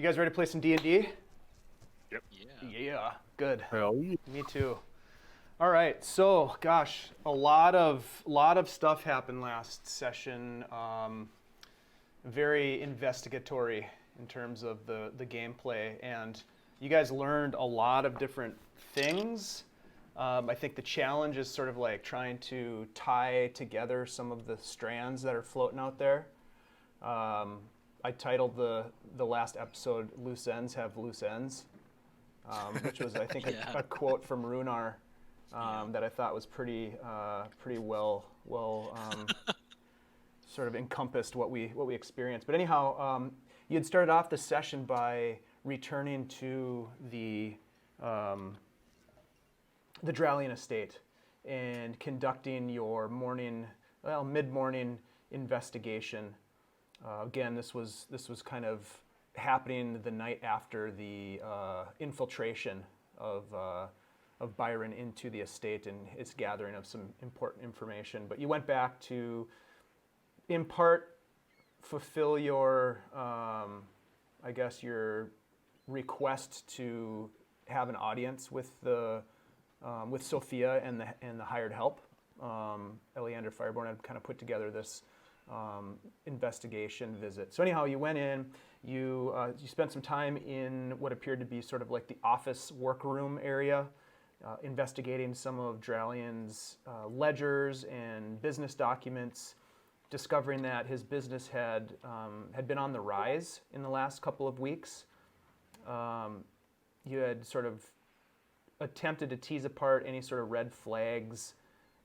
You guys ready to play some D&D? Yep. Yeah, good. Hell yeah. Me too. All right, so gosh, a lot of stuff happened last session. Very investigatory in terms of the gameplay, and you guys learned a lot of different things. I think the challenge is sort of like trying to tie together some of the strands that are floating out there. I titled the last episode "Loose Ends Have Loose Ends," which was, I think, a quote from Rhunar that I thought was pretty well sort of encompassed what we experienced. But anyhow, you had started off the session by returning to the Dralian estate and conducting your mid-morning investigation. Again, this was kind of happening the night after the infiltration of Byron into the estate and its gathering of some important information. But you went back to, in part, fulfill your, I guess, your request to have an audience with Sophia and the hired help. Eleander Fireborn had kind of put together this investigation visit. So anyhow, you went in, you spent some time in what appeared to be sort of like the office workroom area, investigating some of Dralian's ledgers and business documents, discovering that his business had been on the rise in the last couple of weeks. You had sort of attempted to tease apart any sort of red flags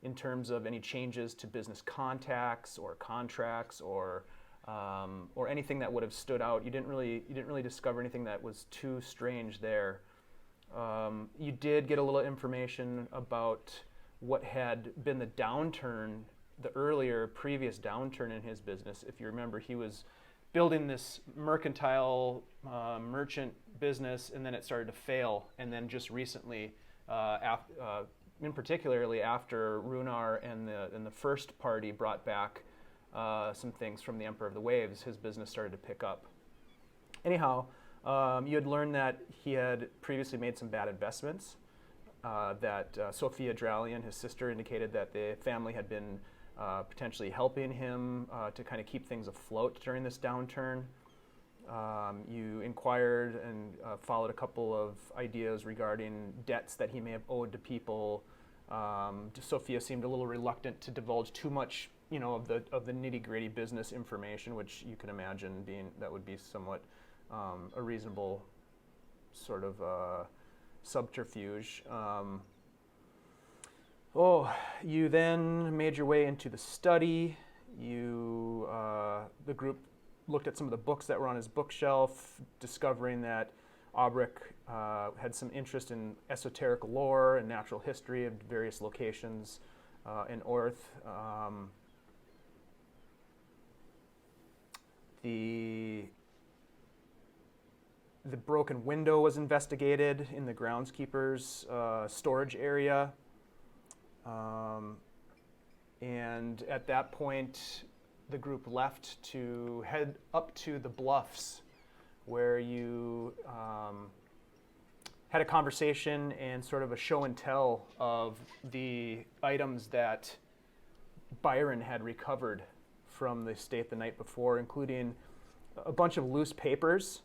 in terms of any changes to business contacts or contracts or anything that would have stood out. You didn't really discover anything that was too strange there. You did get a little information about what had been the downturn, the previous downturn in his business. If you remember, he was building this mercantile merchant business, and then it started to fail. And then just recently, in particularly after Rhunar and the first party brought back some things from the Emperor of the Waves, his business started to pick up. Anyhow, you had learned that he had previously made some bad investments, that Sophia Dralian, his sister, indicated that the family had been potentially helping him to kind of keep things afloat during this downturn. You inquired and followed a couple of ideas regarding debts that he may have owed to people. Sophia seemed a little reluctant to divulge too much, of the nitty-gritty business information, which you can imagine that would be somewhat a reasonable sort of subterfuge. You then made your way into the study. The group looked at some of the books that were on his bookshelf, discovering that Aubrek had some interest in esoteric lore and natural history of various locations in Orth. The broken window was investigated in the groundskeeper's storage area. And at that point, the group left to head up to the bluffs, where you had a conversation and sort of a show and tell of the items that Byron had recovered from the estate the night before, including a bunch of loose papers,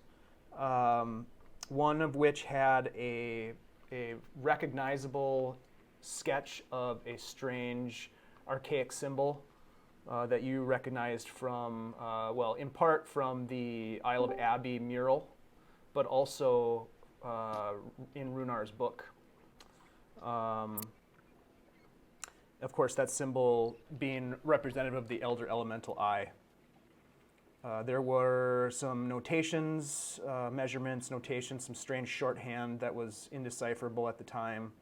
one of which had a recognizable sketch of a strange archaic symbol that you recognized from, in part from the Isle of Abbey mural, but also in Rhunar's book. Of course, that symbol being representative of the Elder Elemental Eye. There were some notations, measurements, notations, some strange shorthand that was indecipherable at the time.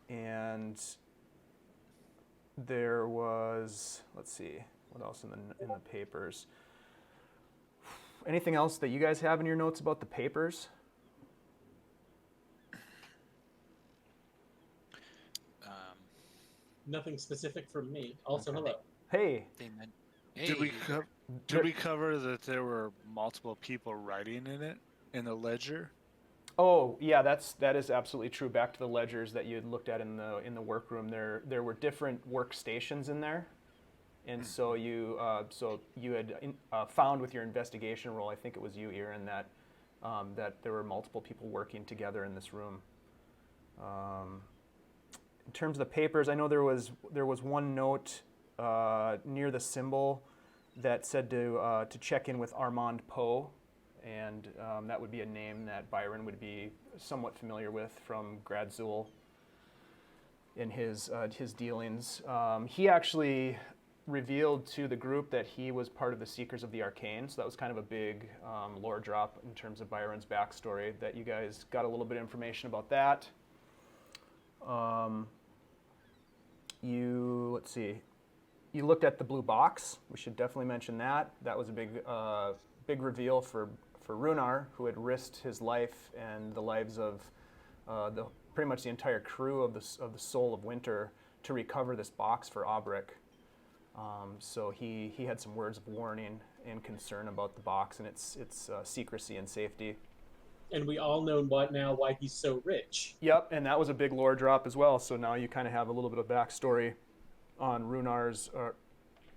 And there was, let's see, what else in the papers? Anything else that you guys have in your notes about the papers? Nothing specific from me. Also, hello. Hey. Did we cover that there were multiple people writing in it in the ledger? Oh yeah, that is absolutely true. Back to the ledgers that you had looked at in the workroom, there were different workstations in there, and so you had found with your investigation roll, I think it was you, Irin, that there were multiple people working together in this room. In terms of the papers, I know there was one note near the symbol that said to check in with Armand Poe, and that would be a name that Byron would be somewhat familiar with from Gradzul in his dealings. He actually revealed to the group that he was part of the Seekers of the Arcane, so that was kind of a big lore drop in terms of Byron's backstory, that you guys got a little bit of information about that. Let's see, you looked at the blue box. We should definitely mention that. That was a big reveal for Rhunar, who had risked his life and the lives of pretty much the entire crew of the Soul of Winter to recover this box for Aubric. So he had some words of warning and concern about the box and its secrecy and safety. And we all know why he's so rich. Yep, and that was a big lore drop as well. So now you kind of have a little bit of backstory on Rhunar's,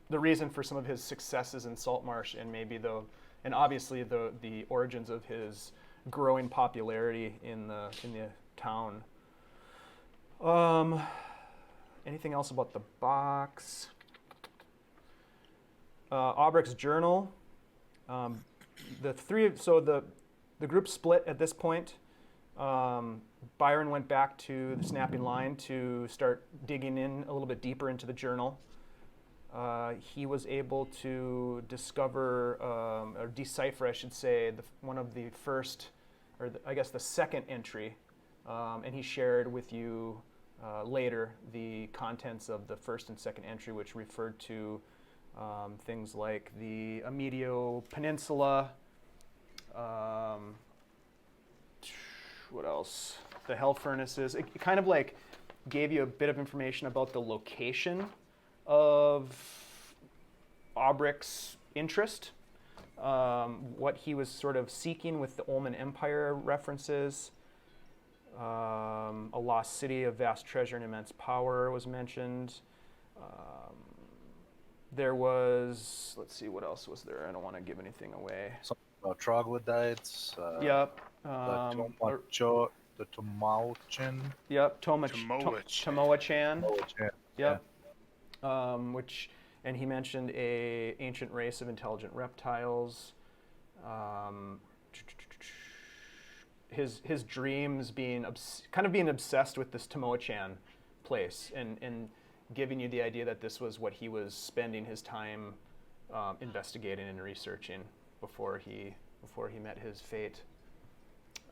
the reason for some of his successes in Saltmarsh, and obviously the origins of his growing popularity in the town. Anything else about the box? Aubric's journal. The group split at this point. Byron went back to the snapping line to start digging in a little bit deeper into the journal. He was able to discover, or decipher, I should say, one of the first, I guess the second entry, and he shared with you later the contents of the first and second entry, which referred to things like the Amedio Peninsula, what else? The Hell Furnaces. It kind of like gave you a bit of information about the location of Aubric's interest, what he was sort of seeking with the Ulman Empire references. A lost city of vast treasure and immense power was mentioned. There was, let's see, what else was there? I don't want to give anything away. Something about troglodytes. Yep. The Tomauchan. Yep. Tomoa-chan. Tomoa-chan. Yep. And he mentioned a ancient race of intelligent reptiles. His dreams being obsessed with this Tomoa-chan place, and giving you the idea that this was what he was spending his time investigating and researching before he met his fate.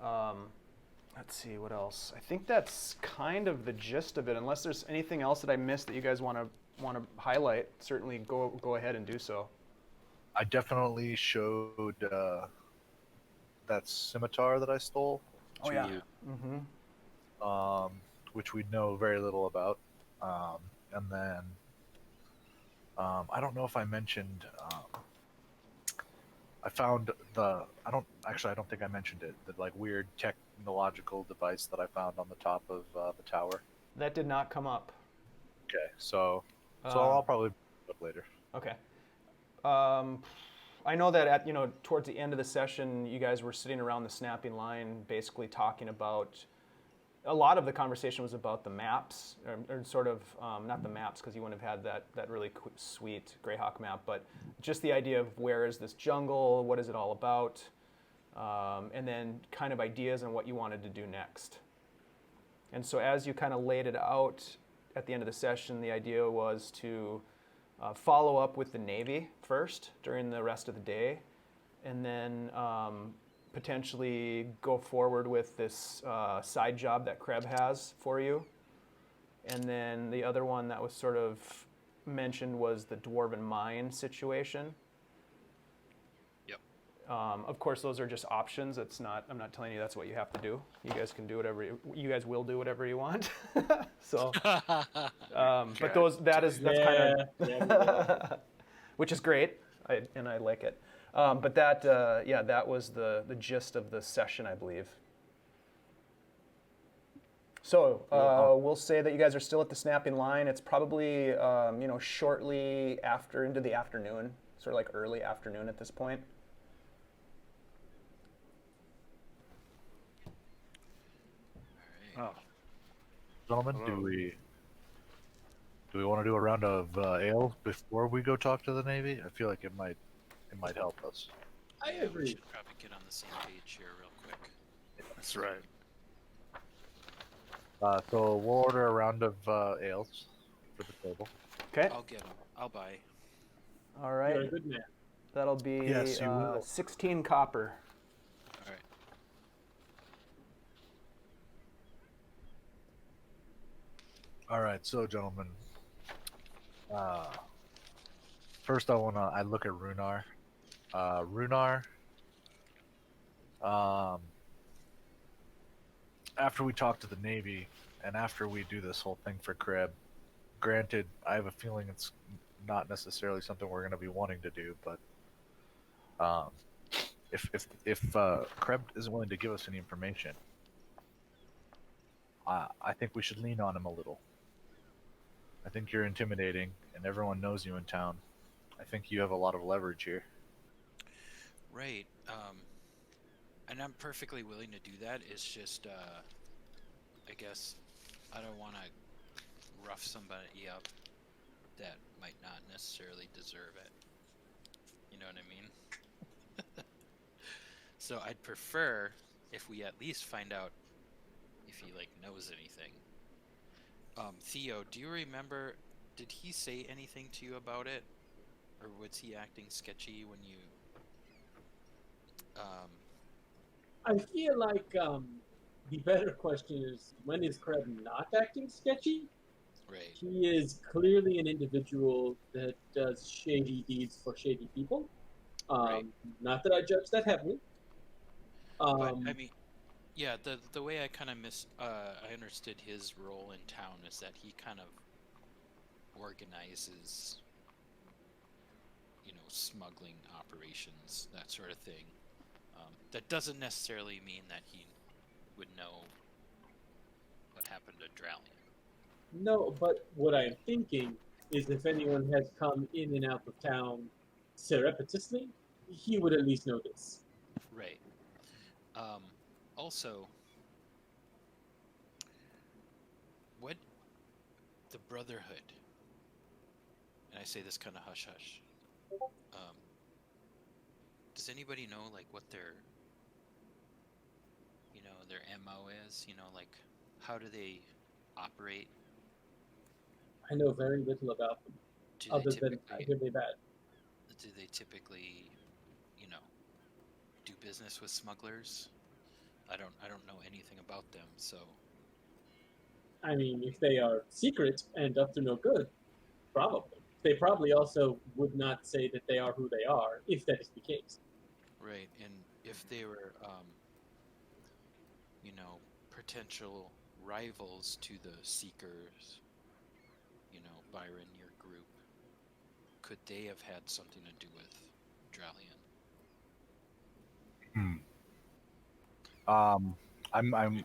Let's see, what else? I think that's kind of the gist of it. Unless there's anything else that I missed that you guys want to highlight, certainly go ahead and do so. I definitely showed that scimitar that I stole. Oh yeah. Which we know very little about. And then I don't know if I mentioned. I found I don't think I mentioned it. The like weird technological device that I found on the top of the tower. That did not come up. Okay, so I'll probably look later. Okay. I know that towards the end of the session, you guys were sitting around the snapping line, basically talking about. A lot of the conversation was about the maps, or sort of not the maps because you wouldn't have had that really sweet Greyhawk map, but just the idea of where is this jungle, what is it all about, and then kind of ideas on what you wanted to do next. And so as you kind of laid it out at the end of the session, the idea was to follow up with the Navy first during the rest of the day, and then potentially go forward with this side job that Kreb has for you. And then the other one that was sort of mentioned was the Dwarven Mine situation. Yep. Of course, those are just options. I'm not telling you that's what you have to do. You guys can do whatever you guys will do whatever you want. So, but that's kind of. which is great, and I like it. But that was the gist of the session, I believe. So we'll say that you guys are still at the snapping line. It's probably shortly after into the afternoon, sort of like early afternoon at this point. Oh, Gentlemen, Hello. do we want to do a round of ale before we go talk to the Navy? I feel like it might help us. I Yeah, we agree. should probably get on the same page here real quick. that's right. So we'll order a round of ales for the table. Okay. I'll get them. I'll buy. All You're right. a good man. That'll be Yes, you will. 16 copper. All right. All right, so gentlemen, first I look at Rhunar. Rhunar, after we talk to the Navy and after we do this whole thing for Kreb, granted, I have a feeling it's not necessarily something we're going to be wanting to do, but if Kreb isn't willing to give us any information, I think we should lean on him a little. I think you're intimidating, and everyone knows you in town. I think you have a lot of leverage here. Right. And I'm perfectly willing to do that. It's just, I guess, I don't want to rough somebody up that might not necessarily deserve it. You know what I mean? So I'd prefer if we at least find out if he knows anything. Theo, do you remember? Did he say anything to you about it, or was he acting sketchy when you? I feel like the better question is, when is Kreb not acting sketchy? Right. He is clearly an individual that does shady deeds for shady people. Right. Not that I judge that heavily. But I mean, yeah, the way I kind of I understood his role in town is that he kind of organizes, smuggling operations, that sort of thing. That doesn't necessarily mean that he would know what happened to Dralian. No, but what I'm thinking is if anyone has come in and out of town surreptitiously, he would at least know this. Right. Also, what the Brotherhood, and I say this kind of hush hush, does anybody know what their their MO is? How do they operate? I know very little about them, Do other they than typically I hear they bad. do they typically, do business with smugglers? I don't know anything about them, so I mean, if they are secret and up to no good, probably. They probably also would not say that they are who they are, if that is the case. right. And if they were, potential rivals to the Seekers, Byron, your group, could they have had something to do with Dralian? I'm gonna.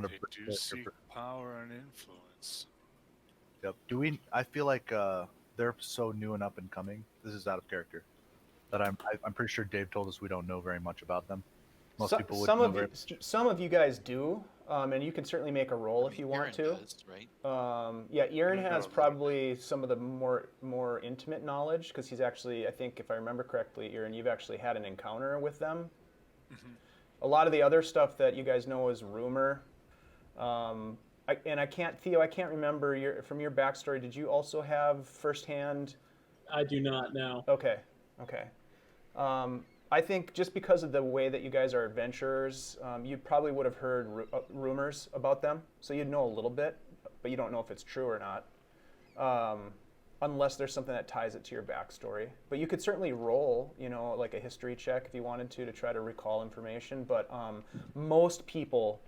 They do seek power and influence. Yep. I feel like they're so new and up and coming. This is out of character. That I'm pretty sure Dave told us we don't know very much about them. Most people would know Some of you guys do, and you can certainly make a roll if you want Irin to. does, right? Yeah, Irin No, has no. probably some of the more intimate knowledge because he's actually, I think, if I remember correctly, Irin, you've actually had an encounter with them. Mhm. A lot of the other stuff that you guys know is rumor. Theo, I can't remember from your backstory. Did you also have firsthand? I do not know. Okay. I think just because of the way that you guys are adventurers, you probably would have heard rumors about them, so you'd know a little bit, but you don't know if it's true or not, unless there's something that ties it to your backstory. But you could certainly roll, like a history check if you wanted to try to recall information. But most people,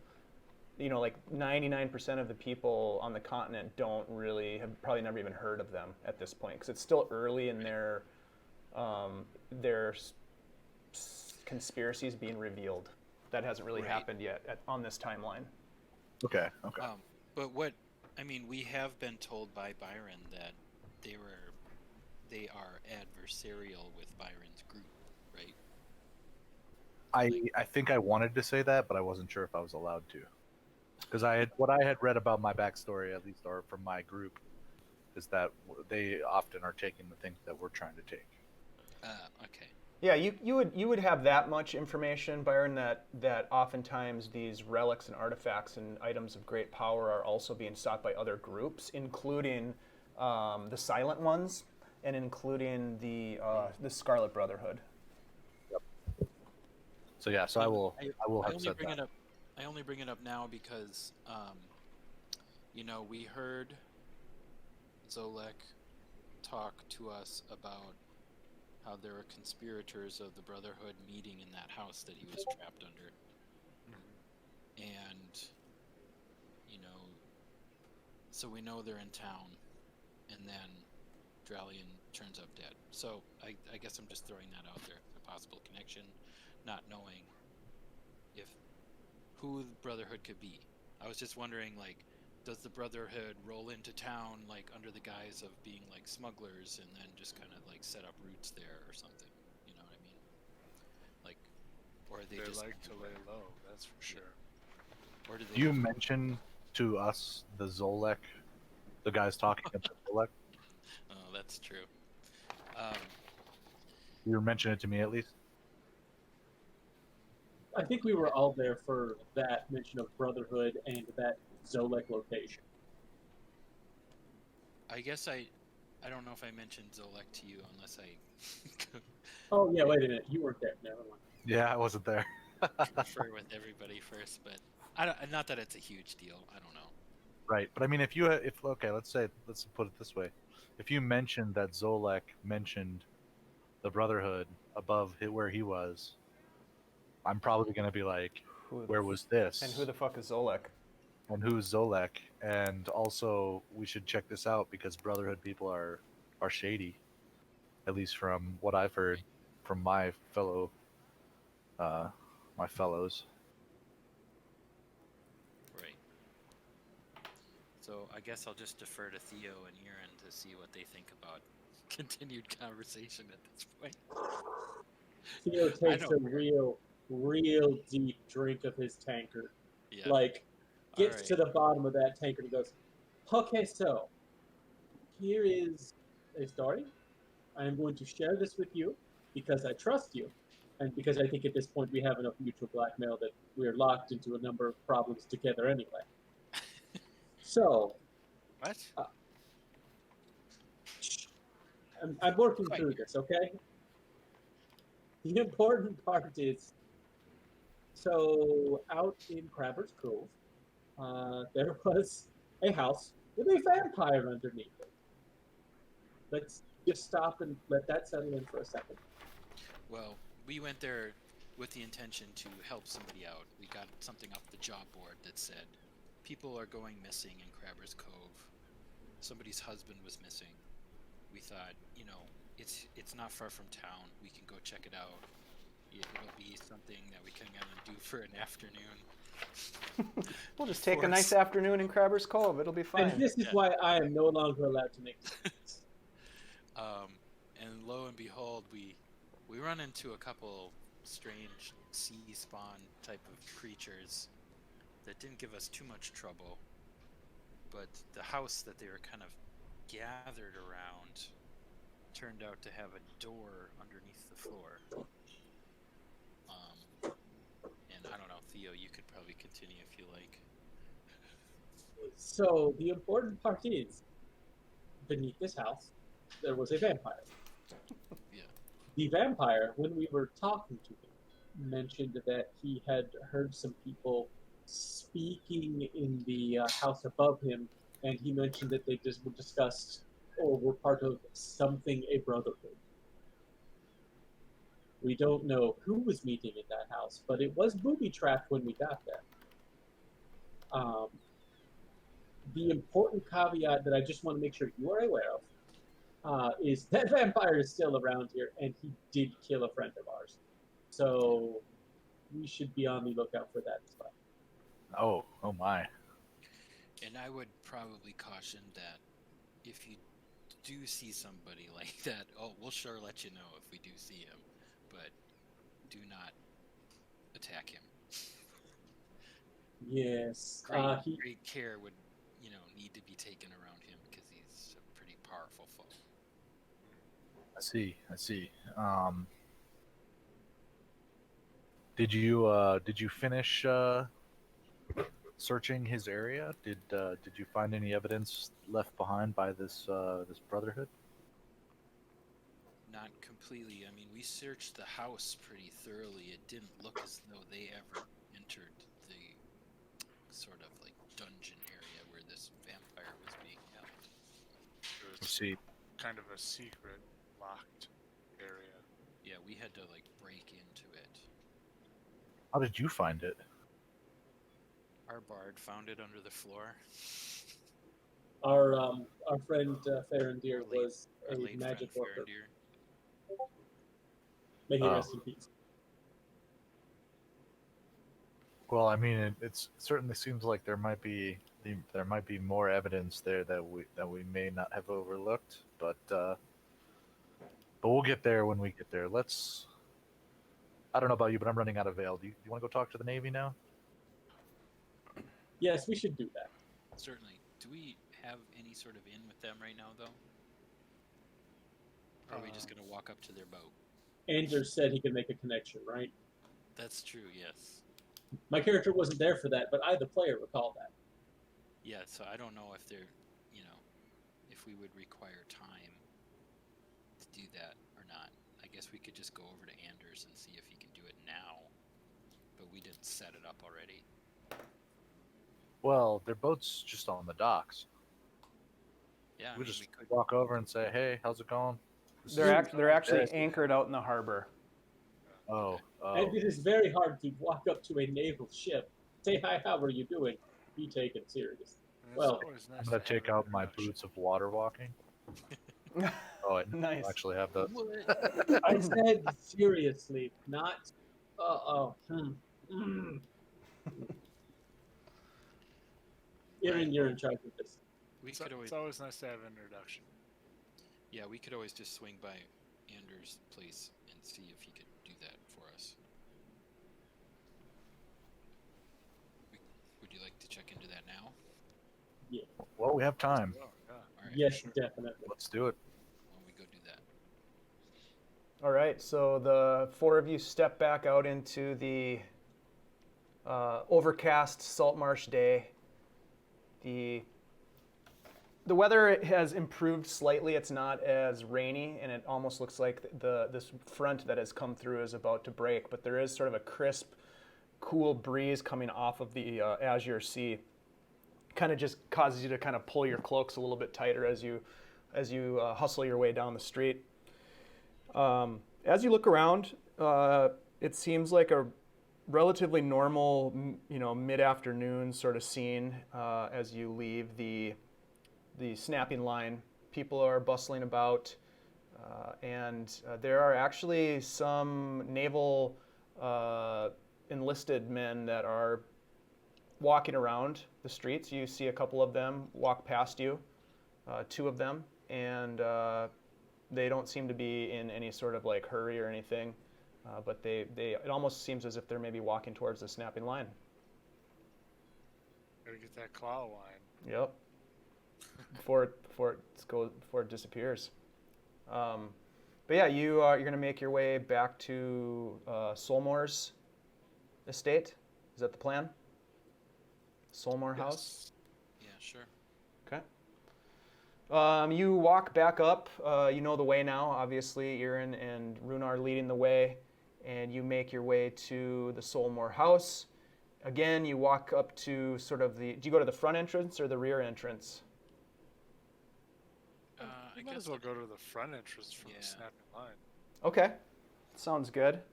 like 99% of the people on the continent have probably never even heard of them at this point, because it's still early in their there's conspiracies being revealed. That hasn't really Right. happened yet on this timeline. Okay. Okay. But what I mean, we have been told by Byron that they are adversarial with Byron's group, right? I think I wanted to say that, but I wasn't sure if I was allowed to. Because what I had read about my backstory, at least, or from my group, is that they often are taking the things that we're trying to take. Okay. Yeah, you would have that much information, Byron, that oftentimes these relics and artifacts and items of great power are also being sought by other groups, including the Silent Ones and including the Scarlet Brotherhood. So yeah, so I will have only said bring that. it up. I only bring it up now because, we heard Zolek talk to us about how there were conspirators of the Brotherhood meeting in that house that he was trapped under. And, so we know they're in town, and then Dralian turns up dead. So I guess I'm just throwing that out there, a possible connection, not knowing who the Brotherhood could be. I was just wondering, does the Brotherhood roll into town, under the guise of being, smugglers, and then just kind of, set up roots there or something? You know what I mean? Or are they They just... like to lay low, that's for sure. Or do they... You mentioned to us the Zolek, the guys talking about Zolek. Oh, that's true. You mentioned it to me at least. I think we were all there for that mention of Brotherhood and that Zolek location. I guess I don't know if I mentioned Zolek to you unless I Oh yeah, wait a minute, you weren't there. Never mind. Yeah, I wasn't there. confer with everybody first, but not that it's a huge deal. I don't know. Right, but I mean, let's put it this way: if you mentioned that Zolek mentioned the Brotherhood above where he was, I'm probably gonna be like, where was this? And who the fuck is Zolek? And who's Zolek? And also, we should check this out because Brotherhood people are shady, at least from what I've heard from my fellows. Right. So I guess I'll just defer to Theo and Irin to see what they think about continued conversation at this point. Theo takes know. a real deep drink of his tankard. Yeah. Gets Alright. to the bottom of that tankard and goes, okay, so here is a story. I am going to share this with you because I trust you, and because I think at this point we have enough mutual blackmail that we're locked into a number of problems together anyway. So, What? I'm working through this, okay? The important part is, so out in Crabber's Cove, there was a house with a vampire underneath it. Let's just stop and let that settle in for a second. Well, we went there with the intention to help somebody out. We got something off the job board that said people are going missing in Crabber's Cove. Somebody's husband was missing. We thought, it's not far from town. We can go check it out. It'll be something that we can do for an afternoon. We'll just take a nice afternoon in Crabber's Cove. It'll be fine. And this is why I am no longer allowed to make decisions. And lo and behold, we run into a couple strange sea spawn type of creatures that didn't give us too much trouble. But the house that they were kind of gathered around turned out to have a door underneath the floor. And I don't know, Theo, you could probably continue if you like. So the important part is, beneath this house, there was a vampire. Yeah. The vampire, when we were talking to him, mentioned that he had heard some people speaking in the house above him, and he mentioned that they just were discussed or were part of something a brotherhood. We don't know who was meeting at that house, but it was booby-trapped when we got there. The important caveat that I just want to make sure you are aware of is that vampire is still around here, and he did kill a friend of ours. So we should be on the lookout for that as well. Oh my. And I would probably caution that if you do see somebody like that, we'll sure let you know if we do see him, but do not attack him. Yes. Great care would, need to be taken around him because he's a pretty powerful foe. I see. Did you finish searching his area? Did you find any evidence left behind by this brotherhood? Not completely. I mean, we searched the house pretty thoroughly. It didn't look as though they ever entered the sort of like dungeon area where this vampire was being held. I see. Kind of a secret, locked area. Yeah, we had to like break into it. How did you find it? Our bard found it under the floor. Our friend Farendir Our was a late magic friend worker. Farendir. May he Oh. rest in peace. Well, I mean, it certainly seems like there might be more evidence there that we may not have overlooked, but we'll get there when we get there. I don't know about you, but I'm running out of Veil. Do you want to go talk to the Navy now? Yes, we should do that. Certainly. Do we have any sort of in with them right now, though? Or are we just going to walk up to their boat? Anders said he could make a connection, right? That's true, yes. My character wasn't there for that, but I, the player, recall that. Yeah, so I don't know if they're, if we would require time to do that or not. I guess we could just go over to Anders and see if he can do it now, but we didn't set it up already. Well, their boat's just on the docks. Yeah, We just walk over and say, "Hey, how's it going?" They're actually anchored out in the harbor. Oh. And it is very hard to walk up to a naval ship, say, "Hi, how are you doing?" Be taken serious. It's Well, always nice I'm to gonna have take an out my introduction. boots of water walking. Oh, I Nice. actually have those. I said seriously, not. Irin, you're in charge of this. We It's, could always, it's always nice to have an introduction. yeah, we could always just swing by Anders' place and see if he could do that for us. Would you like to check into that now? Well, we have time. Oh, yeah. All right, Yes, sure. definitely. Let's do it. Well, we go do that. All right, so the four of you step back out into the overcast Saltmarsh day. The weather has improved slightly. It's not as rainy, and it almost looks like this front that has come through is about to break. But there is sort of a crisp, cool breeze coming off of the azure sea. Kind of just causes you to kind of pull your cloaks a little bit tighter as you hustle your way down the street. As you look around, it seems like a relatively normal, mid-afternoon sort of scene as you leave the snapping line. People are bustling about, and there are actually some naval enlisted men that are walking around the streets. You see a couple of them walk past you, two of them, and they don't seem to be in any sort of like hurry or anything, but it almost seems as if they're maybe walking towards the snapping line. Gotta get that claw line. Yep. Before it disappears. But yeah, you're gonna make your way back to Solmore's estate. Is that the plan? Solmore House. Yeah, sure. Okay. You walk back up. You know the way now. Obviously, Irin and Rhunar leading the way, and you make your way to the Solmore House. Again, you walk up to sort of the. Do you go to the front entrance or the rear entrance? I You might guess as well go to the front entrance from Yeah. the snapping line. Okay, sounds good.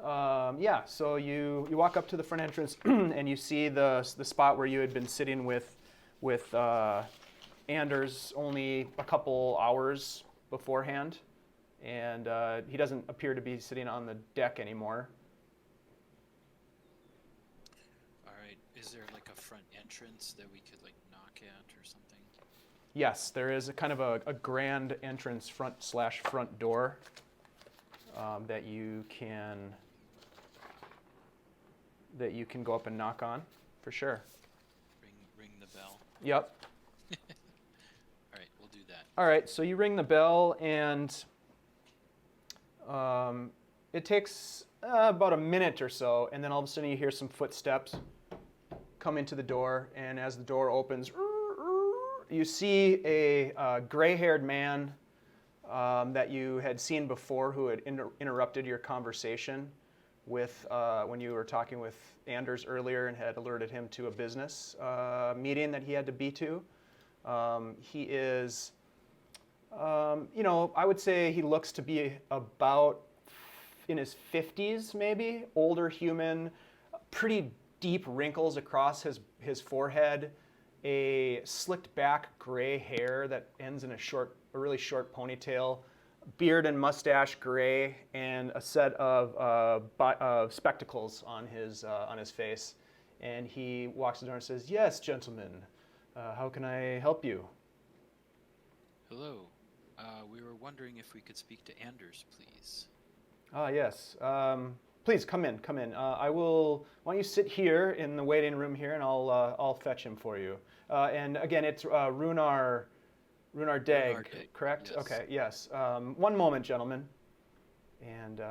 Yeah, so you walk up to the front entrance and you see the spot where you had been sitting with Anders only a couple hours beforehand, and he doesn't appear to be sitting on the deck anymore. All right. Is there like a front entrance that we could like knock at or something? Yes, there is a kind of a grand entrance front door that you can go up and knock on, for sure. Ring the bell. Yep. All right, we'll do that. All right, so you ring the bell, and it takes about a minute or so, and then all of a sudden you hear some footsteps come into the door, and as the door opens, you see a gray-haired man that you had seen before, who had interrupted your conversation with when you were talking with Anders earlier and had alerted him to a business meeting that he had to be to. He is, I would say he looks to be about in his 50s, maybe, older human, pretty deep wrinkles across his forehead, a slicked back gray hair that ends in a really short ponytail, beard and mustache gray, and a set of spectacles on his face. And he walks to the door and says, "Yes, gentlemen, how can I help you?" Hello. We were wondering if we could speak to Anders, please. Yes. Please come in. Why don't you sit here in the waiting room here, and I'll fetch him for you. And again, it's Rhunar Deg, Deg, correct? yes. Okay. Yes. One moment, gentlemen. And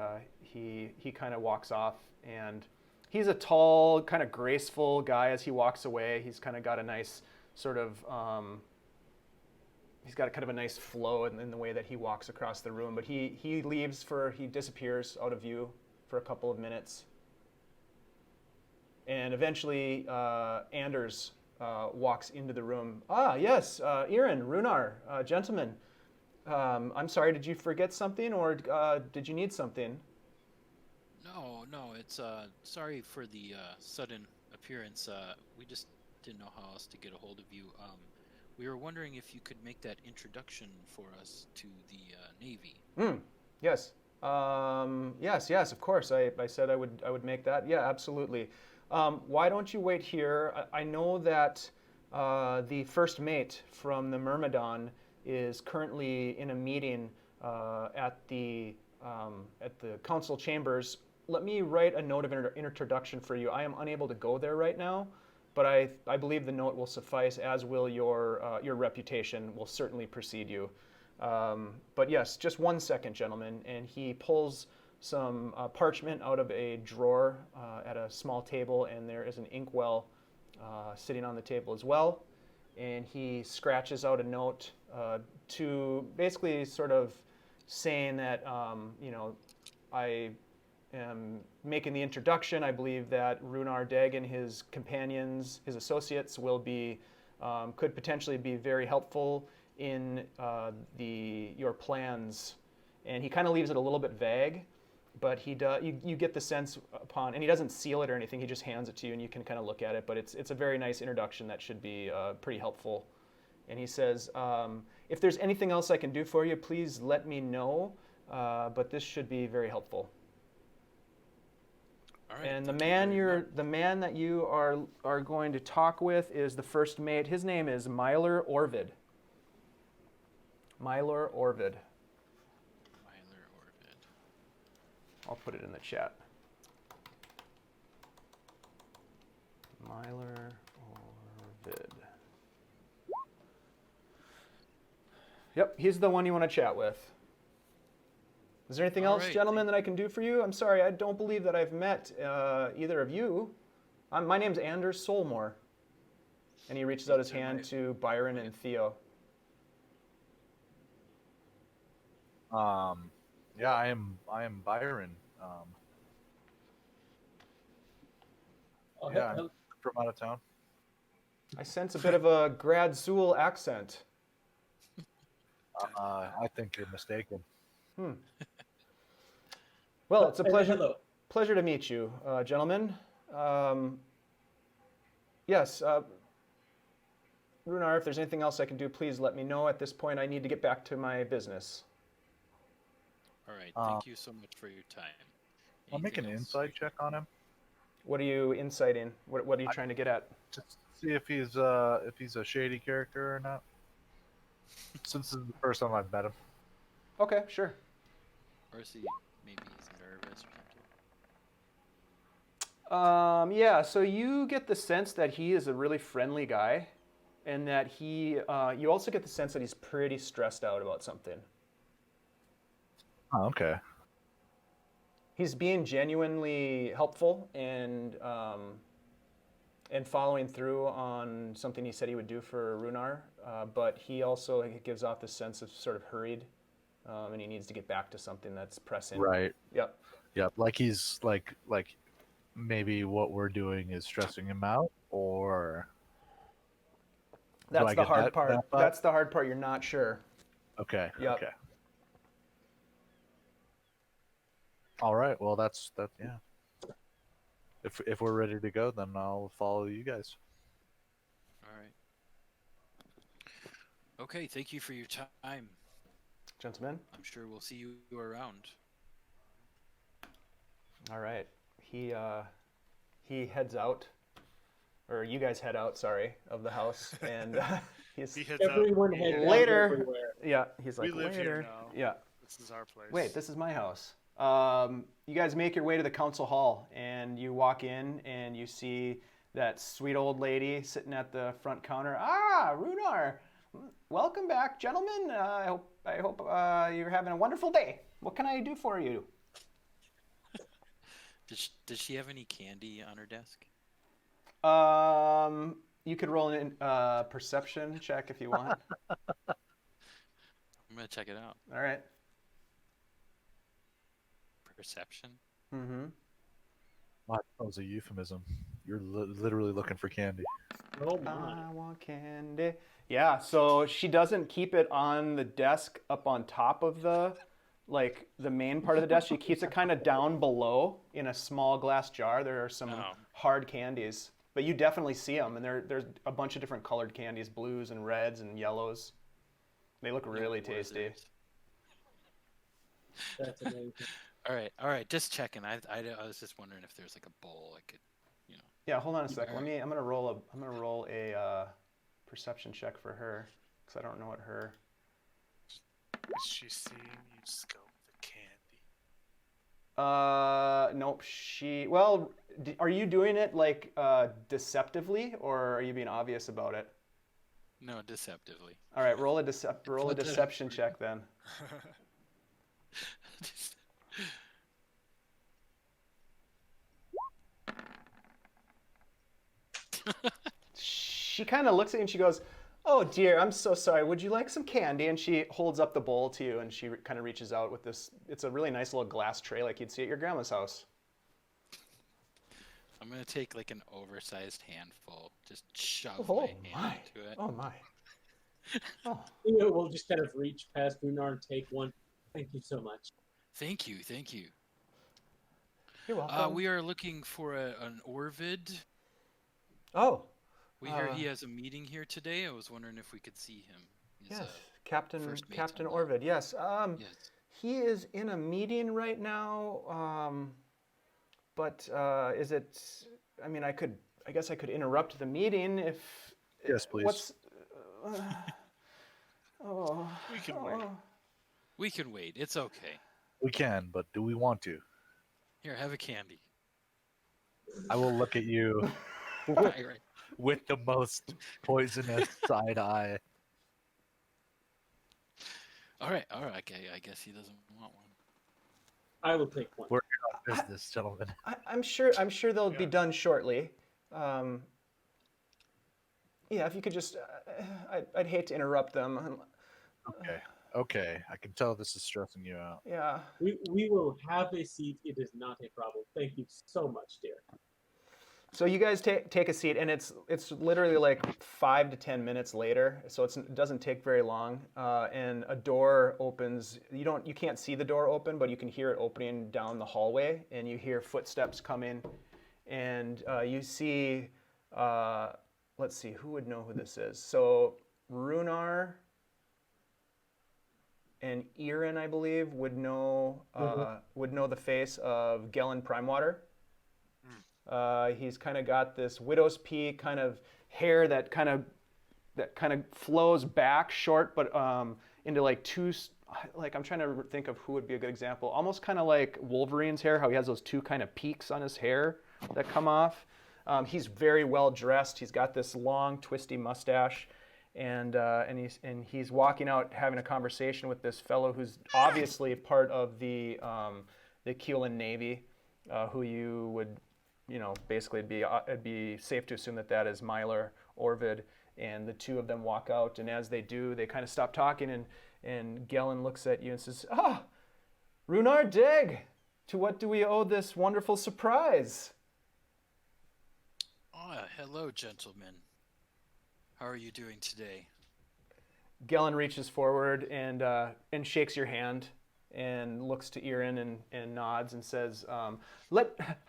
he kind of walks off, and he's a tall, kind of graceful guy. As he walks away, he's kind of got a nice sort of he's got kind of a nice flow in the way that he walks across the room. But he disappears out of view for a couple of minutes. And eventually, Anders walks into the room. Yes, Irin, Rhunar, gentlemen. I'm sorry, did you forget something, or did you need something? No, it's sorry for the sudden appearance. We just didn't know how else to get a hold of you. We were wondering if you could make that introduction for us to the Navy. Yes. Yes, of course. I said I would make that. Yeah, absolutely. Why don't you wait here? I know that the first mate from the Myrmidon is currently in a meeting at the council chambers. Let me write a note of introduction for you. I am unable to go there right now, but I believe the note will suffice, as will your reputation will certainly precede you. But yes, just 1 second, gentlemen. And he pulls some parchment out of a drawer at a small table, and there is an inkwell sitting on the table as well. And he scratches out a note to basically sort of saying that, I am making the introduction. I believe that Rhunar Deg and his companions, his associates, could potentially be very helpful in your plans. And he kind of leaves it a little bit vague, but you get the sense and he doesn't seal it or anything, he just hands it to you and you can kind of look at it, but it's a very nice introduction that should be pretty helpful. And he says, if there's anything else I can do for you, please let me know, but this should be very helpful. All right. And the man that you are going to talk with is the first mate. His name is Myler Orvid. Myler Orvid. I'll put it in the chat. Myler Orvid. Yep, he's the one you want to chat with. Is there anything else, right. gentlemen, that I can do for you? I'm sorry, I don't believe that I've met either of you. My name's Anders Solmore. And he reaches out his hand to Byron and Theo. Yeah, I am Byron. Yeah, I'm from out of town. I sense a bit of a Grad-Zool accent. I think you're mistaken. Well, it's a Hello. pleasure to meet you, gentlemen. Yes, Rhunar, if there's anything else I can do, please let me know. At this point, I need to get back to my business. All right. Thank you so much for your time. I'll make an Anything else? insight check on him. What are you inciting? What are you trying to get at? Just see if he's a shady character or not. Since this is the first time I've met him. Okay, sure. Or is he maybe he's nervous or something? Yeah, so you get the sense that he is a really friendly guy, and that you also get the sense that he's pretty stressed out about something. Oh, okay. He's being genuinely helpful and following through on something he said he would do for Rhunar, but he also gives off the sense of sort of hurried, and he needs to get back to something that's pressing. Right. Yep. Yep. Like he's like maybe what we're doing is stressing him out, or That's I the get hard that- part. that vibe? That's the hard part. You're not sure. okay. Yep. Okay. All right. Well, that's yeah. If we're ready to go, then I'll follow you guys. All right. Okay. Thank you for your time. Gentlemen. I'm sure we'll see you around. All right. He heads out, or you guys head out. Sorry, of the house, and he's He heads out. Everyone heads out Later. everywhere. yeah. He's We like live later. here now. Yeah. This is our place. Wait, this is my house. You guys make your way to the council hall, and you walk in, and you see that sweet old lady sitting at the front counter. Ah, Rhunar, welcome back, gentlemen. I hope you're having a wonderful day. What can I do for you? Does she have any candy on her desk? You could roll a perception check if you want. I'm gonna check it out. All right. Perception. Mm-hmm. Wow, that was a euphemism. You're literally looking for candy. Oh my. I want candy. Yeah, so she doesn't keep it on the desk up on top of the main part of the desk. She keeps it kind of down below in a small glass jar. There are some Oh. hard candies, but you definitely see them, and there's a bunch of different colored candies, blues and reds and yellows. They look really tasty. Wizards. That's amazing. All right. Just checking. I was just wondering if there's like a bowl I could, Yeah, hold on a sec. All I'm gonna roll a perception check for her because I don't know what her. Is she seeing you scope the candy? Nope. Well, are you doing it like deceptively, or are you being obvious about it? No, deceptively. All right, roll a deception check then. She kind of looks at you and she goes, "Oh dear, I'm so sorry. Would you like some candy?" And she holds up the bowl to you, and she kind of reaches out with this. It's a really nice little glass tray like you'd see at your grandma's house. I'm gonna take like an oversized handful, just shove Oh my hand my! into it. Oh my! Oh. You know, we'll just kind of reach past Rhunar and take one. Thank you so much. Thank you. You're welcome. We are looking for an Orvid. Oh. We hear he has a meeting here today. I was wondering if we could see him. He's, Yes, Captain first mate Captain on the- Orvid. Yes. yes. He is in a meeting right now. But is it? I mean, I guess I could interrupt the meeting if. Yes, please. What's? Oh. We can wait. We can wait. It's okay. We can, but do we want to? Here, have a candy. I will look at you Byron. with the most poisonous side eye. All right. Okay, I guess he doesn't want one. I will take one. We're here on business, gentlemen. I'm sure they'll be Yeah. done shortly. Yeah, if you could just, I'd hate to interrupt them. Okay. I can tell this is stressing you out. Yeah. We will have a seat. It is not a problem. Thank you so much, dear. So you guys take a seat, and it's literally like 5 to 10 minutes later, so it doesn't take very long. And a door opens. You can't see the door open, but you can hear it opening down the hallway, and you hear footsteps coming, and you see let's see, who would know who this is? So Rhunar and Irin, I believe, would know the face of Gellin Primewater. He's kind of got this widow's peak kind of hair that kind of flows back short, but into like two. Like, I'm trying to think of who would be a good example. Almost kind of like Wolverine's hair, how he has those two kind of peaks on his hair that come off. He's very well dressed. He's got this long, twisty mustache, and he's walking out having a conversation with this fellow who's obviously part of the Keelan Navy, who you would, basically it'd be safe to assume that is Mylar Orvid, and the two of them walk out, and as they do, they kind of stop talking, and Gellin looks at you and says, Rhunar Deg, to what do we owe this wonderful surprise? Hello, gentlemen. How are you doing today? Gellin reaches forward and shakes your hand and looks to Irin and nods and says, how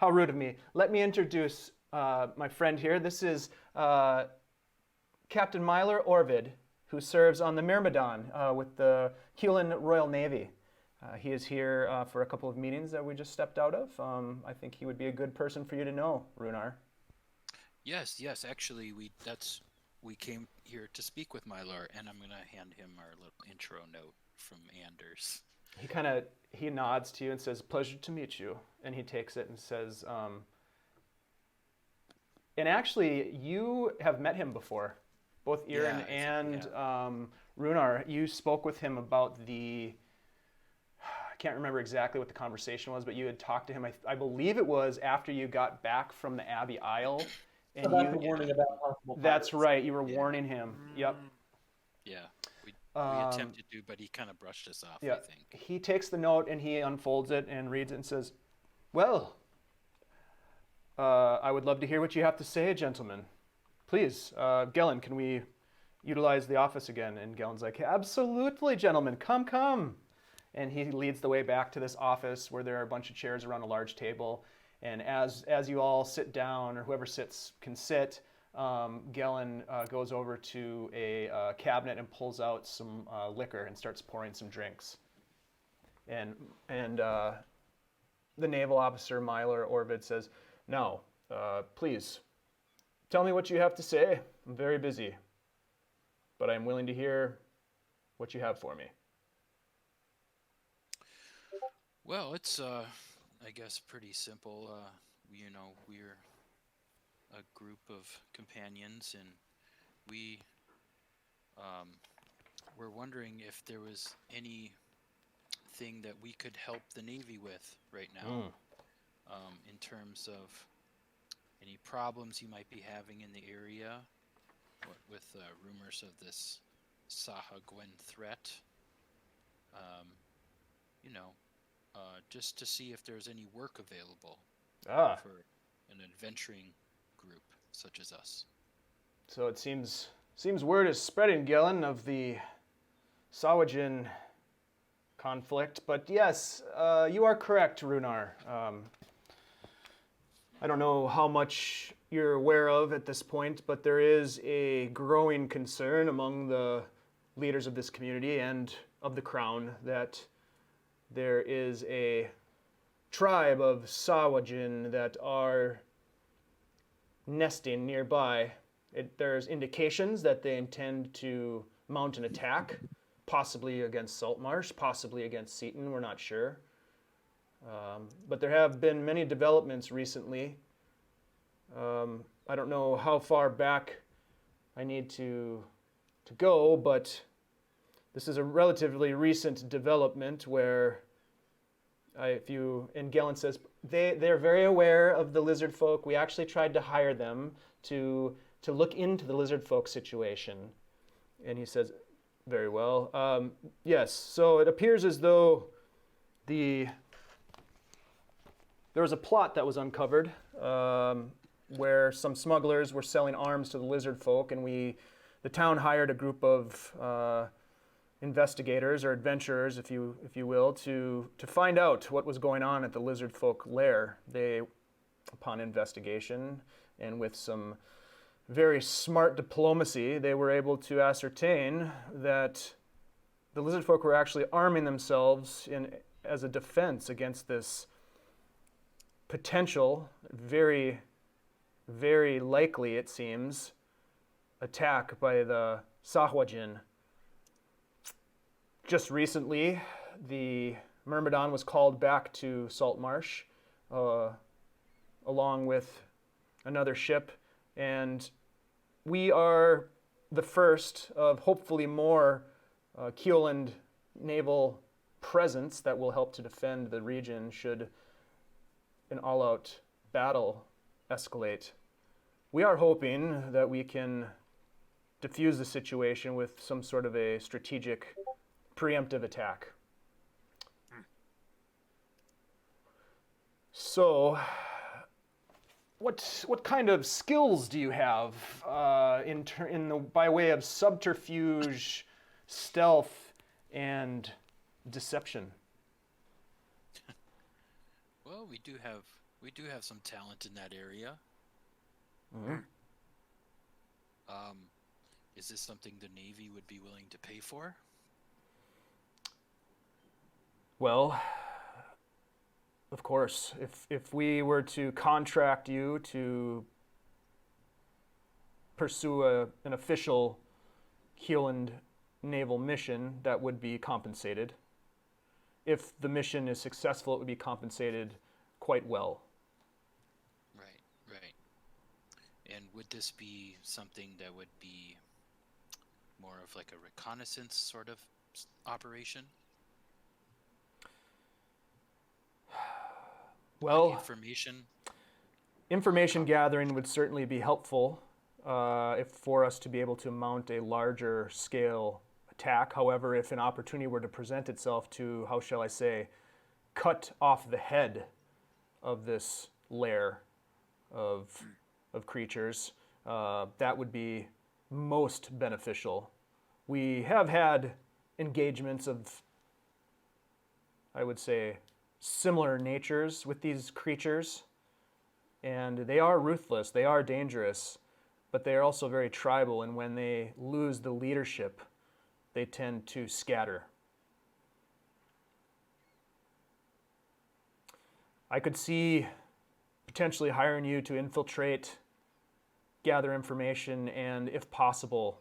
rude of me. Let me introduce my friend here. This is Captain Mylar Orvid, who serves on the Myrmidon with the Keelan Royal Navy. He is here for a couple of meetings that we just stepped out of. I think he would be a good person for you to know, Rhunar. Yes. Actually, we came here to speak with Mylar, and I'm gonna hand him our little intro note from Anders. He nods to you and says, "Pleasure to meet you." And he takes it and says, and actually, you have met him before. Both Irin and Rhunar, you spoke with him about I can't remember exactly what the conversation was, but you had talked to him, I believe it was after you got back from the Abbey Isle. And about the warning about possible pirates. That's right, you were warning him. Yep. Yeah, we attempted to, but he kind of brushed us off, yeah. I think. He takes the note and he unfolds it and reads it and says, well, I would love to hear what you have to say, gentlemen. Please, Gellin, can we utilize the office again? And Gellin's like, absolutely, gentlemen, come. And he leads the way back to this office where there are a bunch of chairs around a large table. And as you all sit down, or whoever sits can sit, Gellin goes over to a cabinet and pulls out some liquor and starts pouring some drinks. And the naval officer, Mylar Orvid, says, now, please, tell me what you have to say. I'm very busy, but I'm willing to hear what you have for me. Well, it's I guess pretty simple. We're a group of companions, and we're wondering if there was anything that we could help the Navy with right now, in terms of any problems you might be having in the area, with rumors of this Sahagwen threat. Just to see if there's any work available for an adventuring group such as us. So it seems word is spreading, Gellin, of the Sawajin conflict. But yes, you are correct, Rhunar. I don't know how much you're aware of at this point, but there is a growing concern among the leaders of this community and of the Crown that there is a tribe of Sawajin that are nesting nearby. There's indications that they intend to mount an attack, possibly against Saltmarsh, possibly against Seaton, we're not sure. But there have been many developments recently. I don't know how far back I need to go, but this is a relatively recent development where and Gellin says, they're very aware of the lizard folk. We actually tried to hire them to look into the lizard folk situation. And he says, very well. Yes, so it appears as though there was a plot that was uncovered where some smugglers were selling arms to the lizard folk, and the town hired a group of investigators or adventurers, if you will, to find out what was going on at the lizard folk lair. They, upon investigation and with some very smart diplomacy, they were able to ascertain that the lizard folk were actually arming themselves as a defense against this potential, very, very likely, it seems, attack by the Sahwajin. Just recently, the Myrmidon was called back to Saltmarsh, along with another ship, and we are the first of hopefully more Keeland naval presence that will help to defend the region should an all-out battle escalate. We are hoping that we can diffuse the situation with some sort of a strategic preemptive attack. So, what kind of skills do you have by way of subterfuge, stealth, and deception? Well, we do have some talent in that area. Mm-hmm. Is this something the Navy would be willing to pay for? Well, of course, if we were to contract you to pursue an official Keeland naval mission, that would be compensated. If the mission is successful, it would be compensated quite well. Right. And would this be something that would be more of like a reconnaissance sort of operation? Well, information gathering would certainly be helpful for us to be able to mount a larger scale attack. However, if an opportunity were to present itself to, how shall I say, cut off the head of this lair of creatures, that would be most beneficial. We have had engagements of, I would say, similar natures with these creatures, and they are ruthless, they are dangerous, but they are also very tribal, and when they lose the leadership, they tend to scatter. I could see potentially hiring you to infiltrate, gather information, and if possible,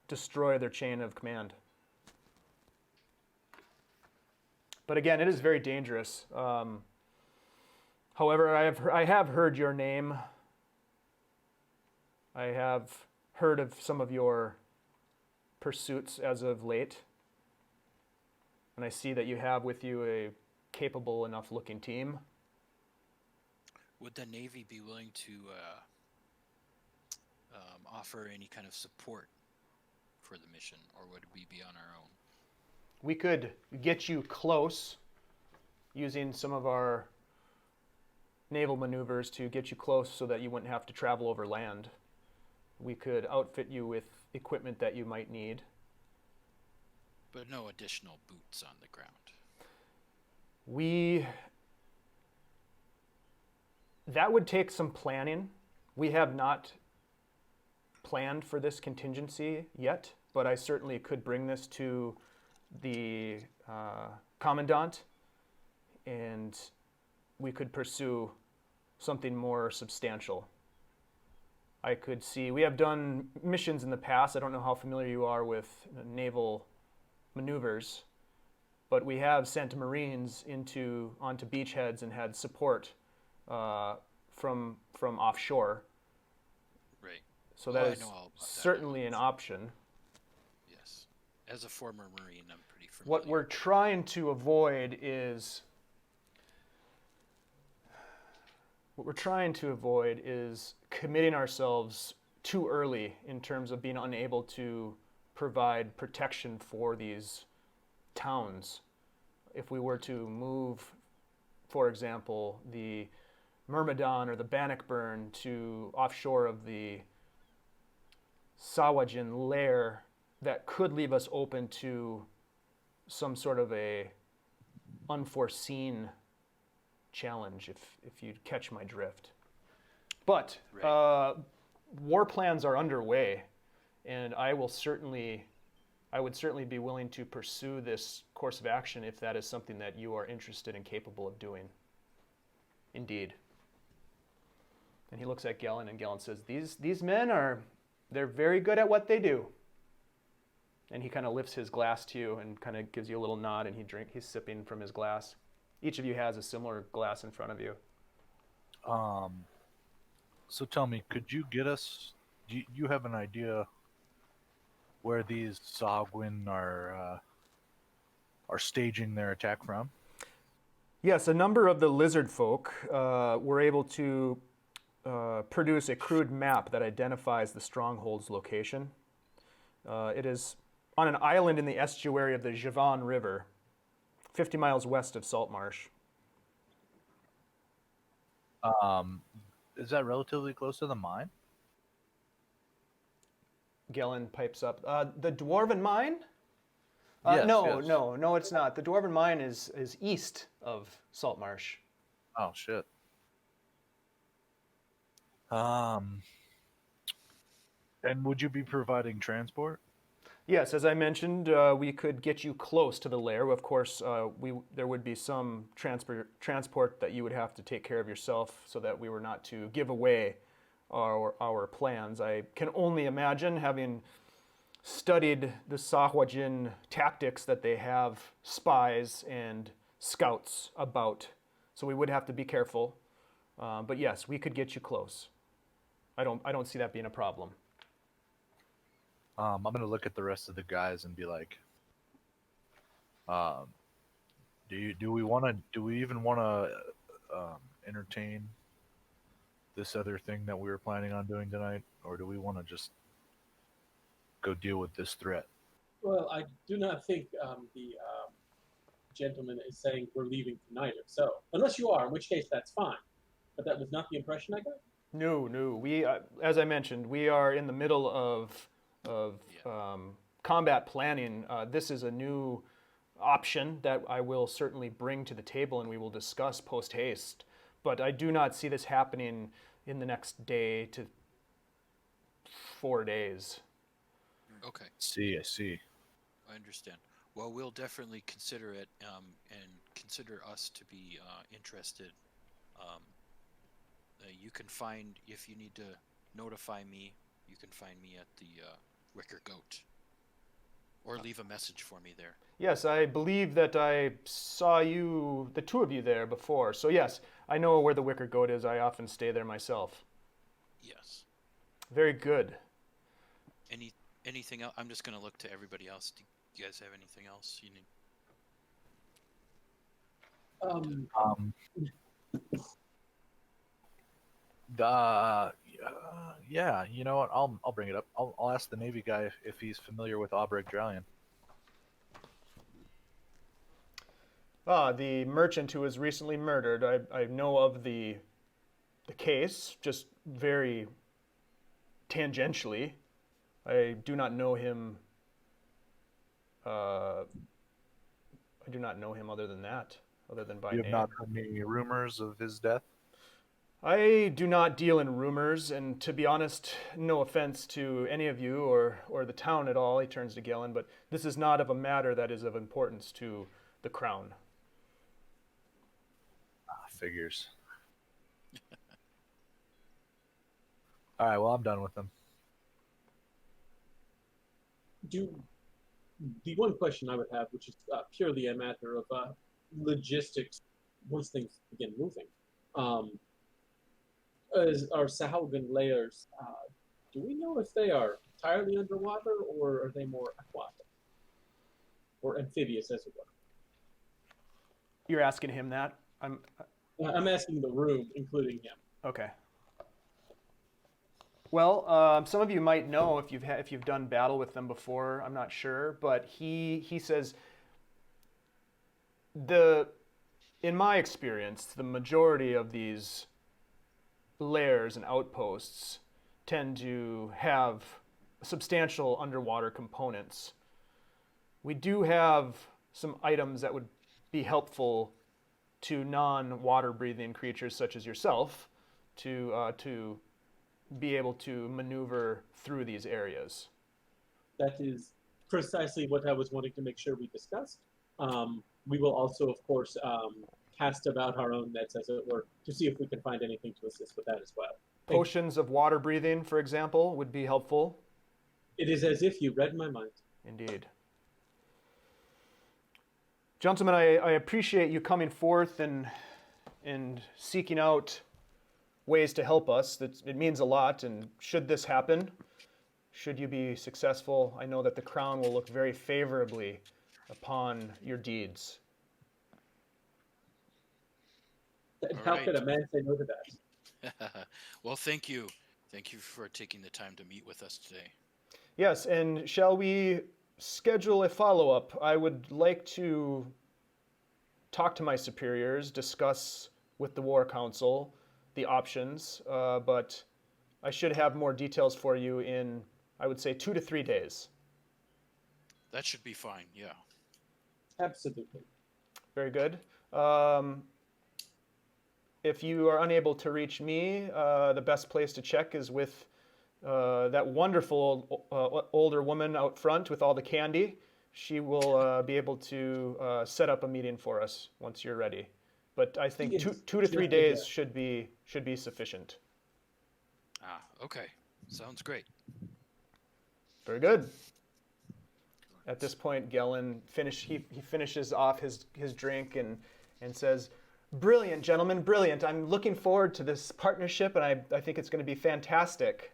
destroy their chain of command. But again, it is very dangerous. However, I have heard your name. I have heard of some of your pursuits as of late. And I see that you have with you a capable enough looking team. Would the Navy be willing to offer any kind of support for the mission, or would we be on our own? We could get you close using some of our naval maneuvers to get you close so that you wouldn't have to travel over land. We could outfit you with equipment that you might need. But no additional boots on the ground. That would take some planning. We have not planned for this contingency yet, but I certainly could bring this to the commandant, and we could pursue something more substantial. I could see, we have done missions in the past. I don't know how familiar you are with naval maneuvers, but we have sent Marines onto beachheads and had support from offshore. Right. So that is I know all about certainly an option. Yes. As a former Marine, I'm pretty familiar. What we're trying to avoid is committing ourselves too early in terms of being unable to provide protection for these towns. If we were to move, for example, the Myrmidon or the Bannockburn to offshore of the Sawajin lair, that could leave us open to some sort of a unforeseen challenge, if you catch my drift. But Right. war plans are underway, and I would certainly be willing to pursue this course of action if that is something that you are interested and capable of doing. Indeed. And he looks at Gellin, and Gellin says, these men they're very good at what they do. And he kind of lifts his glass to you and kind of gives you a little nod, and he's sipping from his glass. Each of you has a similar glass in front of you. So tell me, could you get us? Do you have an idea where these Sogwin are staging their attack from? Yes, a number of the lizard folk were able to produce a crude map that identifies the stronghold's location. It is on an island in the estuary of the Javan River, 50 miles west of Saltmarsh. Is that relatively close to the mine? Gellin pipes up. The Dwarven Mine? Yes, no, yes. no, it's not. The Dwarven Mine is east of Saltmarsh. Oh shit. And would you be providing transport? Yes, as I mentioned, we could get you close to the lair. Of course, there would be some transport that you would have to take care of yourself so that we were not to give away our plans. I can only imagine, having studied the Sahwajin tactics, that they have spies and scouts about. So we would have to be careful. But yes, we could get you close. I don't see that being a problem. I'm gonna look at the rest of the guys and be like, do we even wanna entertain this other thing that we were planning on doing tonight, or do we want to just go deal with this threat? Well, I do not think the gentleman is saying we're leaving tonight, if so. Unless you are, in which case that's fine. But that was not the impression I got. No. We, as I mentioned, we are in the middle of combat planning. This is a new option that I will certainly bring to the table, and we will discuss post haste. But I do not see this happening in the next day to 4 days. Okay, I see. I understand. Well, we'll definitely consider it and consider us to be interested. You can find, if you need to notify me, you can find me at the Wicker Goat. Or leave a message for me there. Yes, I believe that I saw the two of you there before. So yes, I know where the Wicker Goat is. I often stay there myself. Yes. Very good. Anything else? I'm just going to look to everybody else. Do you guys have anything else you need? Yeah, you know what? I'll bring it up. I'll ask the Navy guy if he's familiar with Aubrek Dralian. The merchant who was recently murdered. I know of the case, just very tangentially. I do not know him. I do not know him other than that, other than by You have name. not heard any rumors of his death? I do not deal in rumors, and to be honest, no offense to any of you or the town at all, he turns to Gellin, but this is not of a matter that is of importance to the crown. Figures. All right, well, I'm done with them. The one question I would have, which is purely a matter of logistics, once things begin moving, is our Sahuagin layers. Do we know if they are entirely underwater, or are they more aquatic or amphibious, as it were? You're asking him that? I'm asking the room, including him. Okay. Well, some of you might know if you've done battle with them before. I'm not sure, but he says in my experience, the majority of these lairs and outposts tend to have substantial underwater components. We do have some items that would be helpful to non-water breathing creatures such as yourself, to be able to maneuver through these areas. That is precisely what I was wanting to make sure we discussed. We will also, of course, cast about our own nets, as it were, to see if we can find anything to assist with that as well. Potions of water breathing, for example, would be helpful. It is as if you read my mind. Indeed. Gentlemen, I appreciate you coming forth and seeking out ways to help us. It means a lot, and should this happen, should you be successful, I know that the crown will look very favorably upon your deeds. How could a man say no to that? Well, thank you. Thank you for taking the time to meet with us today. Yes, and shall we schedule a follow-up? I would like to talk to my superiors, discuss with the War Council the options, but I should have more details for you in, I would say, 2 to 3 days. That should be fine, yeah. Absolutely. Very good. If you are unable to reach me, the best place to check is with that wonderful older woman out front with all the candy. She will be able to set up a meeting for us once you're ready. But I think Yes, 2 to 3 yeah, days yeah. should be sufficient. Ah, okay. Sounds great. Very good. At this point, Gellin he finishes off his drink and says, "Brilliant, gentlemen, brilliant. I'm looking forward to this partnership, and I think it's going to be fantastic.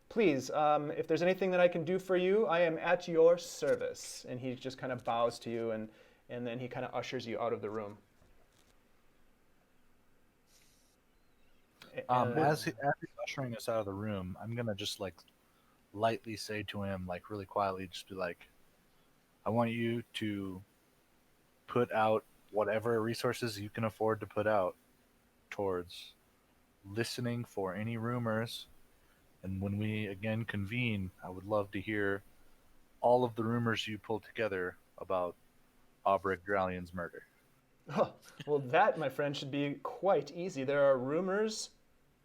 Please, if there's anything that I can do for you, I am at your service." And he just kind of bows to you, and then he kind of ushers you out of the room. As he's ushering us out of the room, I'm gonna just like lightly say to him, like really quietly, just be like, "I want you to put out whatever resources you can afford to put out towards listening for any rumors. And when we again convene, I would love to hear all of the rumors you pulled together about Aubrek Dralian's murder." Oh, well, that, my friend, should be quite easy. There are rumors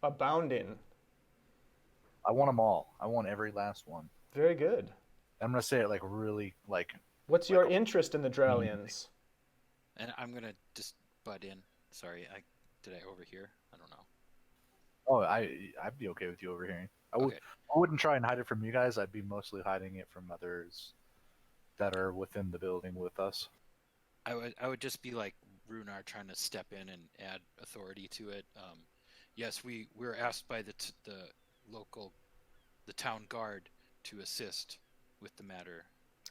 abounding. I want them all. I want every last one. Very good. I'm gonna say it like really like. What's your interest in the Dralians? And I'm going to just butt in. Sorry, did I overhear? I don't know. Oh, I'd be okay with you overhearing. Okay. I wouldn't try and hide it from you guys. I'd be mostly hiding it from others that are within the building with us. I would just be like Rhunar trying to step in and add authority to it. Yes, we were asked by the town guard to assist with the matter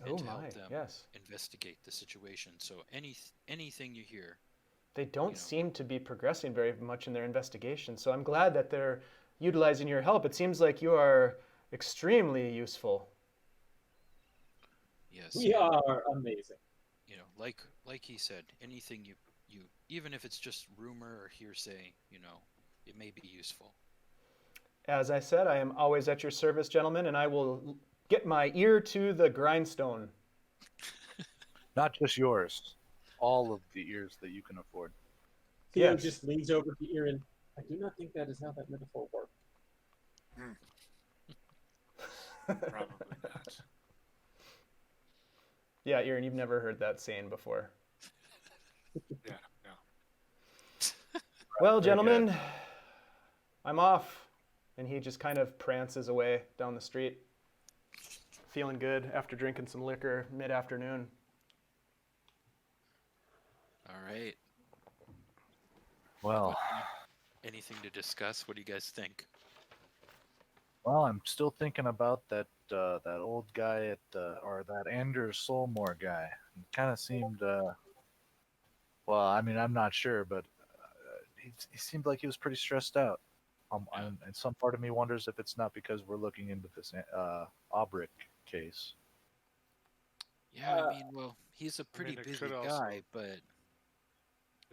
and to help them yes. investigate the situation. So anything you hear, They don't seem to be progressing very much in their investigation, so I'm glad that they're utilizing your help. It seems like you are extremely useful. yes, We are amazing. Like he said, anything you even if it's just rumor or hearsay, it may be useful. As I said, I am always at your service, gentlemen, and I will get my ear to the grindstone. Not just yours. All of the ears that you can afford. Theo Yes. just leans over to Irin. I do not think that is how that metaphor works. Probably not. Yeah, Irin, you've never heard that saying before. Yeah, no. Well, Very gentlemen, I'm off. And he just kind of prances away down the street, feeling good after drinking some liquor mid-afternoon. All right. Well, Anything to discuss? What do you guys think? I'm still thinking about that old guy or that Anders Solmore guy. He kind of seemed. Well, I mean, I'm not sure, but he seemed like he was pretty stressed out. And some part of me wonders if it's not because we're looking into this Aubrek case. Yeah, I mean, well, he's a pretty it busy could also- guy, but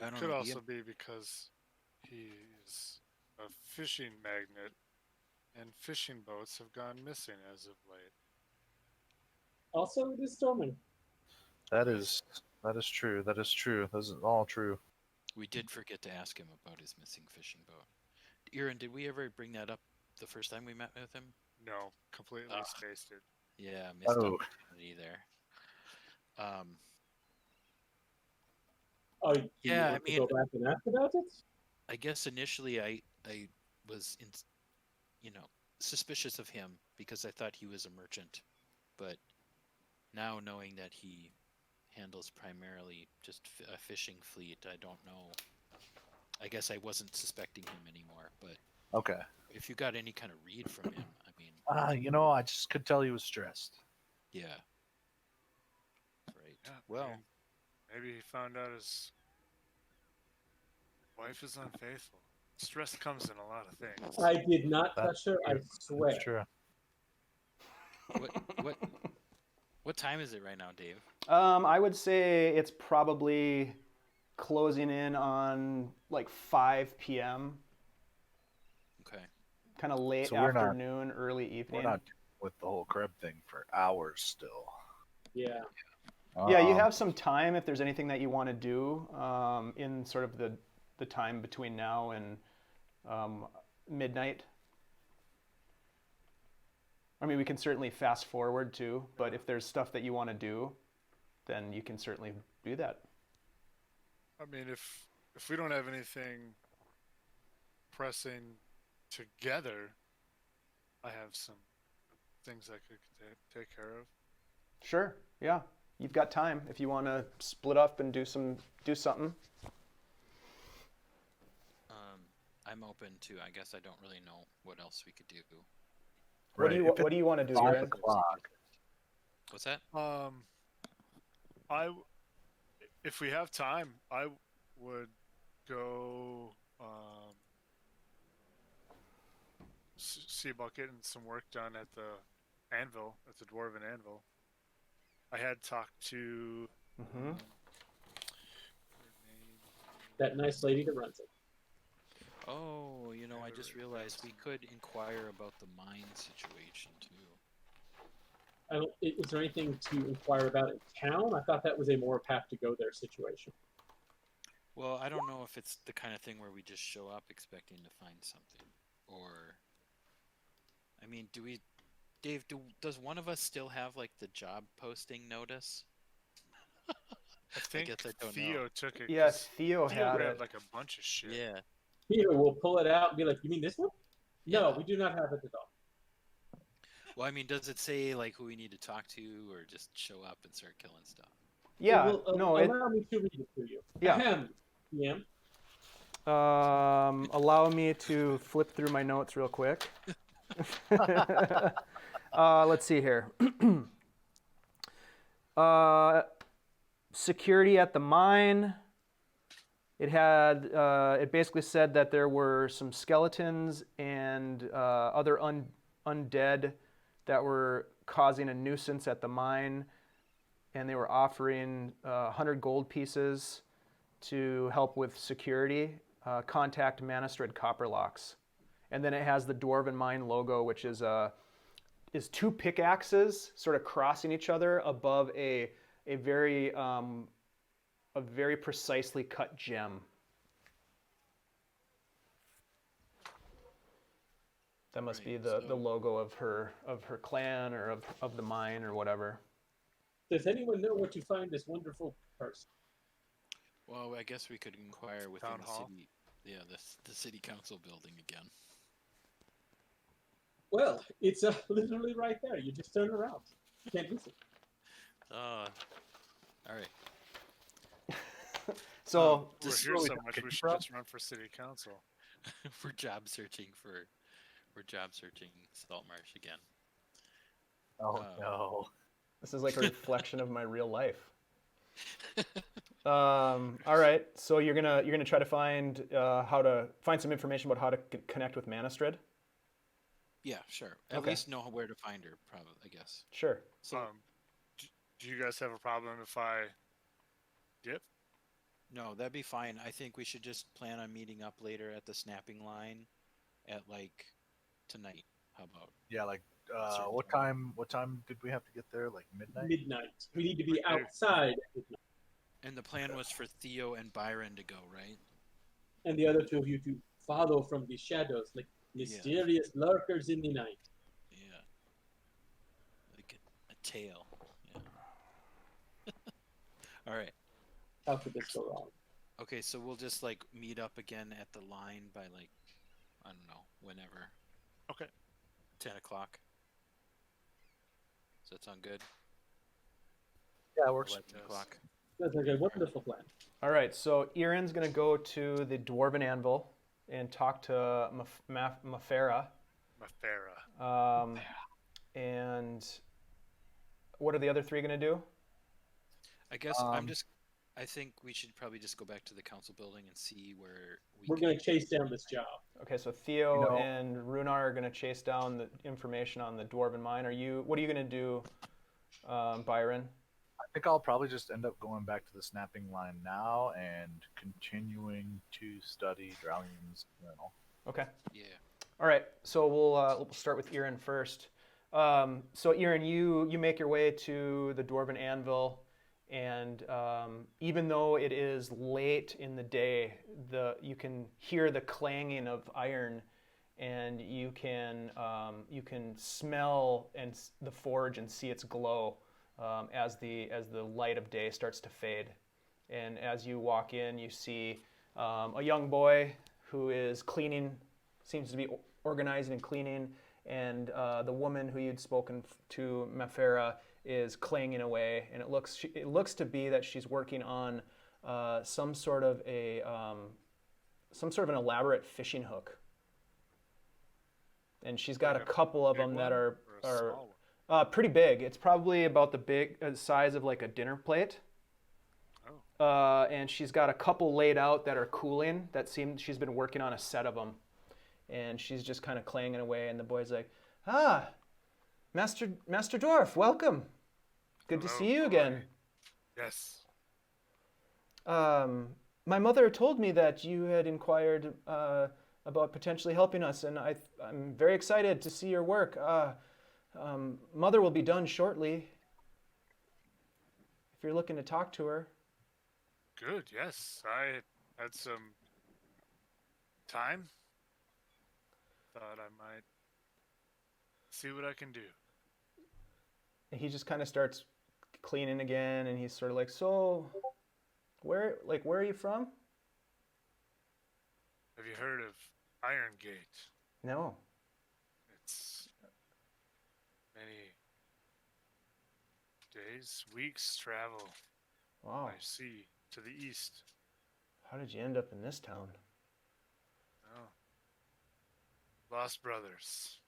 I It don't could know. also be because he's a fishing magnet, and fishing boats have gone missing as of late. Also, it is storming. That is true. That is true. This is all true. We did forget to ask him about his missing fishing boat. Irin, did we ever bring that up the first time we met with him? No, completely Ah. spaced it. Yeah, missed Oh. opportunity there. Oh, do you Yeah, I want to mean- go back and ask about it? I guess initially I was suspicious of him because I thought he was a merchant, but now knowing that he handles primarily just a fishing fleet, I don't know. I guess I wasn't suspecting him anymore, but Okay. if you got any kind of read from him, I mean, I just could tell he was stressed. yeah. Right. Yeah, Well, I mean, maybe he found out his wife is unfaithful. Stress comes in a lot of things. I did not That's touch her, I true. swear. That's true. what time is it right now, Dave? I would say it's probably closing in on like 5 p.m. Okay. Kind of late So we're not- afternoon, early evening. We're not with the whole Kreb thing for hours still. Yeah. Yeah, you Um, have some time if there's anything that you want to do in sort of the time between now and midnight. I mean, we can certainly fast forward too, but if there's stuff that you want to do, then you can certainly do that. I mean, if we don't have anything pressing together, I have some things I could take care of. Sure, yeah. You've got time if you want to split up and do something. I'm open to. I guess I don't really know what else we could do. What do you If What do you want to do, it's 5 Irin? o'clock, What's that? If we have time, I would go see about getting some work done at the anvil, at the dwarven anvil. I had talked to Mm-hmm. her name. That nice lady that runs it. Oh, I just realized we could inquire about the mine situation too. Is there anything to inquire about in town? I thought that was a more have to go there situation. Well, I don't know if it's the kind of thing where we just show up expecting to find something, or, I mean, Dave, does one of us still have like the job posting notice? I think guess I don't Theo know. took it. 'cause Yes, Theo Theo had had it. like a bunch of shit. Yeah. Peter will pull it out and be like, "You mean this one?" No, Yeah. we do not have it at all. Well, I mean, does it say like who we need to talk to, or just show up and start killing stuff? Yeah, Well, no, it. allow me to read it to you. Yeah. Ahem, PM. Allow me to flip through my notes real quick. Let's see here. Security at the mine. It basically said that there were some skeletons and other undead that were causing a nuisance at the mine, and they were offering 100 gold pieces to help with security. Contact Manistred Copperlocks. And then it has the Dwarven Mine logo, which is 2 pickaxes sort of crossing each other above a very precisely cut gem. That must be Right, the so- logo of her clan or of the mine or whatever. Does anyone know where to find this wonderful person? Well, I guess we could inquire within Town the hall? city. Yeah, the city council building again. Well, it's literally right there. You just turn around. You can't miss it. All right. So We're Just here really so don't much. get We you, should bro. just run for city council. we're job searching Saltmarsh again. oh no. this is like a reflection of my real life. All right, so you're gonna try to find how to find some information about how to connect with Manistred. Yeah, sure. At Okay. least know where to find her, probably. I guess. Sure. So Do you guys have a problem if I dip? no, that'd be fine. I think we should just plan on meeting up later at the snapping line, at like tonight. How about? Yeah, like Certain what time did we have to get there? Like midnight? Midnight. We need to be Okay. outside at midnight. And the plan was for Theo and Byron to go, right? And the other two of you to follow from the shadows like mysterious lurkers in the night. Yeah. Like a tail. Yeah. All right. How could this go wrong? Okay, so we'll just like meet up again at the line by like, I don't know, whenever. Okay. 10 o'clock. Does that sound good? Yeah, it works. 11 o'clock. That's like a wonderful plan. All right, so Irin's going to go to the Dwarven Anvil and talk to Mafera. Mafera. And what are the other three going to do? I guess I think we should probably just go back to the council building and see where We're going to chase down this job. Okay, so Theo and Rhunar are going to chase down the information on the Dwarven mine. What are you going to do, Byron? I think I'll probably just end up going back to the snapping line now and continuing to study Drowling's journal. Okay. Yeah. All right, so we'll start with Irin first. So Irin, you make your way to the Dwarven Anvil, and even though it is late in the day, you can hear the clanging of iron, and you can smell the forge and see its glow as the light of day starts to fade. And as you walk in, you see a young boy who is cleaning, seems to be organizing and cleaning, and the woman who you'd spoken to, Mafera, is clanging away, and it looks to be that she's working on some sort of an elaborate fishing hook, and she's got a couple of them that are pretty big. It's probably about the size of like a dinner plate. Oh. And she's got a couple laid out that are cooling. She's been working on a set of them, and she's just kind of clanging away. And the boy's like, Master Dwarf, welcome. Good to see you again. Yes. My mother told me that you had inquired about potentially helping us, and I'm very excited to see your work. Mother will be done shortly. If you're looking to talk to her. Good, yes. I had some time. Thought I might see what I can do. And he just kind of starts cleaning again, and he's sort of like, so, where are you from? Have you heard of Iron Gate? No. It's many days, weeks travel Wow. by sea to the east. How did you end up in this town? Oh. Lost brothers.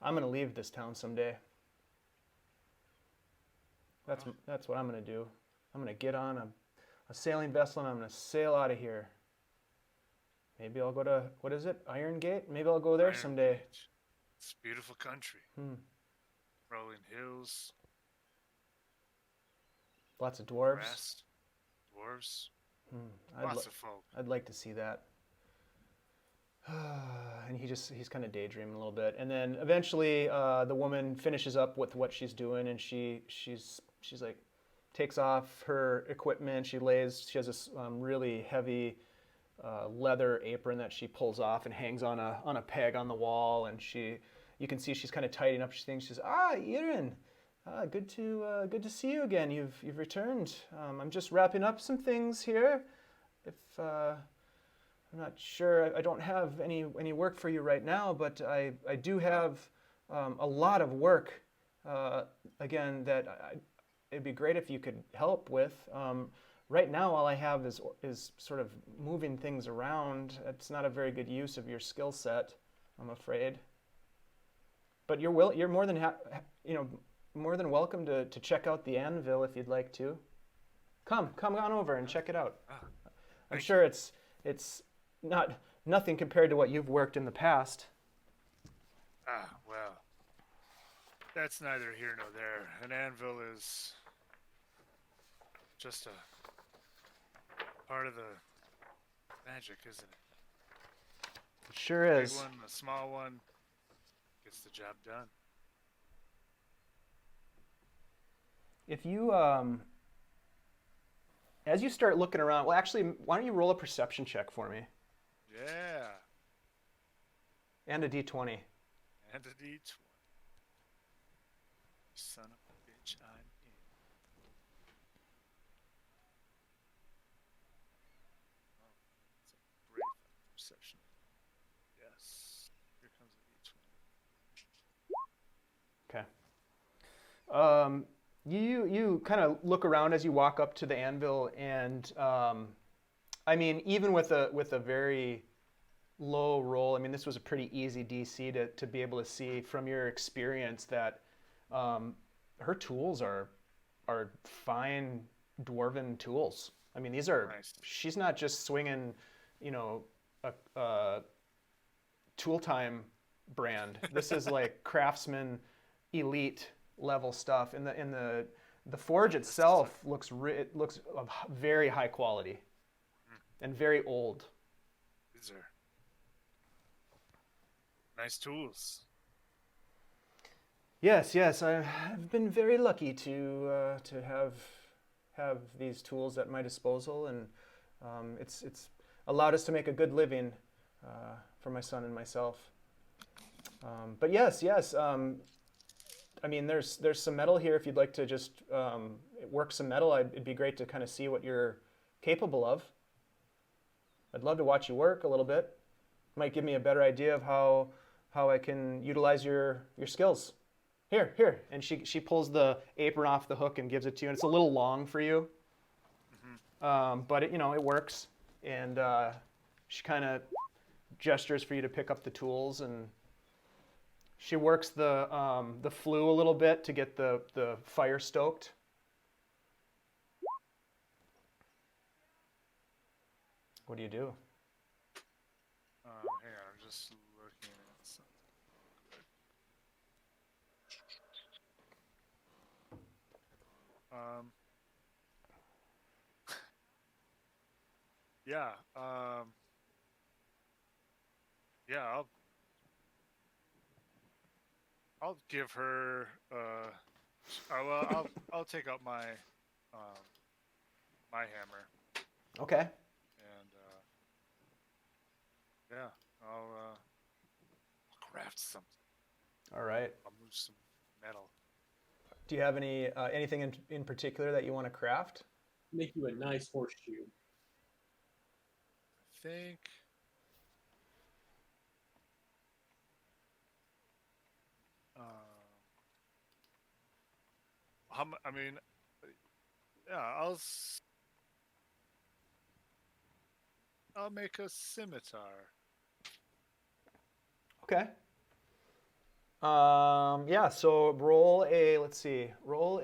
I'm gonna leave this town someday. That's what I'm gonna do. I'm gonna get on a sailing vessel and I'm gonna sail out of here. Maybe I'll go to, what is it, Iron Gate? Maybe I'll go there Iron someday. Gate. It's a beautiful country. Rolling hills, Lots of dwarves. grass, dwarves, I'd lots of folk. I'd like to see that. And he's kind of daydreaming a little bit, and then eventually the woman finishes up with what she's doing, and she's like takes off her equipment. She has this really heavy leather apron that she pulls off and hangs on a peg on the wall, and you can see she's kind of tidying up. She says, Irin, good to see you again. You've returned. I'm just wrapping up some things here. If I'm not sure. I don't have any work for you right now, but I do have a lot of work. Again, that it'd be great if you could help with. Right now, all I have is sort of moving things around. It's not a very good use of your skill set, I'm afraid. But you're more than more than welcome to check out the anvil if you'd like to. Come on over and check it out. I'm sure it's nothing compared to what you've worked in the past. Well, that's neither here nor there. An anvil is just a part of the magic, isn't it? It sure A is. big one, a small one, gets the job done. If you, as you start looking around, well, actually, why don't you roll a perception check for me? Yeah. And a D20. And a D20. Son of a bitch, I'm in. Oh, it's a great perception. Yes. Here comes a D20. Okay. You kind of look around as you walk up to the anvil, and I mean, even with a very low roll, I mean, this was a pretty easy DC to be able to see from your experience that her tools are fine dwarven tools. I mean, these are Nice. she's not just swinging, a tool time brand. This is like craftsman elite level stuff. And the forge itself looks of very high quality and very old. These are nice tools. Yes, I've been very lucky to have these tools at my disposal, and it's allowed us to make a good living for my son and myself. But yes. I mean, there's some metal here. If you'd like to just work some metal, it'd be great to kind of see what you're capable of. I'd love to watch you work a little bit. Might give me a better idea of how I can utilize your skills. Here. And she pulls the apron off the hook and gives it to you. And it's a little long for you, but it works. And she kind of gestures for you to pick up the tools, and she works the flue a little bit to get the fire stoked. What do you do? Hang on, I'm just looking at something. Yeah. Yeah. I'll give her. I'll take out my my hammer, Okay. and yeah, I'll craft something. All right. I'll move some metal. Do you have anything in particular that you want to craft? Make you a nice horseshoe. I think. I mean, yeah, I'll make a scimitar. Okay. Yeah, so roll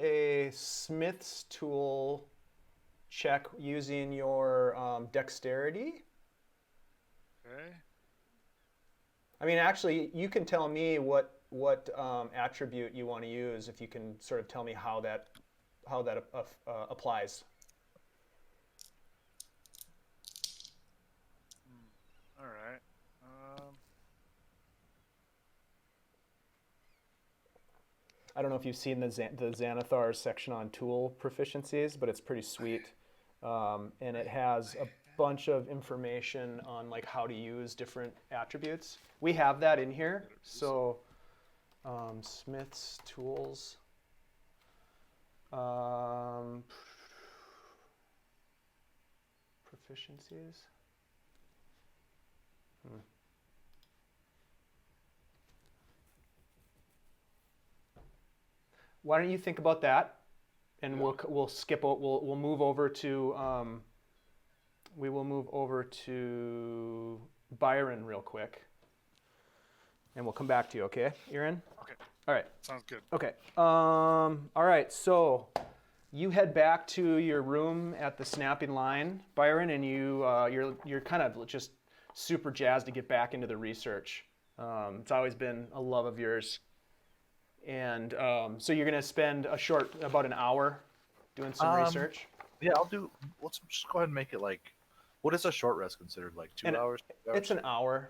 a smith's tool check using your dexterity. Okay. I mean, actually, you can tell me what attribute you want to use, if you can sort of tell me how that applies. All right. I don't know if you've seen the Xanathar section on tool proficiencies, but it's pretty sweet, and it has a bunch of information on like how to use different attributes. We have that in here, so Smith's tools. Proficiencies. Why don't you think about that, and we'll move over to we will move over to Byron real quick, and we'll come back to you. Okay, Irin? Okay. All right. Sounds good. Okay. All right. So you head back to your room at the Snapping Line, Byron, and you're kind of just super jazzed to get back into the research. It's always been a love of yours. And so you're going to spend about an hour doing some research? Yeah, let's just go ahead and make it like, what is a short rest considered? Like 2 hours? 2 hours? It's an hour.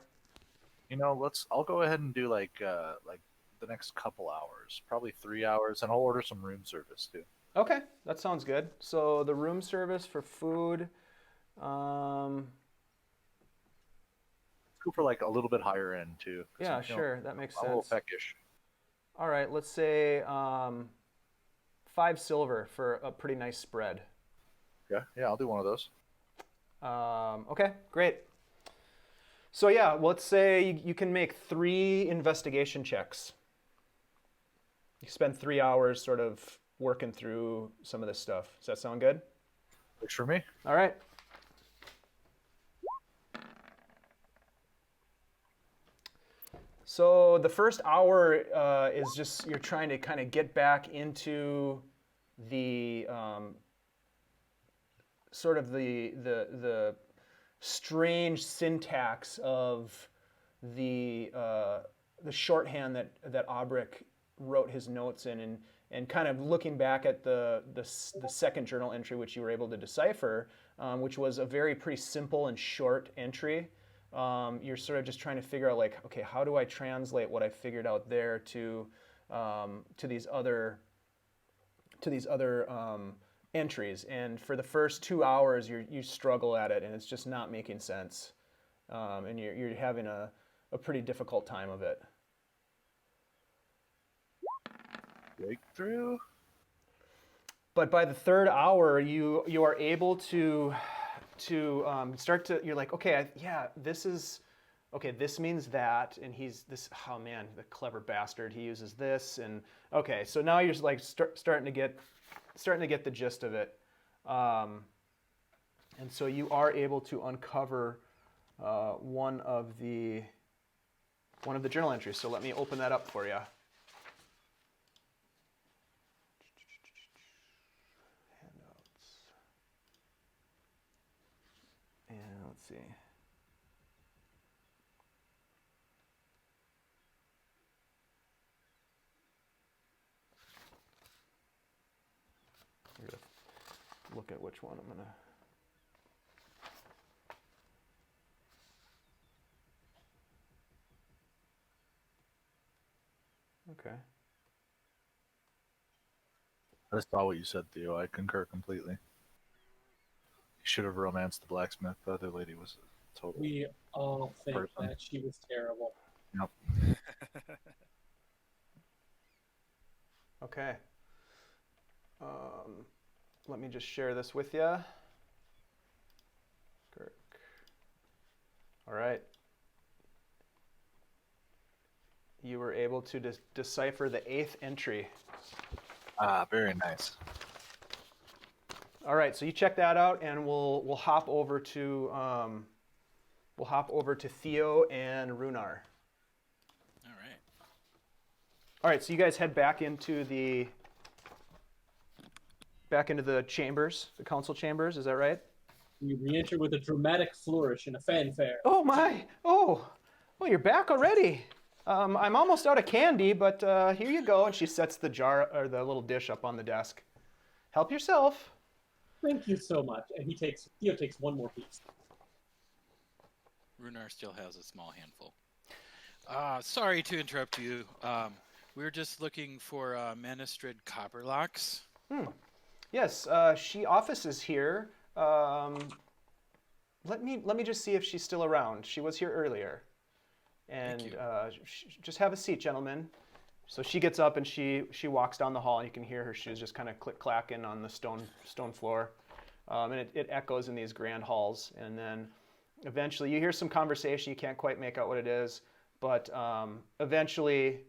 I'll go ahead and do like the next couple hours, probably 3 hours, and I'll order some room service too. Okay, that sounds good. So the room service for food, go for like a little bit higher end too. 'Cause Yeah, I'm feeling sure. That makes a little sense. peckish. All right, let's say 5 silver for a pretty nice spread. Yeah, I'll do one of those. Okay, great. So yeah, let's say you can make 3 investigation checks. You spend 3 hours sort of working through some of this stuff. Does that sound good? Works for me. All right. So the first hour is just you're trying to kind of get back into the sort of the strange syntax of the shorthand that Aubric wrote his notes in, and kind of looking back at the second journal entry, which you were able to decipher, which was a very pretty simple and short entry. You're sort of just trying to figure out, like, okay, how do I translate what I figured out there to these other entries? And for the first 2 hours, you struggle at it, and it's just not making sense, and you're having a pretty difficult time of it. Breakthrough. But by the third hour, you are able to start to, you're like, okay, this means that, and he's this, oh man, the clever bastard, he uses this, and okay, so now you're just like starting to get the gist of it, and so you are able to uncover one of the journal entries. So let me open that up for you. And let's see. I'm gonna look at which one I'm gonna. Okay. I just saw what you said, Theo. I concur completely. You should have romanced the blacksmith. The other lady was a total. We all think Person. that she was terrible. Yep. Okay. Let me just share this with you. Kirk. All right. You were able to decipher the 8th entry. Ah, very nice. All right, so you check that out, and we'll hop over to Theo and Rhunar. All right. All right, so you guys head back into the chambers, the council chambers. Is that right? We re-enter with a dramatic flourish and a fanfare. Oh my! Oh, you're back already. I'm almost out of candy, but here you go. And she sets the jar or the little dish up on the desk. Help yourself. Thank you so much. And Theo takes one more piece. Rhunar still has a small handful. Sorry to interrupt you. We were just looking for Manistrid Copperlocks. Yes, she offices here. Let me just see if she's still around. She was here earlier. And Thank you. just have a seat, gentlemen. So she gets up and she walks down the hall, and you can hear her shoes just kind of click-clacking on the stone floor. And it echoes in these grand halls. And then eventually you hear some conversation. You can't quite make out what it is. But eventually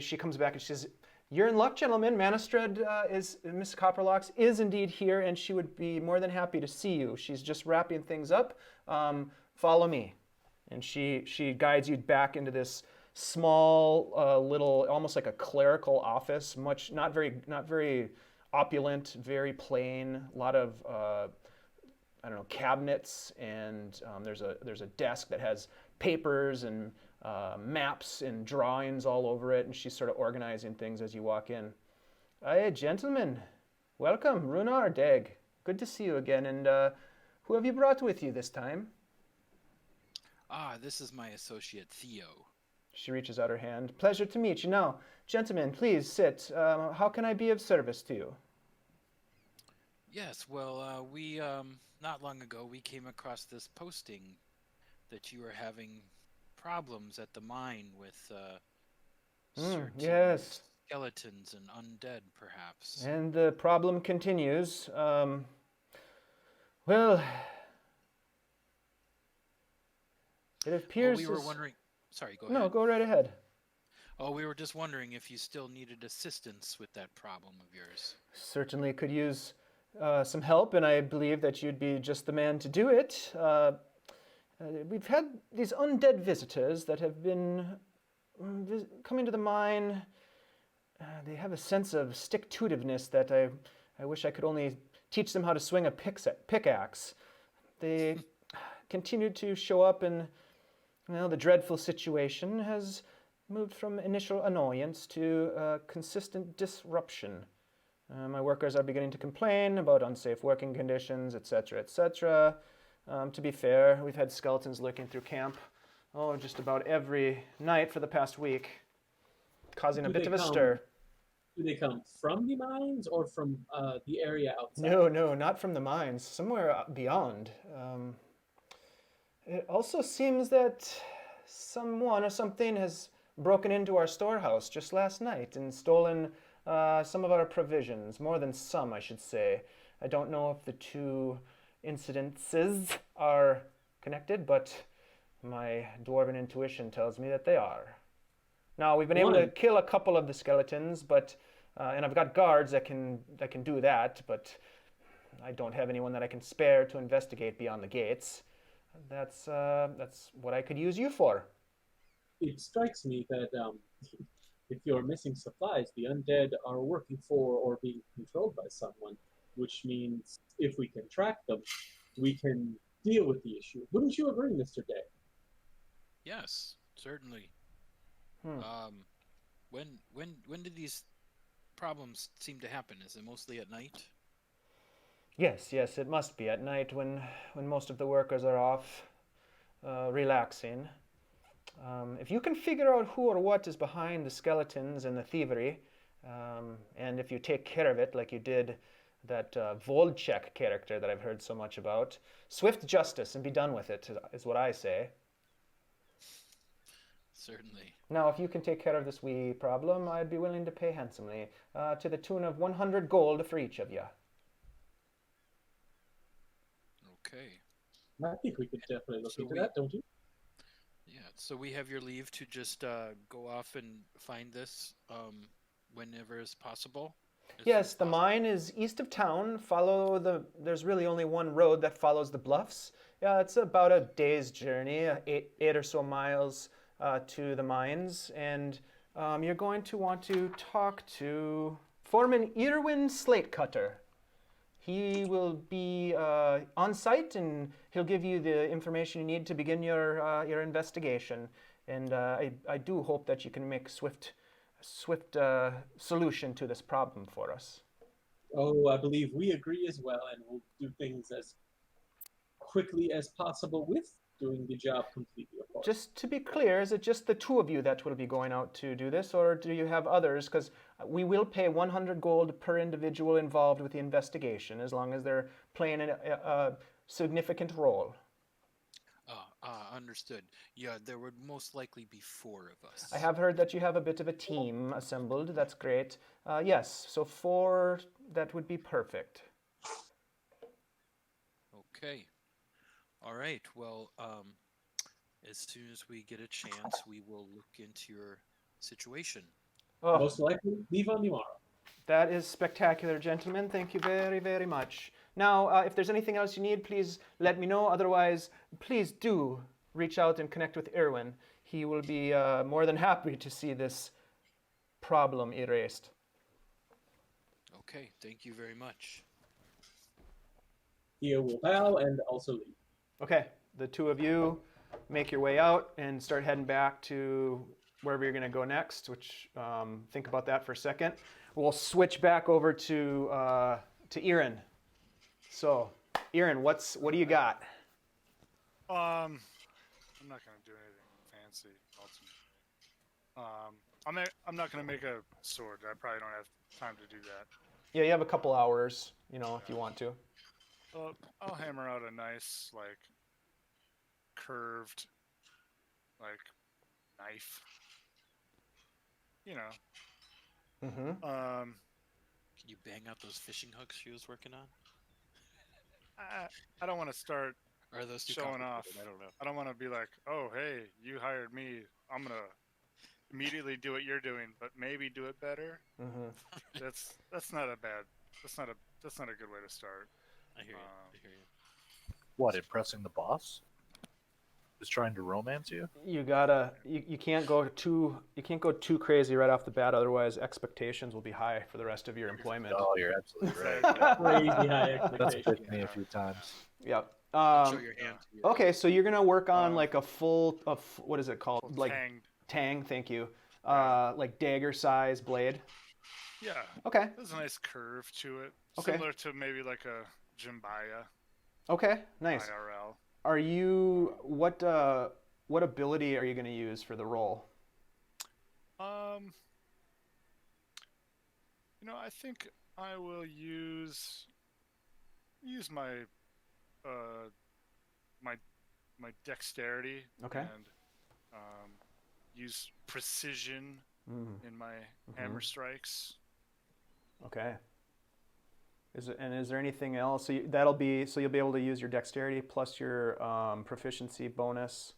she comes back and she says, "You're in luck, gentlemen. Manistrid Miss Copperlocks is indeed here, and she would be more than happy to see you. She's just wrapping things up. Follow me." And she guides you back into this small little, almost like a clerical office, not very opulent, very plain. A lot of cabinets, and there's a desk that has papers and maps and drawings all over it, and she's sort of organizing things as you walk in. Hey, gentlemen, welcome, Rhunar, Deg. Good to see you again. And who have you brought with you this time? This is my associate Theo. She reaches out her hand. Pleasure to meet you. Now, gentlemen, please sit. How can I be of service to you? Yes, well, we not long ago we came across this posting that you were having problems at the mine with certain yes. skeletons and undead, perhaps. And the problem continues. Well, it Well, appears. we were as- wondering. Sorry, go No, ahead. go right ahead. Oh, we were just wondering if you still needed assistance with that problem of yours. Certainly could use some help, and I believe that you'd be just the man to do it. We've had these undead visitors that have been coming to the mine. They have a sense of stick-to-itiveness that I wish I could only teach them how to swing a pickaxe. They continue to show up, and well, the dreadful situation has moved from initial annoyance to consistent disruption. My workers are beginning to complain about unsafe working conditions, etc., etc. To be fair, we've had skeletons lurking through camp, just about every night for the past week, causing a Do bit they of a come- stir. Do they come from the mines or from the area outside? No, not from the mines, somewhere beyond. It also seems that someone or something has broken into our storehouse just last night and stolen some of our provisions, more than some, I should say. I don't know if the two incidences are connected, but my dwarven intuition tells me that they are. Now, we've been able to One. kill a couple of the skeletons, but and I've got guards that can do that, but I don't have anyone that I can spare to investigate beyond the gates. That's what I could use you for. It strikes me that if you're missing supplies, the undead are working for or being controlled by someone, which means if we can track them, we can deal with the issue. Wouldn't you agree, Mr. Day? Yes, certainly. Hmm. When do these problems seem to happen? Is it mostly at night? Yes, it must be at night when most of the workers are off, relaxing. If you can figure out who or what is behind the skeletons and the thievery, and if you take care of it like you did that Volchek character that I've heard so much about, swift justice and be done with it is what I say. Certainly. Now, if you can take care of this wee problem, I'd be willing to pay handsomely, to the tune of 100 gold for each of you. Okay. I think we could definitely look So into we- that, don't you? Yeah. So we have your leave to just go off and find this whenever is possible. As Yes, soon the as mine is east of town. There's really only one road that follows the bluffs. Yeah, it's about a day's journey, eight or so miles to the mines, and you're going to want to talk to Foreman Irin Slate Cutter. He will be on site, and he'll give you the information you need to begin your investigation. And I do hope that you can make swift solution to this problem for us. Oh, I believe we agree as well, and we'll do things as quickly as possible with doing the job completely, of course. Just to be clear, is it just the two of you that will be going out to do this, or do you have others? Because we will pay 100 gold per individual involved with the investigation, as long as they're playing a significant role. understood. Yeah, there would most likely be 4 of us. I have heard that you have a bit of a team assembled. That's great. Yes, so 4, that would be perfect. Okay. All right. Well, as soon as we get a chance, we will look into your situation. Oh, Most likely, leave on the morrow. that is spectacular, gentlemen. Thank you very, very much. Now, if there's anything else you need, please let me know. Otherwise, please do reach out and connect with Irwin. He will be more than happy to see this problem erased. Okay. Thank you very much. Theo will bow and also leave. Okay, the two of you make your way out and start heading back to wherever you're going to go next, which think about that for a second. We'll switch back over to Irin. So, Irin, what do you got? I'm not gonna do anything fancy. Ultimately, I'm not gonna make a sword. I probably don't have time to do that. Yeah, you have a couple hours, you know, if you want to. Well, I'll hammer out a nice, like, curved, like, knife. You know. Mm-hmm. Can you bang out those fishing hooks she was working on? I don't want to start Or are those too showing off. complicated? I don't know. I don't want to be like, oh, hey, you hired me. I'm gonna immediately do what you're doing, but maybe do it better. Mm-hmm. That's not a bad. That's not a good way to start. I hear you. I hear you. What, impressing the boss? Just trying to romance you? You can't go too crazy right off the bat, otherwise expectations will be high for the rest of your employment. Oh, you're absolutely right. Crazy high That's expectations. bit me a few times. Yep. Show your hand. To your Okay, so you're gonna work on like a full, what is it called? Like Tanged. tang. Thank you. Like dagger size blade. Yeah. Okay. There's a nice curve to it, Okay. similar to maybe like a Jimbaya Okay. Nice. IRL. Are you what ability are you gonna use for the roll? You know, I think I will use my my dexterity Okay. and use precision Mm. in my hammer strikes. Okay. Is there anything else? So you'll be able to use your dexterity plus your proficiency bonus.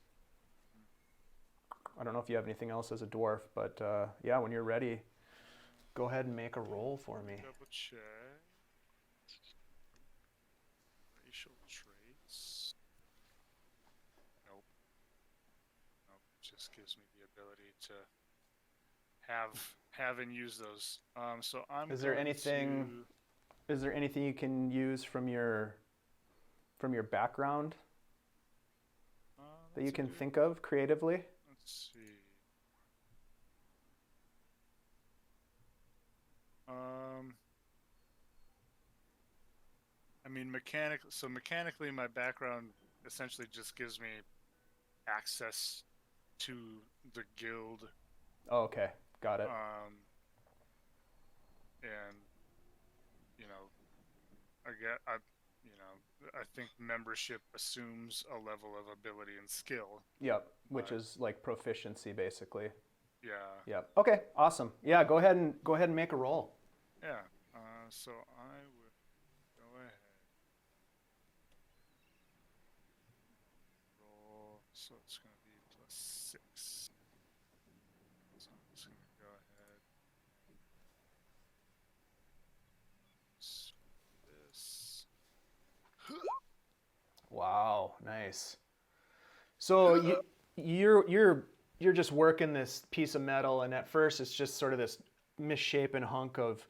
I don't know if you have anything else as a dwarf, but yeah, when you're ready, go ahead and make a roll for me. Double check. Racial traits. Nope. Just gives me the ability to have and use those. So I'm. Is there going anything- to- Is there anything you can use from your background that you that's a can good- think of creatively? Let's see. I mean, mechanically, my background essentially just gives me access to the guild, Oh, okay, got it. and you know, I think membership assumes a level of ability and skill. Yep, which is like proficiency basically. Yeah. Yep. Okay, awesome. Yeah, go ahead and make a roll. Yeah. So I would go ahead. Roll. So it's going to be +6. So I'm just going to go ahead. This. Wow, nice. So you're just working this piece of metal, and at first it's just sort of this misshapen hunk of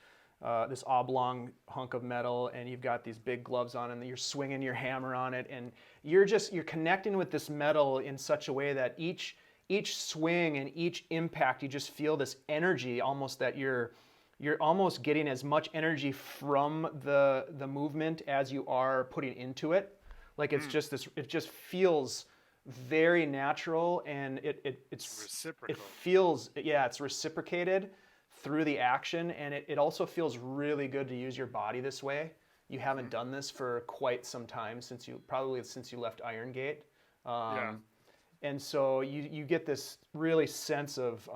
this oblong hunk of metal, and you've got these big gloves on, and you're swinging your hammer on it, and you're connecting with this metal in such a way that each swing and each impact, you just feel this energy, almost that you're almost getting as much energy from the movement as you are putting into it. Like it's just this, it just feels very natural, and it's reciprocal. It feels, yeah, it's reciprocated through the action, and it also feels really good to use your body this way. You haven't done this for quite some time, since you left Iron Gate. And so you get this really sense of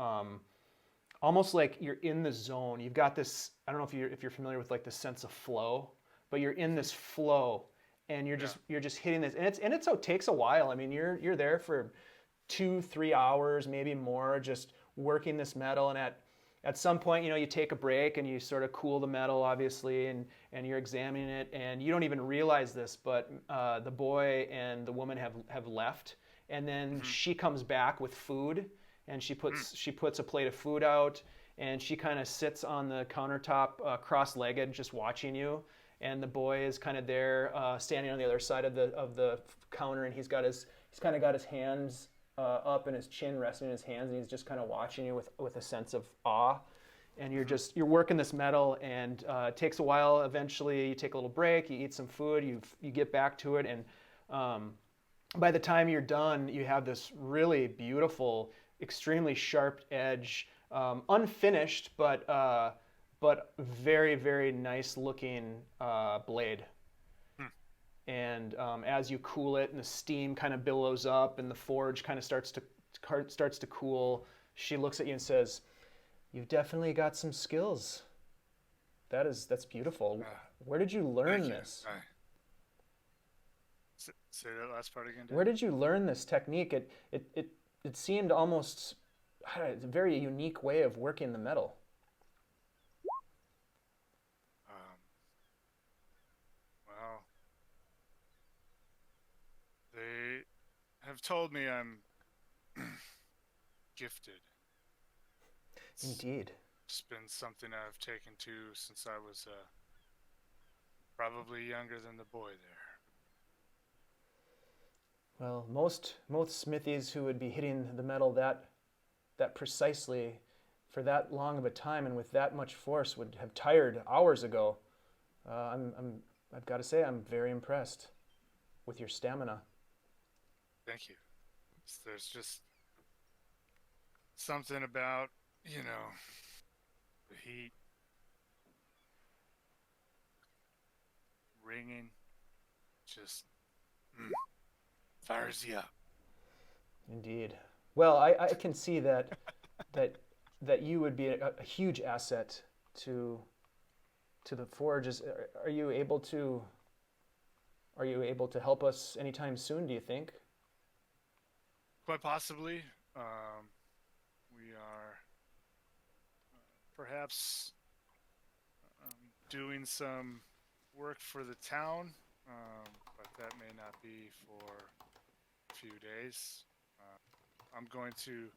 almost like you're in the zone. You've got this, I don't know if you're familiar with like the sense of flow, but you're in this flow, and you're just hitting this, and it takes a while. I mean, you're there for 2-3 hours, maybe more, just working this metal, and at some point, you take a break and you sort of cool the metal, obviously, and you're examining it, and you don't even realize this, but the boy and the woman have left, and then she comes back with food, and she puts a plate of food out, and she kind of sits on the countertop, cross-legged, just watching you. And the boy is kind of there, standing on the other side of the counter, and he's kind of got his hands up and his chin resting in his hands, and he's just kind of watching you with a sense of awe. And you're working this metal, and it takes a while. Eventually, you take a little break, you eat some food, you get back to it, and by the time you're done, you have this really beautiful, extremely sharp edge, unfinished, but but very, very nice looking blade. And as you cool it, and the steam kind of billows up, and the forge kind of starts to cool, she looks at you and says, "You've definitely got some skills. That's beautiful. Where did you learn this? Say that last part again. Where did you learn this technique? It seemed almost it's a very unique way of working the metal." Well, they have told me I'm gifted. Indeed. It's been something I've taken to since I was probably younger than the boy there. Well, most smithies who would be hitting the metal that precisely for that long of a time and with that much force would have tired hours ago. I've got to say, I'm very impressed with your stamina. Thank you. There's just something about, the heat, ringing, just fires you up. Indeed. Well, I can see that you would be a huge asset to the forge. Are you able to help us anytime soon, do you think? Quite possibly. We are perhaps doing some work for the town, but that may not be for a few days. I'm going to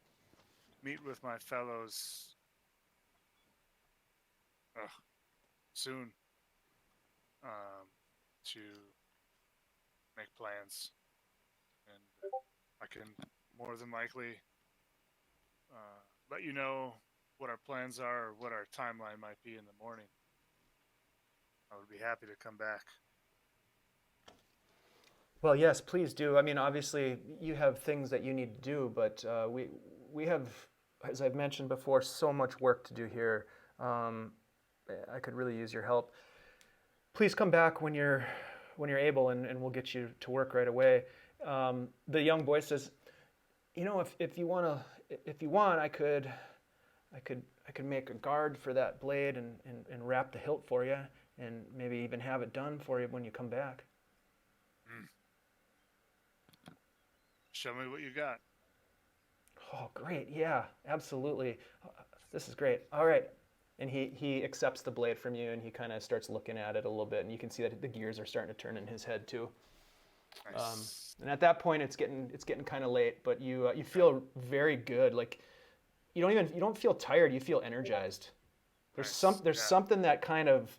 meet with my fellows soon to make plans, and I can more than likely let you know what our plans are or what our timeline might be in the morning. I would be happy to come back. Well, yes, please do. I mean, obviously, you have things that you need to do, but we have, as I've mentioned before, so much work to do here. I could really use your help. Please come back when you're able, and we'll get you to work right away. The young boy says, if you want, I could make a guard for that blade and wrap the hilt for you, and maybe even have it done for you when you come back. Show me what you got. Oh, great. Yeah, absolutely. This is great. All right. And he accepts the blade from you, and he kind of starts looking at it a little bit, and you can see that the gears are starting to turn in his head too. Nice. And at that point, it's getting kind of late, but you feel very good. Like you don't feel tired. You feel energized. There's something that kind of,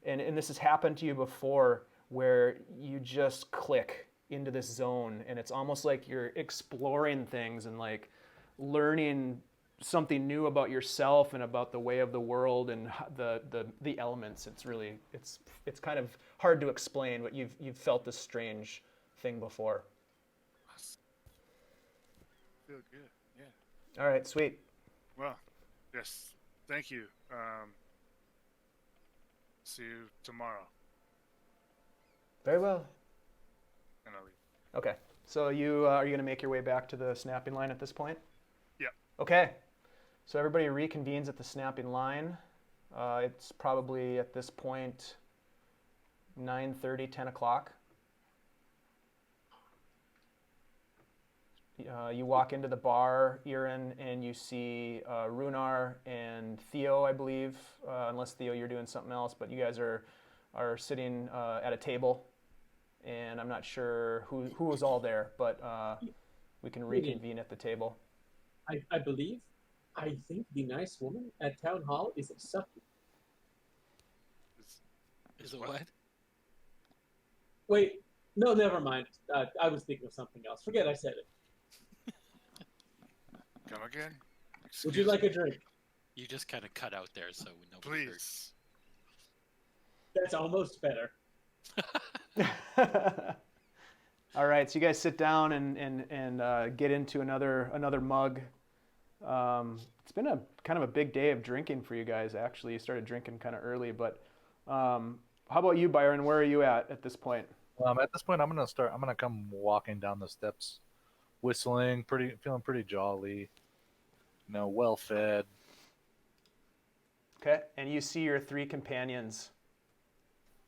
and this has happened to you before, where you just click into this zone, and it's almost like you're exploring things and like learning something new about yourself and about the way of the world and the elements. It's kind of hard to explain, but you've felt this strange thing before. Feel good. Yeah. All right, sweet. Well, yes. Thank you. See you tomorrow. Very well. And I'll leave. Okay. So are you going to make your way back to the snapping line at this point? Yeah. Okay. So everybody reconvenes at the snapping line. It's probably at this point 9:30, 10 o'clock. You walk into the bar, Irin, and you see Rhunar and Theo, I believe, unless Theo you're doing something else, but you guys are sitting at a table, and I'm not sure who was all there, but we can reconvene at the table. I think the nice woman at town hall is a sucker. Is it what? Wait, no, never mind. I was thinking of something else. Forget I said it. Come again? Would you like a drink? You just kind of cut out there, so nobody heard. Please. That's almost better. All right, so you guys sit down and get into another mug. It's been a kind of a big day of drinking for you guys. Actually, you started drinking kind of early, but how about you, Byron? Where are you at this point? At this point, I'm gonna come walking down the steps, whistling, feeling pretty jolly. You know, well fed. Okay, and you see your three companions.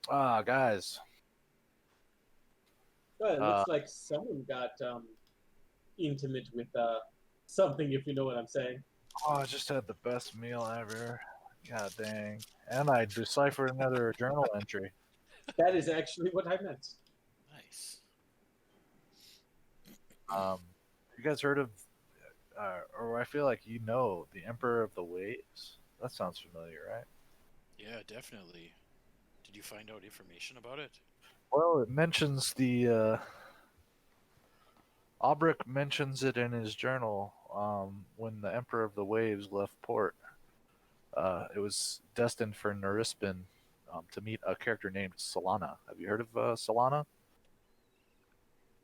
Ah, guys. Well, it looks like someone got intimate with something, if you know what I'm saying. Oh, I just had the best meal ever. God dang. And I deciphered another journal entry. That is actually what I meant. Nice. You guys heard of, or I feel like you know, the Emperor of the Waves? That sounds familiar, right? Yeah, definitely. Did you find out information about it? Well, it mentions Aubric mentions it in his journal when the Emperor of the Waves left port. It was destined for Narispin to meet a character named Solana. Have you heard of Solana?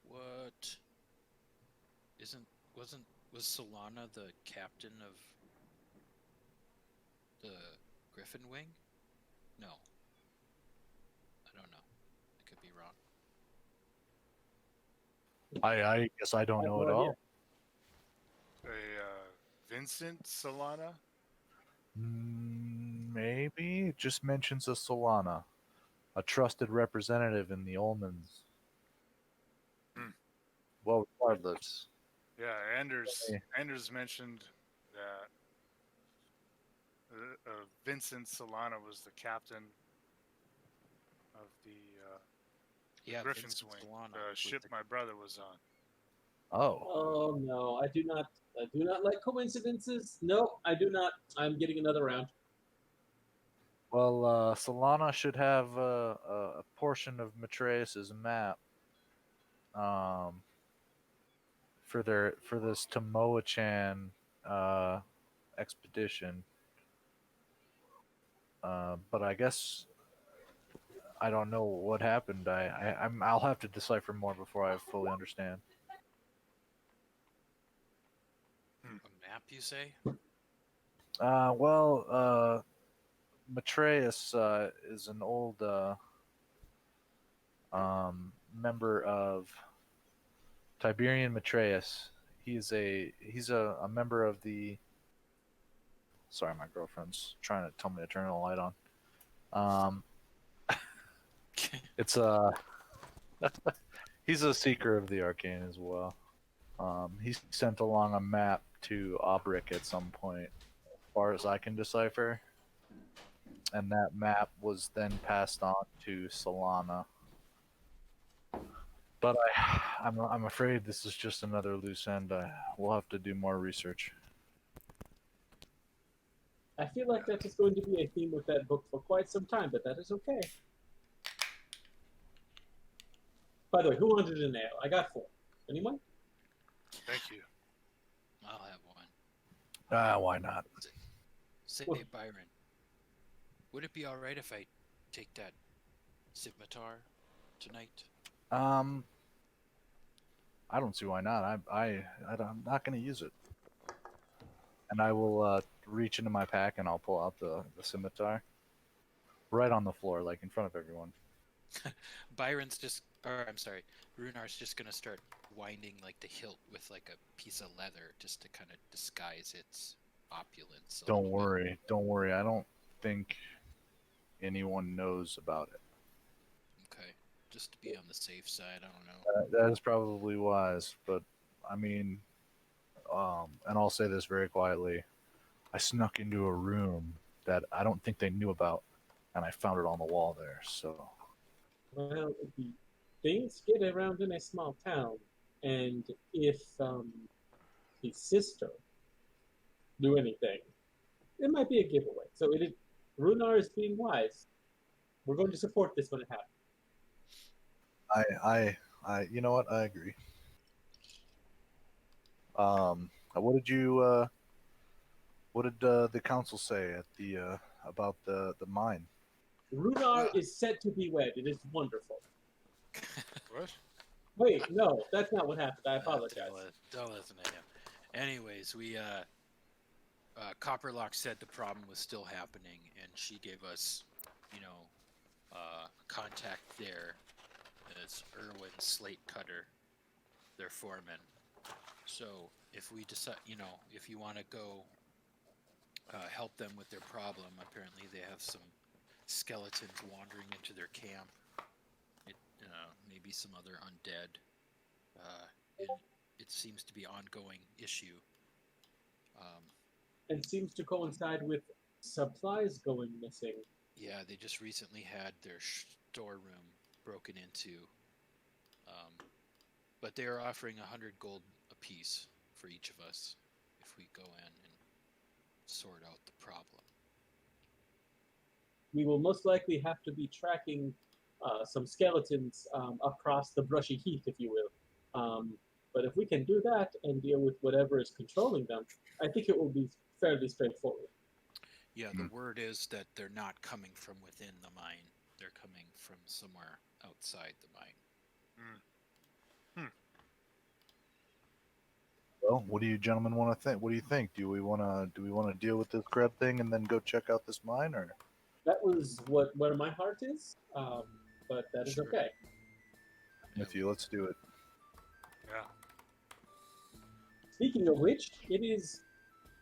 What? Was Solana the captain of the Griffin Wing? No. I don't know. I could be wrong. I guess I don't I have know no at all. idea. Vincent Solana? Maybe it just mentions a Solana, a trusted representative in the Olmans. Hmm. Well, regardless. Yeah, Anders. Okay. Anders mentioned that Vincent Solana was the captain of the Yeah, Griffin's Vincent Wing, Solana the was ship the- my brother was on. Oh, Oh no, I do not like coincidences. No, I do not. I'm getting another round. well, Solana should have a portion of Matreus's map for this Tomoa-chan expedition. But I guess I don't know what happened. I'll have to decipher more before I fully understand. a map, you say? Well, Matreus is an old member of Tiberian Matreus. He's a member of the. Sorry, my girlfriend's trying to tell me to turn the light on. Um, it's a. He's a seeker of the arcane as well. He sent along a map to Aubric at some point, as far as I can decipher, and that map was then passed on to Solana. But I'm afraid this is just another loose end. We'll have to do more research. I feel like that is going to be a theme with that book for quite some time, but that is okay. By the way, who wanted an ale? I got 4. Anyone? Thank you. I'll have one. Why not? Say, Well- Byron, would it be all right if I take that scimitar tonight? I don't see why not. I'm not going to use it. And I will reach into my pack and I'll pull out the scimitar right on the floor, like in front of everyone. Byron's just, or I'm sorry, Runar's just gonna start winding like the hilt with like a piece of leather just to kind of disguise its opulence. Don't worry. I don't think anyone knows about it. Okay, just to be on the safe side. I don't know. That is probably wise, but I mean, and I'll say this very quietly. I snuck into a room that I don't think they knew about, and I found it on the wall there. So Well, the things get around in a small town, and if his sister do anything, it might be a giveaway. So it is. Rhunar is being wise. We're going to support this when it happens. you know what? I agree. What did the council say at the about the mine? Rhunar is set to be wed. It is wonderful. What? Wait, no, that's not what happened. I apologize. Don't listen to him. Anyways, we Copperlock said the problem was still happening, and she gave us, contact there. It's Irwin Slate Cutter, their foreman. So if we decide, if you want to go help them with their problem, apparently they have some skeletons wandering into their camp. Maybe some other undead. It seems to be an ongoing issue. And seems to coincide with supplies going missing. Yeah, they just recently had their storeroom broken into. But they are offering 100 gold apiece for each of us if we go in and sort out the problem. We will most likely have to be tracking some skeletons across the brushy heath, if you will. But if we can do that and deal with whatever is controlling them, I think it will be fairly straightforward. Yeah, the word is that they're not coming from within the mine. They're coming from somewhere outside the mine. Well, what do you gentlemen want to think? What do you think? Do we want to deal with this Kreb thing and then go check out this mine, or? That was where my heart is, but that is Sure. okay. With you, let's do it. Yeah. Speaking of which, it is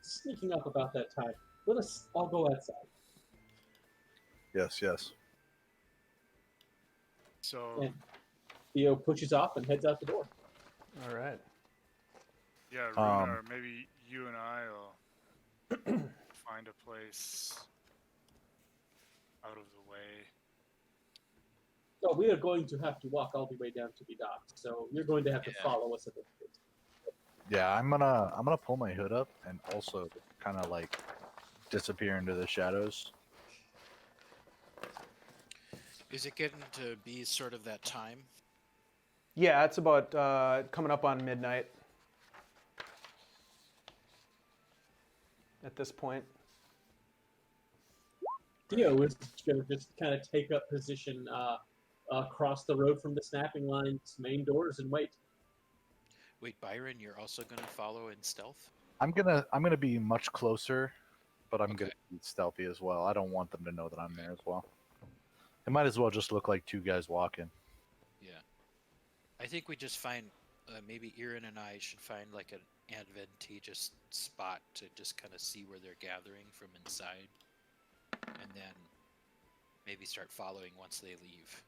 sneaking up about that time. Let us all go outside. Yes, yes. So And Theo pushes off and heads out the door. All right. yeah, Rhunar, maybe you and I will find a place out of the way. So we are going to have to walk all the way down to the dock. So you're going to have to Yeah. follow us a little bit. Yeah, I'm gonna pull my hood up and also kind of like disappear into the shadows. Is it getting to be sort of that time? Yeah, it's about coming up on midnight at this point. Theo is going to just kind of take up position across the road from the snapping line's main doors and wait. Wait, Byron, you're also going to follow in stealth? I'm gonna be much closer, but I'm Okay. gonna be stealthy as well. I don't want them to know that I'm there as well. It might as well just look like two guys walking. Yeah. I think we just find, maybe Irin and I should find like an advantageous spot to just kind of see where they're gathering from inside. And then maybe start following once they leave.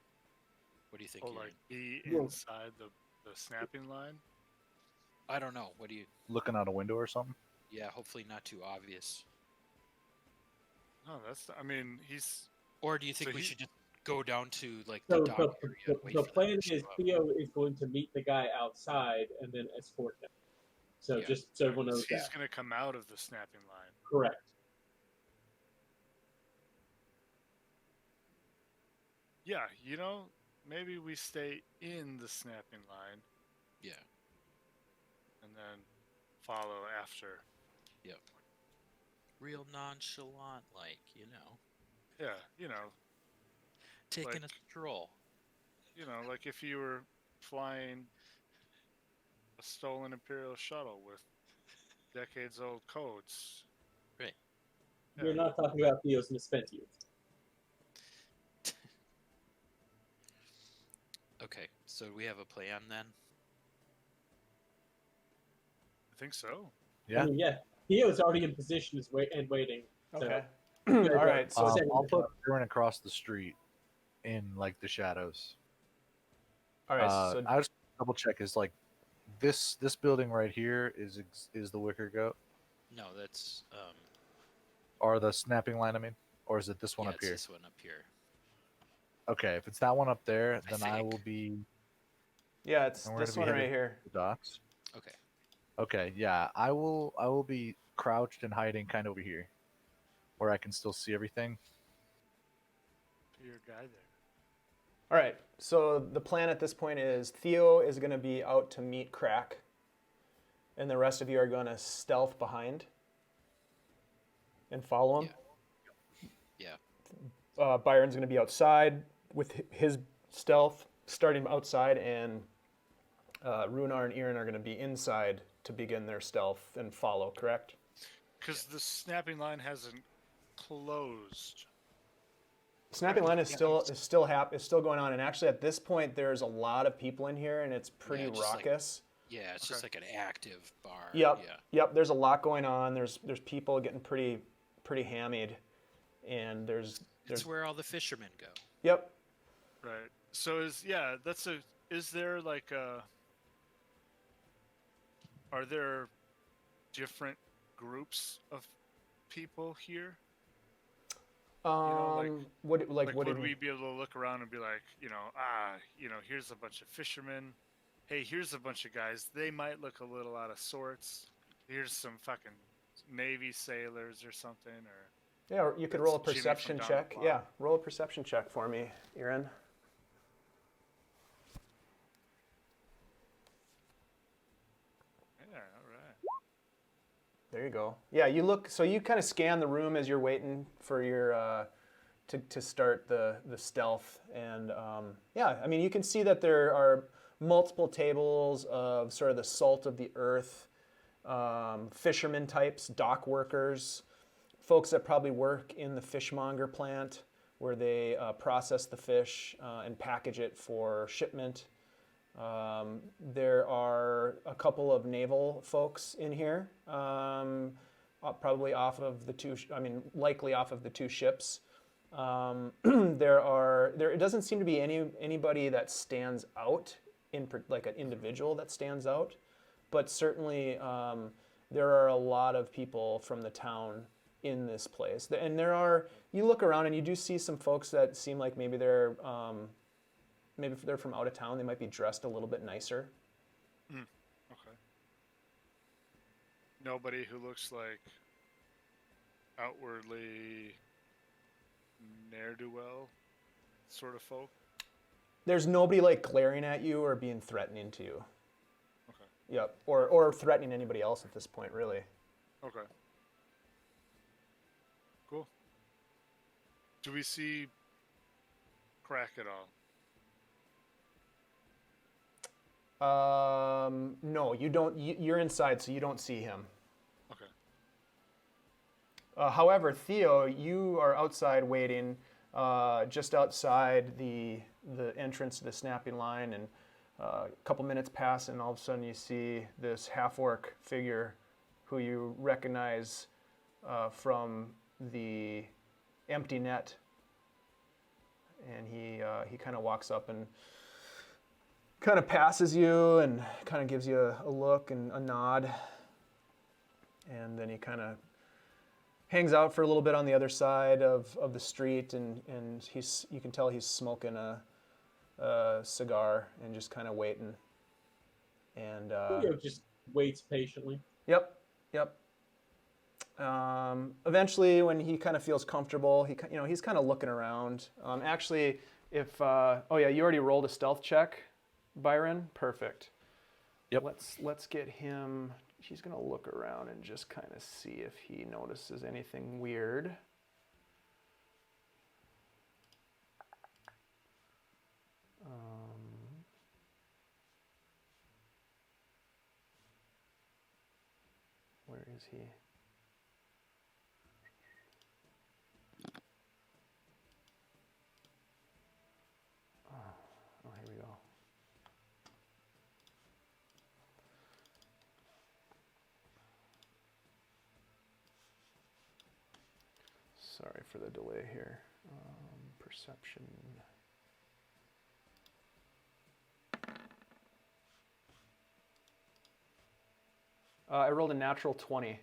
What do you think, Oh, Irin? like be Yeah. inside the snapping line? I don't know. What do you... Looking out a window or something. Yeah, hopefully not too obvious. No, I mean, he's... Or do you think So we he- should just go down to like So the dock area? wait the for them plan to show is up? Theo is going to meet the guy outside and then escort him. So Yeah. just so everyone knows He's that. going to come out of the snapping line. Correct. Yeah, maybe we stay in the snapping line Yeah. and then follow after. Real nonchalant, Yeah, taking Like- a stroll. like if you were flying a stolen Imperial shuttle with decades-old codes. Right. Yeah. We're not talking about Theo's misspent youth. Okay, so we have a plan then? I think so. Yeah. I mean, yeah. Theo's already in position and waiting. So Okay. good, All right. So setting I'll the put bar. Byron across the street in like the shadows. all right. So I just double check. Is like this building right here is the Wicker Goat No, that's or the snapping line? I mean, or is it this one yeah, up it's here? this one up here. Okay, if it's that one up there, I then I will think. be yeah, it's and we're this gonna one be right headed- here. the docks. Okay. Okay, yeah, I will be crouched and hiding kind of over here, where I can still see everything. Your guy there. All right. So the plan at this point is Theo is going to be out to meet Crack, and the rest of you are going to stealth behind and follow him. Yeah. Byron's going to be outside with his stealth, starting outside, and Rhunar and Irin are going to be inside to begin their stealth and follow. Correct? Because the snapping line hasn't closed. Snapping line is Yeah, still it's- is still going on, and actually at this point there's a lot of people in here, and it's pretty Yeah, just like- raucous. Yeah, it's just like an active bar. Yep. Yeah. Yep. There's a lot going on. There's people getting pretty hammied, and there's It's where all the fishermen go. yep. Right. So is there like a, are there different groups of people here? What Like, what do would you we mean? be able to look around and be like, here's a bunch of fishermen. Hey, here's a bunch of guys. They might look a little out of sorts. Here's some fucking Navy sailors or something. Or Yeah, or you could roll a Jimmy from perception down check. the Yeah, block. roll a perception check for me, Irin. yeah, all right. There you go. Yeah, you look. So you kind of scan the room as you're waiting for your to start the stealth, and yeah, I mean you can see that there are multiple tables of sort of the salt of the earth, fishermen types, dock workers, folks that probably work in the fishmonger plant where they process the fish and package it for shipment. There are a couple of naval folks in here, probably off of the two. Likely off of the two ships. It doesn't seem to be anybody that stands out like an individual that stands out, but certainly there are a lot of people from the town in this place, and you look around and you do see some folks that seem like maybe they're from out of town. They might be dressed a little bit nicer. Okay. Nobody who looks like outwardly ne'er-do-well sort of folk. There's nobody like glaring at you or being threatening to you. Okay. Yep, or threatening anybody else at this point, really. Okay. Cool. Do we see Crack at all? No, you don't. You're inside, so you don't see him. Okay. However, Theo, you are outside waiting, just outside the entrance to the snapping line, and a couple minutes pass, and all of a sudden you see this half-orc figure, who you recognize from the empty net, and he kind of walks up and kind of passes you and kind of gives you a look and a nod, and then he kind of hangs out for a little bit on the other side of the street, and you can tell he's smoking a cigar and just kind of waiting. And Just waits patiently. Yep. Eventually, when he kind of feels comfortable, he's kind of looking around. Actually, if you already rolled a stealth check, Byron. Perfect. Yep. Let's get him. He's gonna look around and just kind of see if he notices anything weird. Where is he? Oh, here we go. Sorry for the delay here. Perception. I rolled a natural 20.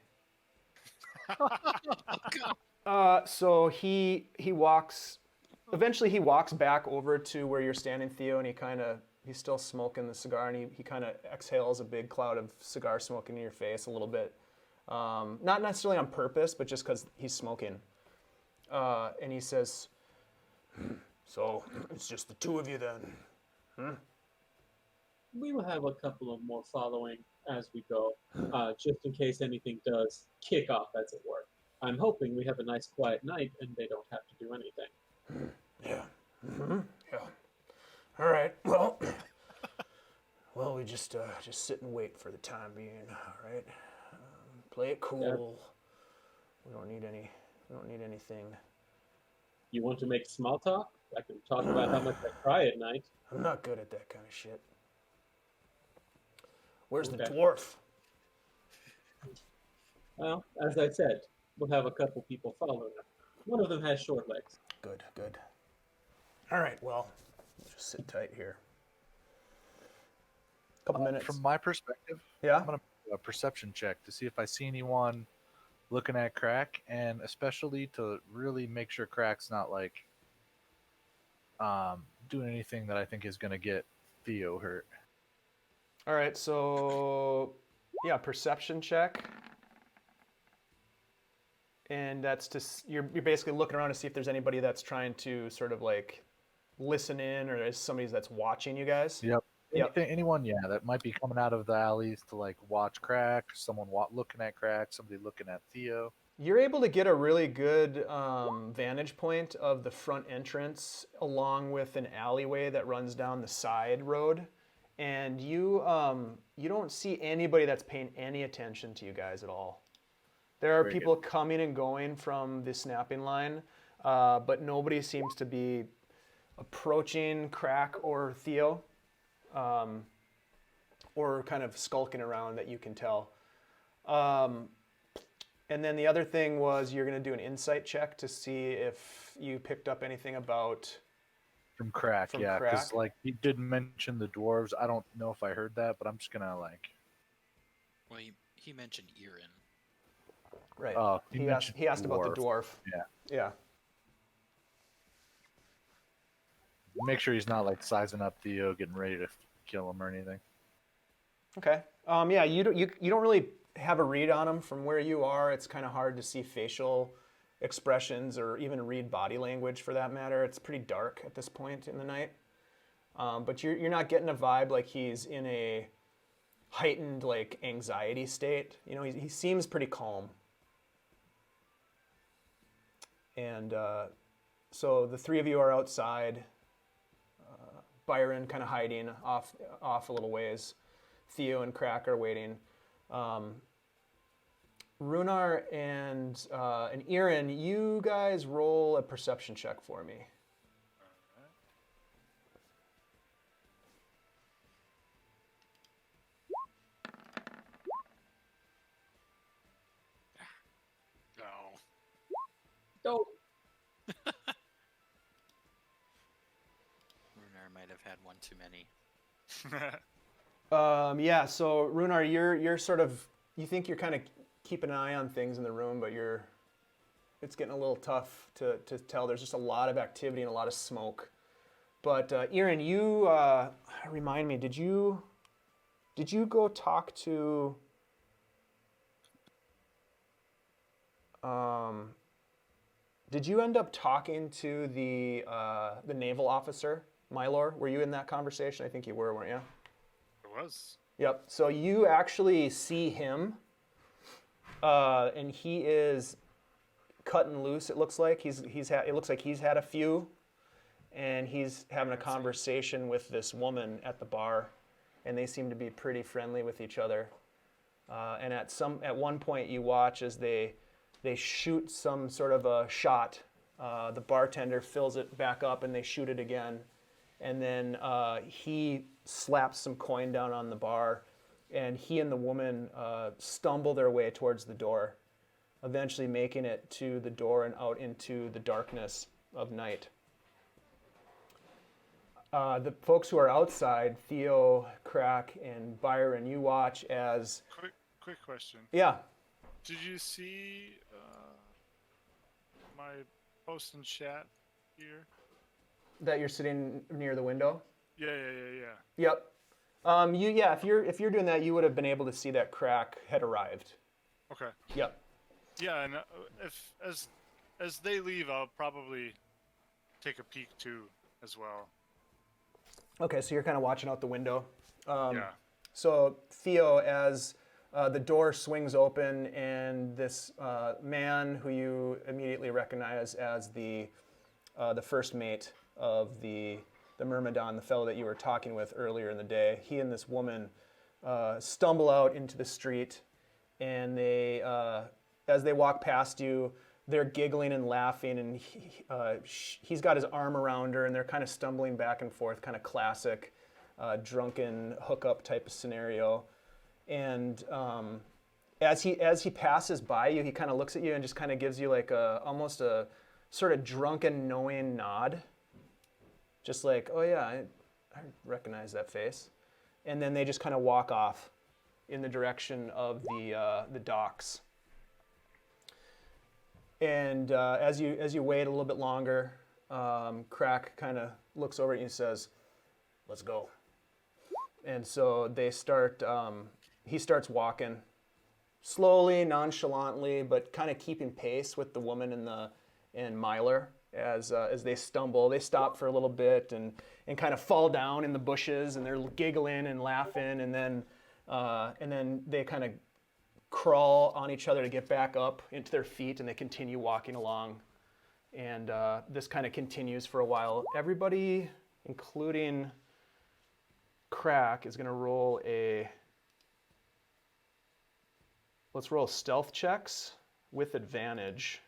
So he walks. Eventually, he walks back over to where you're standing, Theo, and he's still smoking the cigar, and he kind of exhales a big cloud of cigar smoke into your face a little bit. Not necessarily on purpose, but just because he's smoking. And he says, "So it's just the two of you then?" We will have a couple of more following as we go, just in case anything does kick off, as it were. I'm hoping we have a nice quiet night and they don't have to do anything. Yeah. Yeah. All right. Well, we just sit and wait for the time being. All right. Play it cool. We don't need any. We don't need anything. You want to make small talk? I can talk about how much I cry at night. I'm not good at that kind of shit. Where's the Okay. dwarf? Well, as I said, we'll have a couple people following us. One of them has short legs. Good, good. All right, well, just sit tight here. Couple minutes. From my perspective, Yeah? I'm gonna do a perception check to see if I see anyone looking at Crack, and especially to really make sure Crack's not like doing anything that I think is gonna get Theo hurt. All right, so yeah, perception check. And that's to you're basically looking around to see if there's anybody that's trying to sort of like listen in, or is somebody that's watching you guys. Yep. Yep. Anyone, yeah, that might be coming out of the alleys to like watch Crack. Someone looking at Crack. Somebody looking at Theo. You're able to get a really good vantage point of the front entrance, along with an alleyway that runs down the side road, and you don't see anybody that's paying any attention to you guys at all. There are Very people coming and going from the snapping line, but nobody seems to be approaching Crack or Theo, or kind of skulking around that you can tell. And then the other thing was you're going to do an insight check to see if you picked up anything about... From Crack, From yeah, because Crack? like he did mention the dwarves. I don't know if I heard that, but I'm just gonna like. Well, he mentioned Irin. Right. Oh, He asked about the dwarf. Yeah. Yeah. Make sure he's not like sizing up Theo, getting ready to kill him or anything. Okay. Yeah, you don't really have a read on him from where you are. It's kind of hard to see facial expressions or even read body language for that matter. It's pretty dark at this point in the night. But you're not getting a vibe like he's in a heightened like anxiety state. You know, he seems pretty calm. And so the three of you are outside. Byron kind of hiding off a little ways. Theo and Crack are waiting. Rhunar and Irin, you guys roll a perception check for me. No. Dope. Rhunar might have had one too many. Yeah, so Rhunar, you're sort of, you think you're kind of keeping an eye on things in the room, but it's getting a little tough to tell. There's just a lot of activity and a lot of smoke. But Irin, you remind me, did you go talk to did you end up talking to the naval officer, Mylor? Were you in that conversation? I think you were, weren't you? It was. Yep. So you actually see him, and he is cutting loose. It looks like it looks like he's had a few, and he's having a conversation with this woman at the bar, and they seem to be pretty friendly with each other. And at one point, you watch as they shoot some sort of a shot. The bartender fills it back up, and they shoot it again. And then he slaps some coin down on the bar, and he and the woman stumble their way towards the door, eventually making it to the door and out into the darkness of night. The folks who are outside, Theo, Crack, and Byron, you watch as... Quick question. Yeah. Did you see my post in chat here? That you're sitting near the window? Yeah. Yep. If you're doing that, you would have been able to see that Crack had arrived. Okay. Yep. Yeah, and if as they leave, I'll probably take a peek too, as well. Okay, so you're kind of watching out the window. Yeah. So Theo, as the door swings open, and this man who you immediately recognize as the first mate of the Myrmidon, the fellow that you were talking with earlier in the day, he and this woman stumble out into the street, and they as they walk past you, they're giggling and laughing, and he's got his arm around her, and they're kind of stumbling back and forth, kind of classic drunken hookup type of scenario. And as he passes by you, he kind of looks at you and just kind of gives you like almost a sort of drunken knowing nod, just like, oh yeah, I recognize that face. And then they just kind of walk off in the direction of the docks. And as you wait a little bit longer, Crack kind of looks over at you and says, "Let's go." And so they start. He starts walking slowly, nonchalantly, but kind of keeping pace with the woman and Myler as they stumble. They stop for a little bit and kind of fall down in the bushes, and they're giggling and laughing, and then they kind of crawl on each other to get back up into their feet, and they continue walking along. And this kind of continues for a while. Everybody, including Crack, is going to roll let's roll stealth checks with advantage.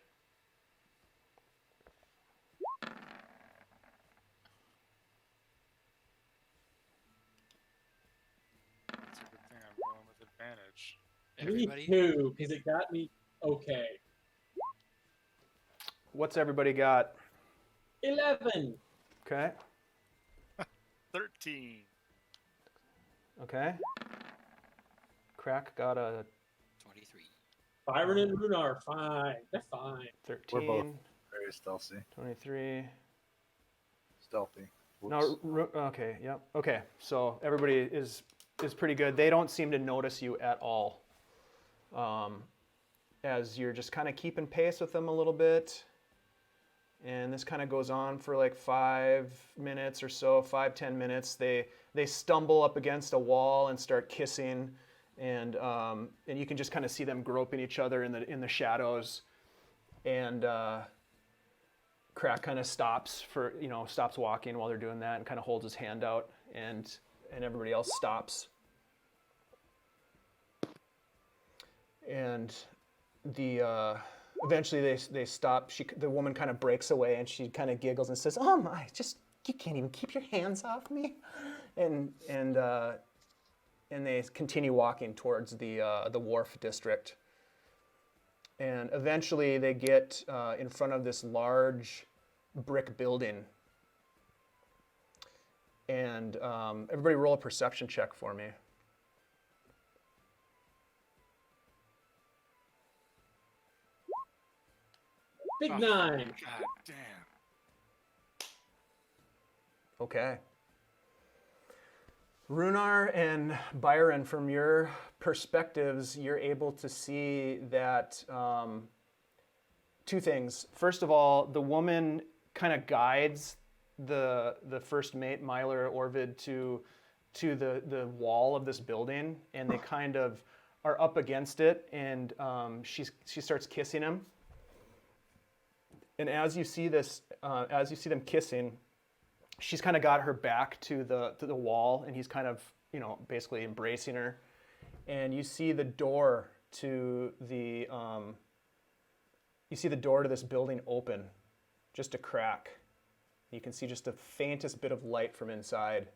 That's a good thing I'm rolling with advantage. Everybody? Me too, because it got me okay. What's everybody got? 11. Okay. 13. Okay. Crack got a 23. Byron and Rhunar are fine. They're fine. 13. We're both very stealthy. 23. Stealthy. No, okay, yep. Okay, so everybody is pretty good. They don't seem to notice you at all. As you're just kind of keeping pace with them a little bit. And this kind of goes on for like 5 minutes or so, 5-10 minutes. They stumble up against a wall and start kissing, and you can just kind of see them groping each other in the shadows. And Crack kind of stops walking while they're doing that, and kind of holds his hand out, and everybody else stops. And eventually they stop. The woman kind of breaks away, and she kind of giggles and says, "Oh my, you can't even keep your hands off me," and they continue walking towards the wharf district. And eventually they get in front of this large brick building. And everybody roll a perception check for me. Big Oh, 9. God damn. Okay. Rhunar and Byron, from your perspectives, you're able to see that two things. First of all, the woman kind of guides the first mate, Myler Orvid, to the wall of this building, and they kind of are up against it, and she starts kissing him. And as you see them kissing, she's kind of got her back to the wall, and he's kind of, basically embracing her. And you see the door to this building open, just a crack. You can see just the faintest bit of light from inside.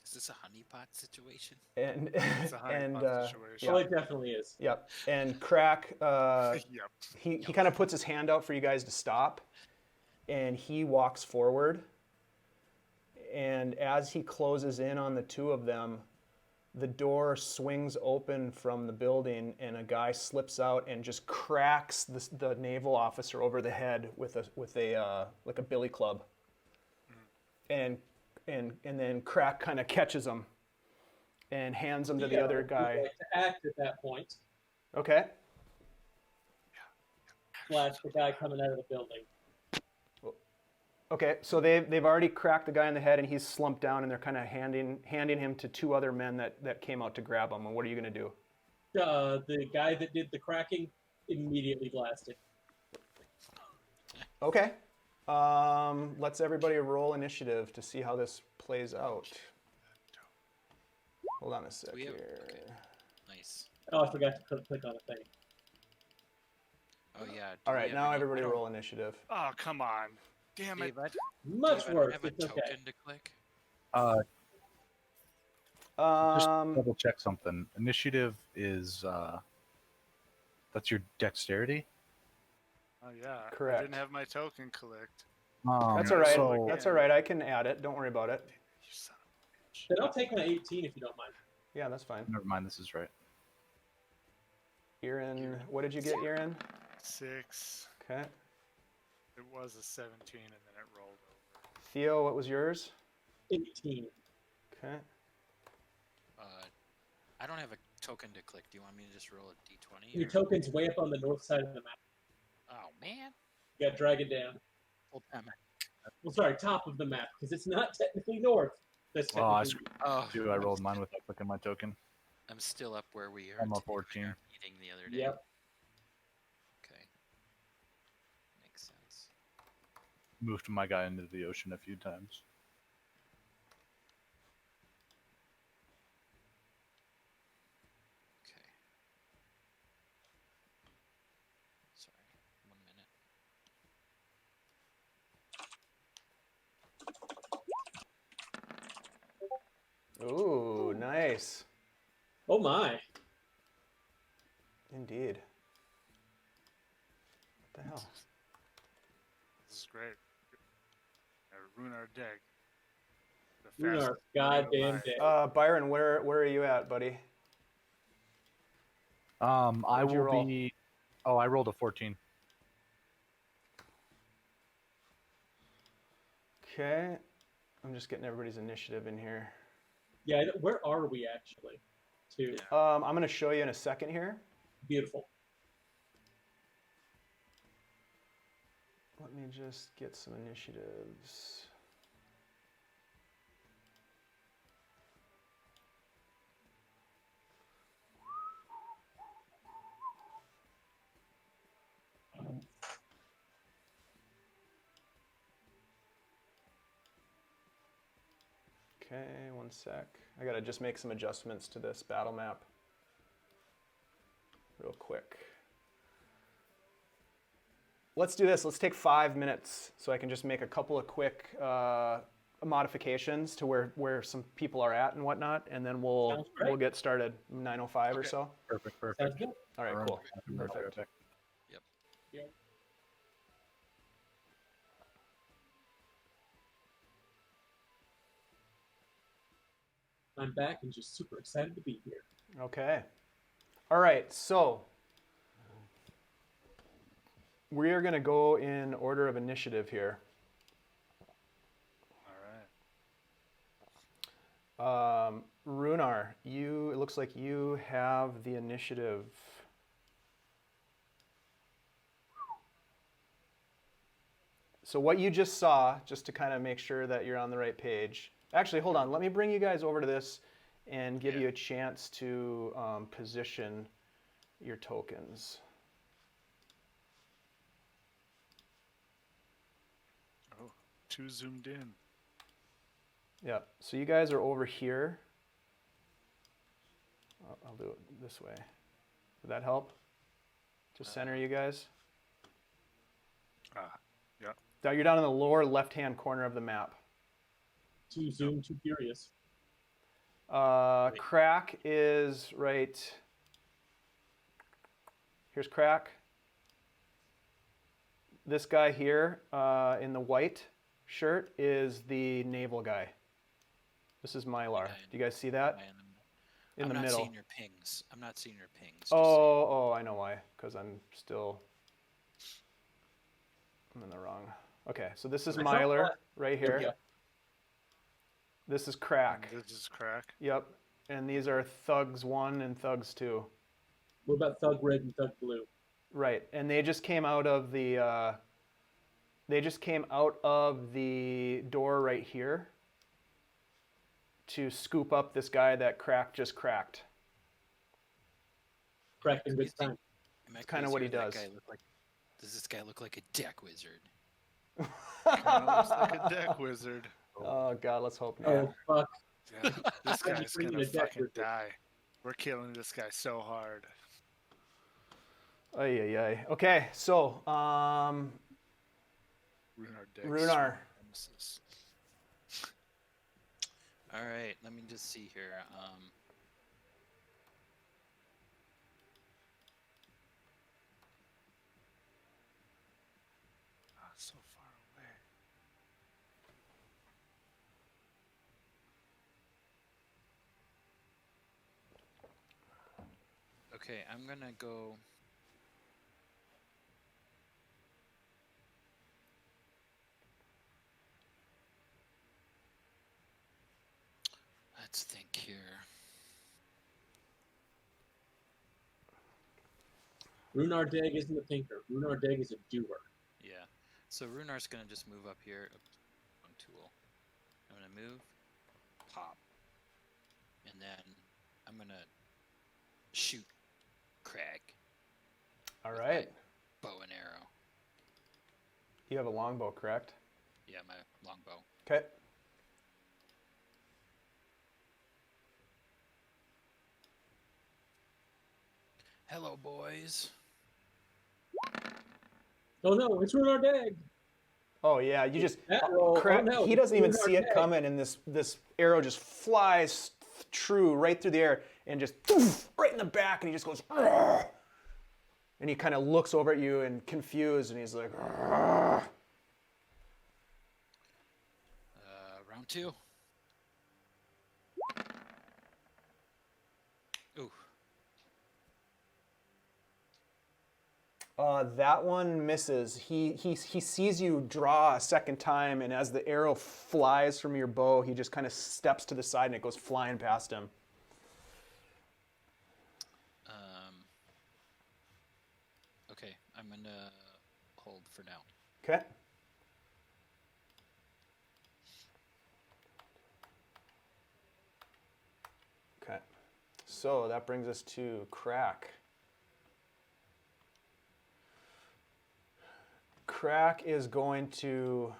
Is this a honeypot situation? And It's a honeypot situation. Oh, it definitely is. Yep. And Crack, Yep. he kind of puts his hand out for you guys to stop, and he walks forward. And as he closes in on the two of them, the door swings open from the building, and a guy slips out and just cracks the naval officer over the head with a like a billy club. And then Crack kind of catches him and hands him to the other guy. Like to act at that point. Okay. Slash the guy coming out of the building. Okay, so they've already cracked the guy in the head, and he's slumped down, and they're kind of handing him to two other men that came out to grab him. And what are you going to do? The guy that did the cracking immediately blasted. Okay. Let's everybody roll initiative to see how this plays out. Hold on a sec We have- here. okay. Nice. Oh, I forgot to click on a thing. Oh yeah. do All we right, have now any- everybody I don't- roll initiative. Oh, come on. Damn it. Dave, I, Much Dave, I don't worse. have a It's token okay. to click. Just Um, double check something. Initiative is that's your dexterity. Oh, yeah. I Correct. didn't have my token collect. that's all right. So, That's all right. I can add it. Don't worry about it. You son of a bitch. Then I'll take my 18 if you don't mind. Yeah, that's fine. never mind. This is right. Irin, what did you get, Irin? 6. Okay. It was a 17, and then it rolled over. Theo, what was yours? 18. Okay. I don't have a token to click. Do you want me to just roll a d20? Your or- token's way up on the north side of the map. Oh man. You gotta drag it down. Full time. Well, sorry, top of the map, because it's not technically north. That's Oh, I technically Oh, Dude, I rolled mine without clicking my token. I'm still up where we are. I'm a today with 14. our meeting the other day. Yep. Okay. Makes sense. Moved my guy into the ocean a few times. Okay. Sorry. 1 minute. Ooh, nice. Oh my. Indeed. What the hell? This is great. Rhunar Deg. The Rhunar, fastest goddamn alive. day. Byron, where are you at, buddy? I What'd you will roll? be. Oh, I rolled a 14. Okay. I'm just getting everybody's initiative in here. Yeah, where are we actually? Too Yeah. I'm going to show you in a second here. beautiful. Let me just get some initiatives. Okay, one sec. I gotta just make some adjustments to this battle map real quick. Let's do this. Let's take 5 minutes so I can just make a couple of quick modifications to where some people are at and whatnot, and then Sounds great. we'll get started 9:05 or Okay. so. Perfect. Sounds good. All right, Run. cool. I'll be right Perfect. back. Yeah. I'm back and just super excited to be here. Okay. All right, so we are going to go in order of initiative here. All right. Rhunar, it looks like you have the initiative. So what you just saw, just to kind of make sure that you're on the right page. Actually, hold on. Let me bring you guys over to this and give Yeah. you a chance to position your tokens. Oh, 2 zoomed in. Yeah, so you guys are over here. I'll do it this way. Would that help? To center you guys? Ah, yeah. You're down in the lower left-hand corner of the map. Too zoom, too furious. Crack is right. Here's Crack. This guy here in the white shirt is the naval guy. This is Mylar. Okay. Do you guys see that? In I'm the not middle. seeing your pings. I'm not seeing your pings. just Oh, I know why. Because I'm in the wrong. Okay, so this is I saw Mylar that. right There we here. go. This is Crack. And this is Crack. Yep. And these are Thugs 1 and Thugs 2. What about Thug Red and Thug Blue? Right. And they just came out of the door right here to scoop up this guy that Crack just cracked. Cracking good time. Am I kinda what crazy he or does. Does this guy look like a deck wizard? Kinda looks like a deck wizard. Oh God, let's hope not. Oh fuck! Yeah, this How'd you guy's bring gonna in a deck fucking wizard? die. We're killing this guy so hard. Ay, ay, ay. Okay, so Rhunar Deg. Rhunar. Nemesis. All right, let me just see here. Ah, it's so far away. Okay, I'm gonna go. Let's think here. Rhunar Deg isn't a thinker. Rhunar Deg is a doer. Yeah. So Runar's gonna just move up here. One tool. I'm gonna move, pop, and then I'm gonna shoot Crag. All with right. my bow and arrow. You have a longbow, correct? Yeah, my longbow. Okay. Hello, boys. Oh no, it's Rhunar Deg. Oh yeah, you just That roll. crap. Oh, no, He doesn't even Rhunar see it Deg. coming, and this arrow just flies true right through the air and just poof, right in the back, and he just goes. "Argh!" And he kind of looks over at you and confused, and he's like. "Argh!" Round two. Ooh. That one misses. He sees you draw a second time, and as the arrow flies from your bow, he just kind of steps to the side, and it goes flying past him. Okay, I'm gonna hold for now. Okay. Okay. So that brings us to Crack. Crack is going to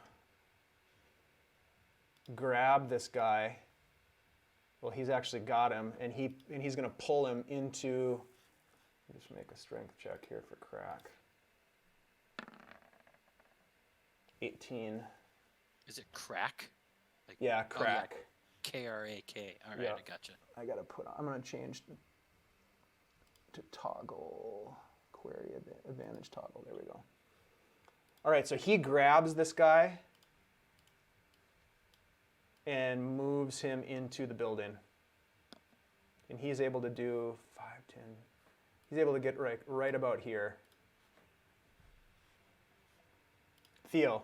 grab this guy. Well, he's actually got him, and he's going to pull him into. Just make a strength check here for Crack. 18. Is it Crack? Like, Yeah, oh, Crack. K-R-A-K. All right, Yeah. I gotcha. I gotta I'm gonna change to toggle query advantage toggle. There we go. All right, so he grabs this guy and moves him into the building, and he's able to do 5, 10. He's able to get right about here. Theo.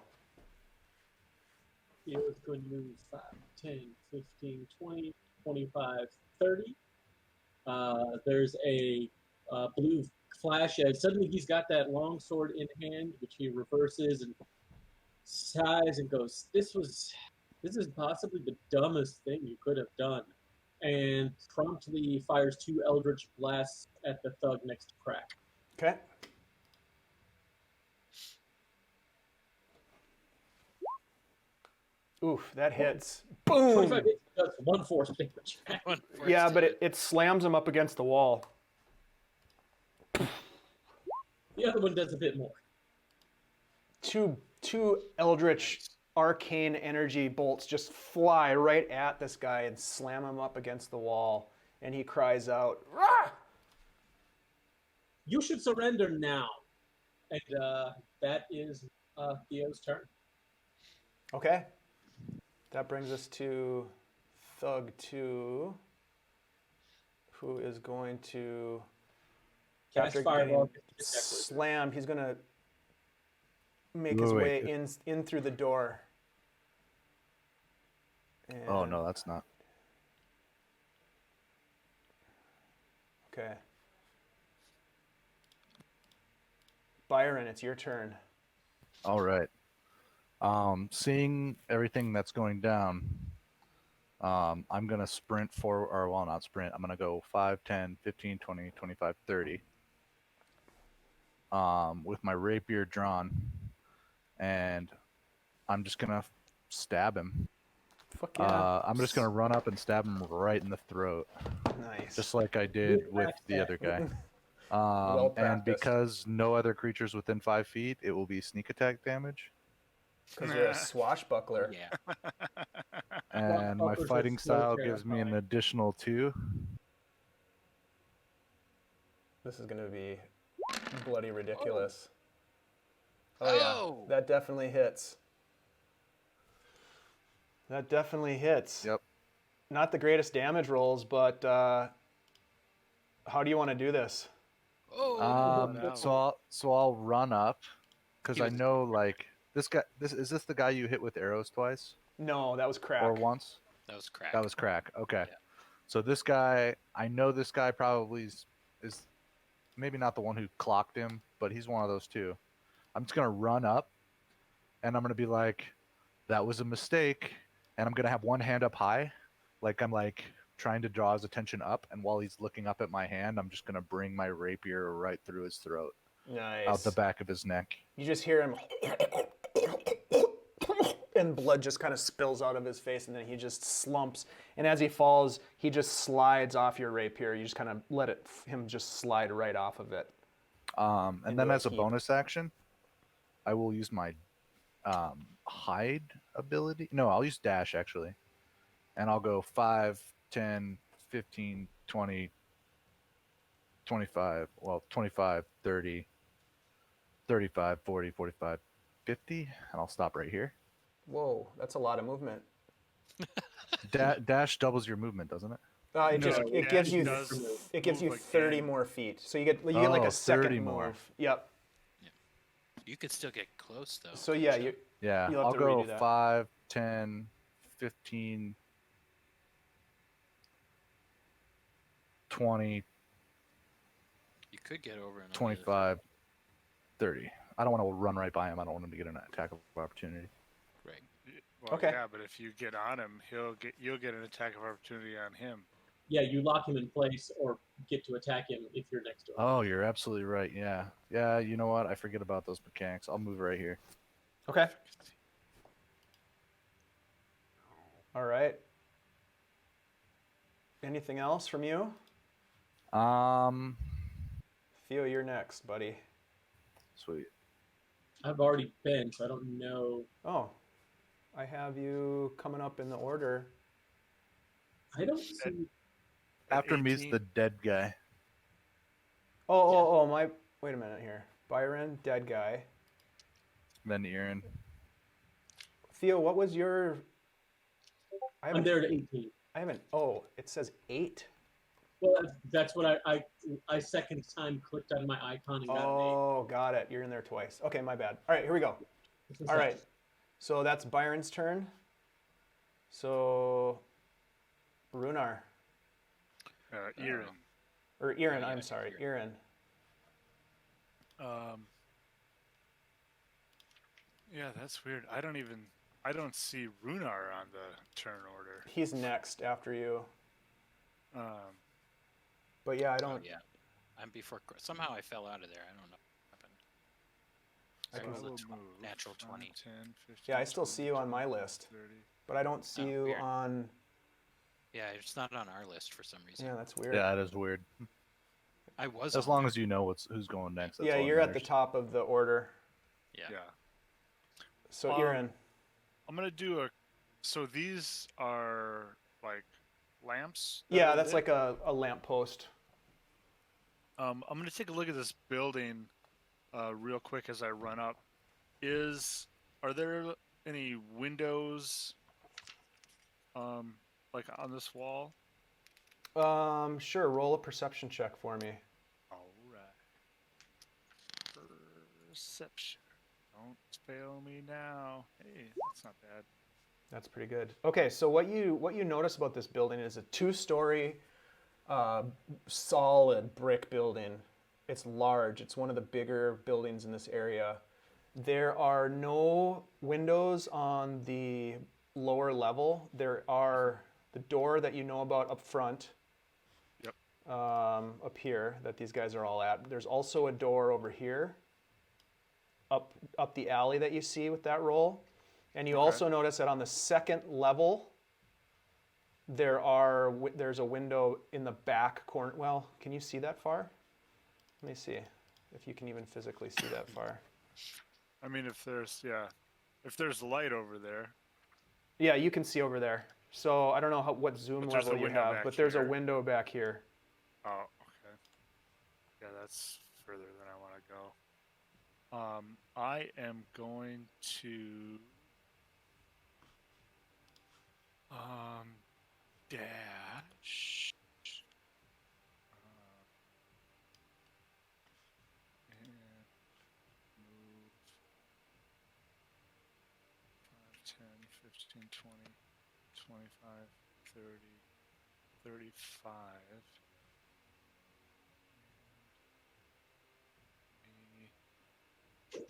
Theo is going to move 5, 10, 15, 20, 25, 30. There's a blue flash as suddenly he's got that long sword in hand, which he reverses and sighs and goes, This is possibly the dumbest thing you could have done. And promptly fires 2 Eldritch Blasts at the thug next to Crack. Okay. Oof, that hits. Boom! 25 hits does 1 force damage. One Yeah, force but damage. it slams him up against the wall. The other one does a bit more. Two eldritch arcane energy bolts just fly right at this guy and slam him up against the wall, and he cries out, "Rah!" You should surrender now. And that is Theo's turn. Okay. That brings us to Thug 2, who is going to, Cast after Fireball. getting slammed, he's going to make Wait, his wait. way in through the door. Oh And- no, that's not. Okay. Byron, it's your turn. All right. Seeing everything that's going down, I'm going to sprint forward, or well, not sprint. I'm going to go 5, 10, 15, 20, 25, 30. With my rapier drawn, and I'm just going to stab him. Fuck yeah. I'm just going to run up and stab him right in the throat, Nice. just like I did with the other guy. Well And practiced. because no other creatures within 5 feet, it will be sneak attack damage. Because you're a swashbuckler. Yeah. And my Swashbucklers are fighting so style gives me an terrifying. additional 2. This is going to be bloody ridiculous. Oh, Oh! yeah. That definitely hits. That definitely hits. Yep. Not the greatest damage rolls, but how do you want to do this? Oh! no. So I'll run up because He I was- know like this guy. Is this the guy you hit with arrows twice No, that was crack. or once? That was crack. That was crack. Okay. Yeah. So this guy, I know this guy probably is maybe not the one who clocked him, but he's one of those two. I'm just gonna run up, and I'm gonna be like, "That was a mistake," and I'm gonna have one hand up high, like I'm like trying to draw his attention up, and while he's looking up at my hand, I'm just gonna bring my rapier right through his throat, Nice. out the back of his neck. You just hear him, and blood just kind of spills out of his face, and then he just slumps. And as he falls, he just slides off your rapier. You just kind of let him just slide right off of it. And Into then a as a heap. bonus action, I will use my hide ability. No, I'll use dash actually. And I'll go 5, 10, 15, 20, 25, well, 25, 30, 35, 40, 45, 50, and I'll stop right here. Whoa, that's a lot of movement. Dash doubles your movement, doesn't it? It No, just yeah, gives it you does it gives move you 30 again. more feet. So you get like Oh, a second 30 move. more. Yep. You could still get close, though. So yeah, couldn't you Yeah, You'll have I'll to go redo that. 5, 10, 15, 20, You could get over and 25, 30. I don't want to run right by him. I don't want him to get an attack of opportunity. Right. Well, Okay. yeah, but if you get on him, you'll get an attack of opportunity on him. Yeah, you lock him in place or get to attack him if you're next to him. Oh, you're absolutely right. Yeah. Yeah, you know what? I forget about those mechanics. I'll move right here. Okay. All right. Anything else from you? Theo, you're next, buddy. Sweet. I've already been, so I don't know. Oh, I have you coming up in the order. I don't see. After me's 18. the dead guy. My. Wait a minute here. Byron, dead guy. Then Irin. Theo, what was your? I'm there at 18. I haven't. Oh, it says 8. Well, that's what I second time clicked on my icon and got an Oh, got it. You're in there twice. Okay, my bad. All right, here we go. 8. All right. So that's Byron's turn. So, Rhunar. Irin. Or Irin, yeah, I'm sorry. Irin. Yeah, that's weird. I don't see Rhunar on the turn order. He's next after you. Um, But yeah, I Oh, don't. yeah. I'm before. Somehow I fell out of there. I don't know what happened. I So can- it will was a move natural 5, 20. 10, 15, Yeah, I still see you on 20, my list, 30. but I don't see Oh, you weird. on. Yeah, it's not on our list for some reason. Yeah, that's weird. Yeah, that is weird. I was. As on long there. as you know who's going next. That's Yeah, all that you're at the matters. top of the order. Yeah. Yeah. So, Um, Irin. I'm gonna do a. So these are like lamps. that Yeah, are that's lit? like a lamp post. I'm gonna take a look at this building, real quick as I run up. Are there any windows, like on this wall? Sure, roll a perception check for me. All right. Perception. Don't fail me now. Hey, that's not bad. That's pretty good. Okay, so what you notice about this building is a 2-story, solid brick building. It's large. It's one of the bigger buildings in this area. There are no windows on the lower level. There are the door that you know about up front. Yep. Up here that these guys are all at. There's also a door over here. Up the alley that you see with that roll. And you also notice that on the second level, there's a window in the back corner. Well, can you see that far? Let me see if you can even physically see that far. I mean, if there's light over there. Yeah, you can see over there. So I don't know what zoom But there's level a you window have, back but there's a here. window back here. Oh, okay. Yeah, that's further than I want to go. I am going to dash and move 5, 10, 15, 20, 25, 30, 35.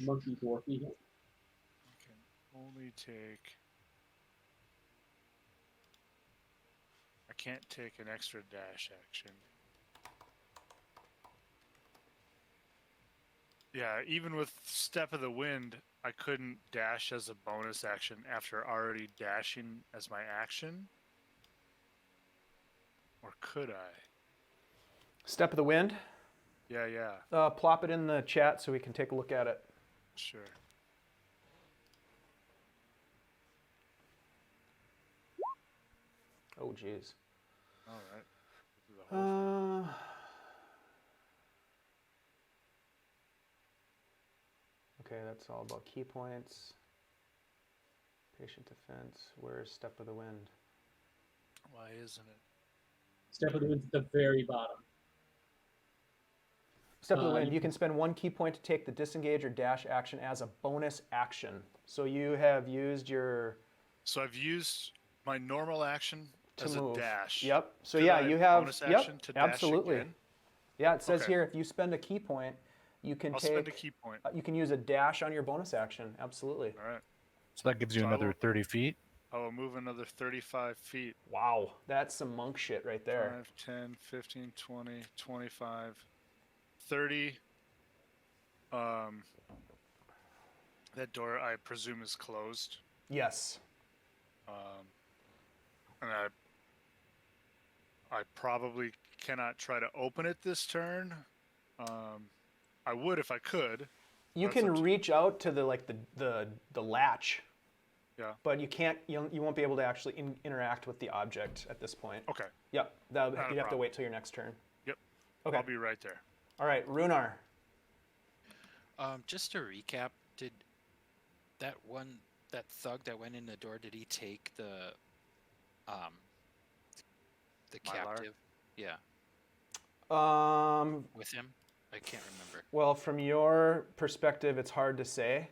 Monkey dwarfy. I can only take. I can't take an extra dash action. Yeah, even with Step of the Wind, I couldn't dash as a bonus action after already dashing as my action. Or could I? Step of the Wind. Yeah. Plop it in the chat so we can take a look at it. Sure. Oh, jeez. All right. Do the whole thing. Okay, that's all about key points. Patient defense. Where's Step of the Wind? Why isn't it? Step of the Wind's at the very bottom. Step of the Wind, you can spend 1 key point to take the disengage or dash action as a bonus action. So you have used your... So I've used my normal action to as move. a dash. Yep. So Could yeah, I you have... bonus action to dash absolutely. again? Yeah, it says Okay. here if you spend a key point, you can I'll take... spend a key point. You can use a dash on your bonus action. Absolutely. All right. So that gives you So I another will- 30 feet. I will move another 35 feet. Wow, that's some monk shit right there. 5, 10, 15, 20, 25, 30. That door, I presume, is closed. Yes. And I probably cannot try to open it this turn. I would if I could. You That's up can to- reach out to the latch. Yeah. But you can't. You won't be able to actually interact with the object at this point. Okay. Yep. Not a You'd have to problem. wait till your next turn. Yep. Okay. I'll be right there. All right, Rhunar. Just to recap, did that thug that went in the door, did he take the Mylar? captive? Yeah, Um. with him? I can't remember. Well, from your perspective, it's hard to say.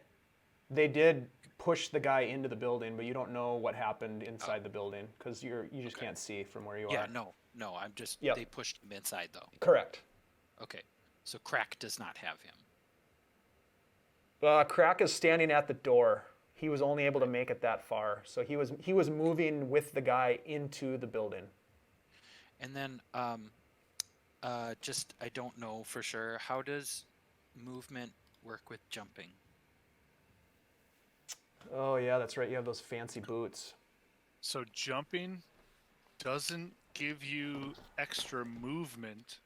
They did push the guy into the building, but you don't know what happened inside the building because you just Okay. can't see from where you Yeah, are. no, I'm just, Yep. they pushed him inside though. Correct. Okay, so Crack does not have him. Crack is standing at the door. He was only able to make it that far, so he was moving with the guy into the building. And then, just, I don't know for sure, how does movement work with jumping? Oh yeah, that's right. You have those fancy boots. So jumping doesn't give you extra movement,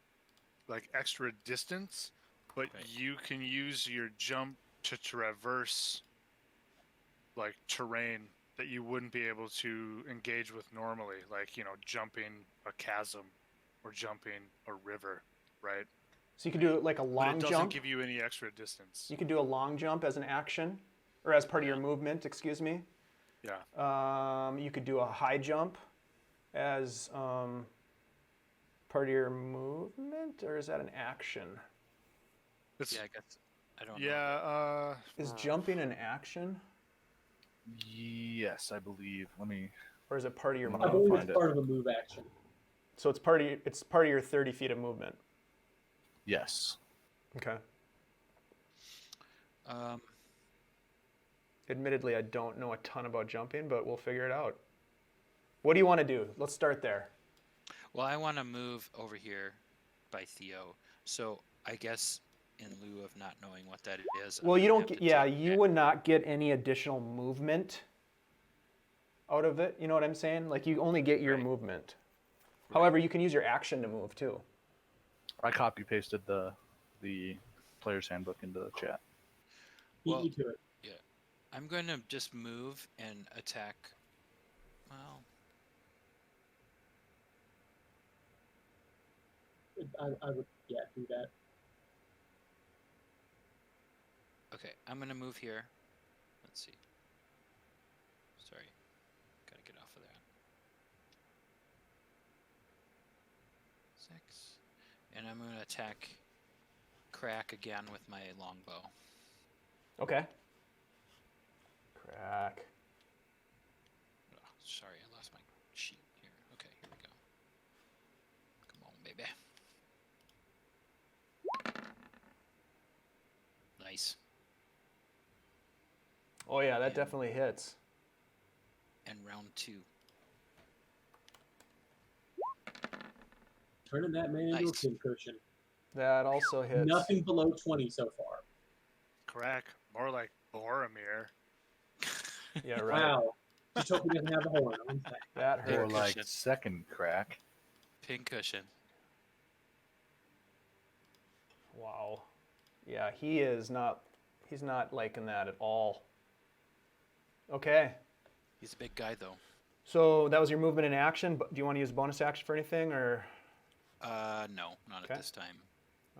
like extra distance, but Right. you can use your jump to traverse like terrain that you wouldn't be able to engage with normally, like, you know, jumping a chasm or jumping a river, right? So you could do like a But long it doesn't jump. give you any extra distance. You could do a long jump as an action, or as part of your movement. Excuse me. Yeah. You could do a high jump as part of your movement, or is that an action? It's, Yeah, I guess, I don't know. yeah, Is jumping an action, Yes, I believe. Let me. or is it part of your I I movement? believe find it's it. part of a move action. So it's part of your 30 feet of movement. Yes. Okay. Um, Admittedly, I don't know a ton about jumping, but we'll figure it out. What do you want to do? Let's start there. well, I want to move over here by Theo, so I guess in lieu of not knowing what that is. I'm Well, you gonna don't have get, to yeah, take you that. would not get any additional movement out of it. You know what I'm saying? Like you only get your Right. movement. However, you can use your action to move too. I copy pasted the the player's handbook into the chat. Beat Well- you to it. I'm going to just move and attack. Well, I would, yeah, do that. okay. I'm going to move here. Let's see. Sorry. Gotta get off of that. 6. And I'm going to attack Crack again with my longbow. Okay. Crack. Oh, sorry, I lost my sheet here. Okay, here we go. Come on, baby. Nice. Oh yeah, that And- definitely hits. And round 2. Turning that man into a Nice. pincushion. That also hits. Nothing below 20 so far. Crack. More like Boromir. Yeah, right. Wow. Just hope he doesn't have a horn on his back. That Or hurt. like Cushion. second crack. Pincushion. Wow. Yeah, he is not. He's not liking that at all. Okay. He's a big guy, though. So that was your movement in action. But do you want to use bonus action for anything, or? No, not Okay. at this time.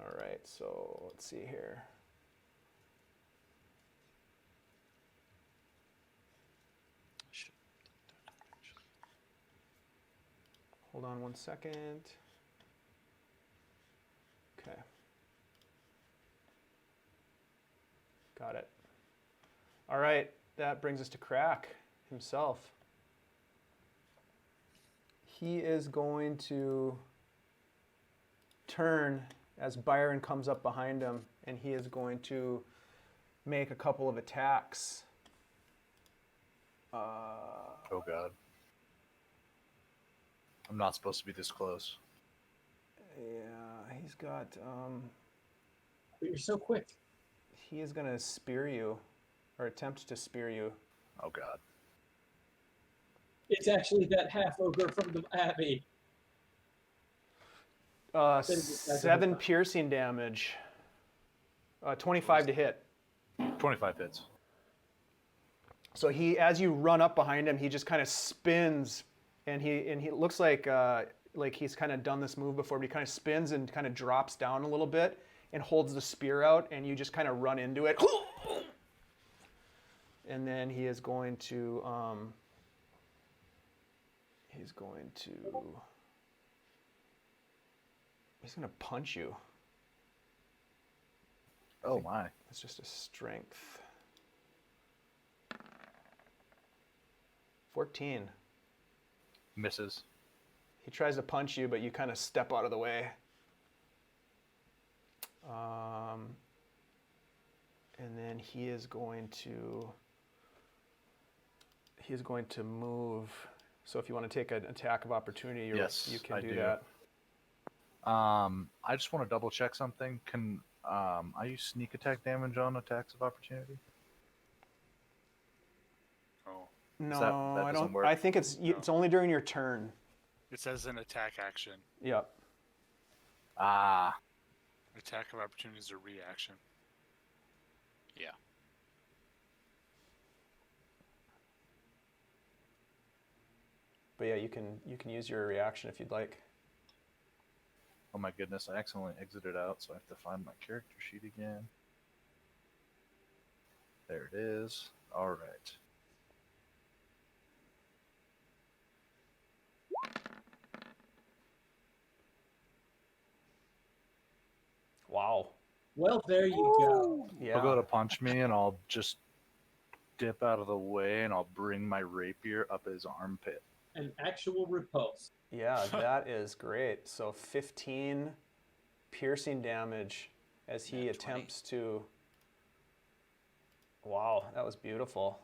All right. So let's see here. Should- Hold on one second. Okay. Got it. All right. That brings us to Crack himself. He is going to turn as Byron comes up behind him, and he is going to make a couple of attacks. Oh god. I'm not supposed to be this close. Yeah, he's got. But you're so quick. He is going to spear you, or attempt to spear you. Oh god. It's actually that half ogre from the Abbey. Then it gets back to 7 the- piercing damage. 25 to hit. 25 hits. So he, as you run up behind him, he just kind of spins, and he looks like he's kind of done this move before, but he kind of spins and kind of drops down a little bit and holds the spear out, and you just kind of run into it. And then he is going to he's going to punch you. Oh my. It's just a strength. 14. Misses. He tries to punch you, but you kind of step out of the way. And then he is going to move. So if you want to take an attack of opportunity, Yes, you can I do do. that. I just want to double check something. Can I use sneak attack damage on attacks of opportunity? Oh. No, that I doesn't don't. work? I think it's only during your turn. It says an attack action. Yep. Ah. Attack of opportunity is a reaction. Yeah. But yeah, you can use your reaction if you'd like. Oh my goodness, I accidentally exited out, so I have to find my character sheet again. There it is. Alright. Wow. Well, there you go. Yeah. He'll go to punch me, and I'll just dip out of the way, and I'll bring my rapier up his armpit. An actual repulse. Yeah, that is great. So 15 piercing damage as he Nat 20. attempts to. Wow, that was beautiful.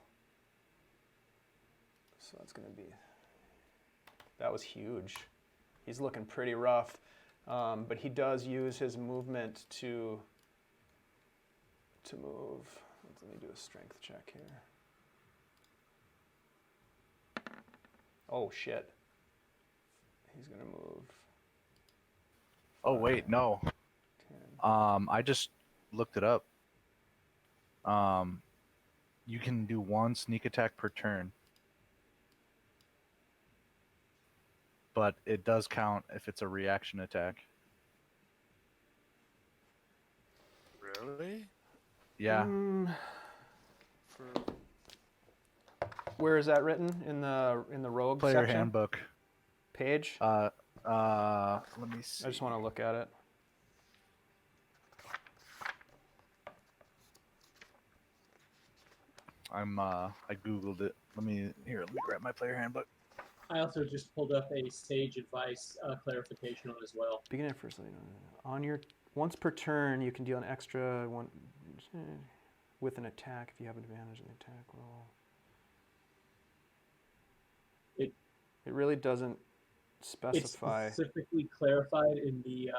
So that's going to be. That was huge. He's looking pretty rough, but he does use his movement to move. Let me do a strength check here. Oh shit. He's going to move Oh wait, no. 10, I just looked it up. You can do 1 sneak attack per turn, but it does count if it's a reaction attack. Really? Yeah. For Where is that written in the rogue Player section? handbook. Page? Let me see. I just want to look at it. I googled it. Let me grab my player handbook. I also just pulled up a sage advice clarification on as well. Beginning first. On your once per turn, you can deal an extra one with an attack if you have advantage in the attack roll. It really doesn't specify. It's specifically clarified in the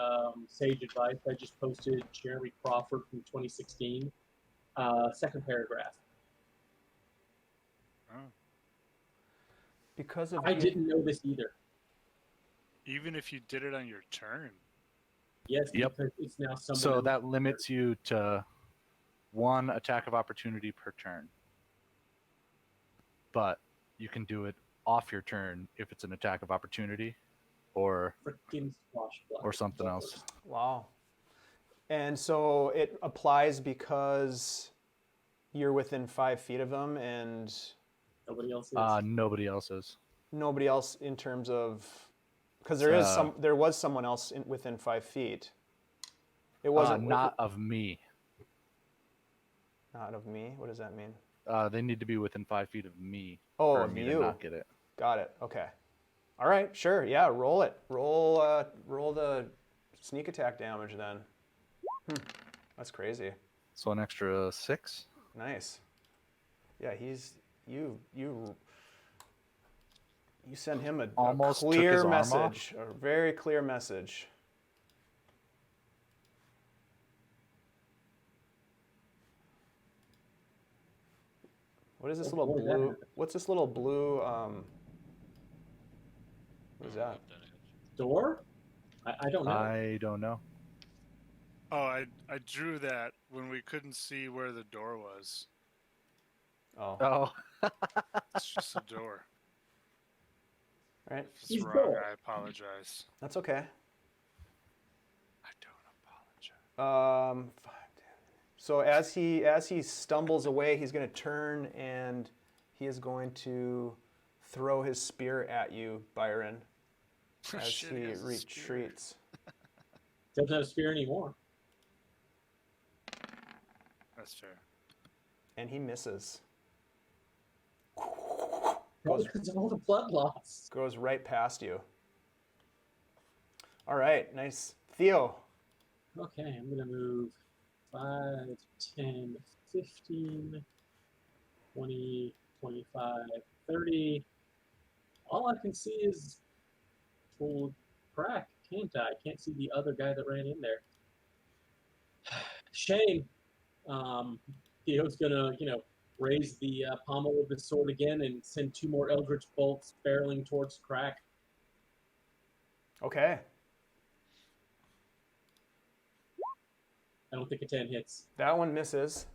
sage advice I just posted. Jeremy Crawford from 2016, second paragraph. Because of I didn't know this either. even if you did it on your turn. Yes, Yep. because it's now someone So else. that limits you to 1 attack of opportunity per turn. But you can do it off your turn if it's an attack of opportunity or Freaking Swashbuckler. or something else. Wow. And so it applies because you're within 5 feet of them, and Nobody else is. Nobody else is. nobody else in terms of, because there was someone else within 5 feet. It wasn't Not of me. not of me. What does that mean? They need to be within 5 feet of me Oh, for of me you. to not get it. Got it. Okay. All right. Sure. Yeah. Roll it. Roll the sneak attack damage then. That's crazy. So an extra 6. Nice. Yeah. You send him a Almost took clear his arm message, a very clear message. What is this little boy, that blue? happened. What's this little blue? What is that? Door? I don't know. I don't know. Oh, I drew that when we couldn't see where the door was. Oh, Oh, It's just a door. all right. If it's He's wrong, door. I apologize. That's okay. I don't apologize. 5, 10. So as he stumbles away, he's going to turn and he is going to throw his spear at you, Byron, as Shit, he has a spear. retreats. Doesn't have a spear anymore. That's fair. And he misses. Probably because of all the blood loss. Goes right past you. All right, nice. Theo. Okay, I'm going to move 5, 10, 15, 20, 25, 30. All I can see is full crack, can't I? I can't see the other guy that ran in there. Shame. Theo's going to, raise the pommel of his sword again and send 2 more Eldritch bolts barreling towards crack. Okay. I don't think a 10 hits. That one misses.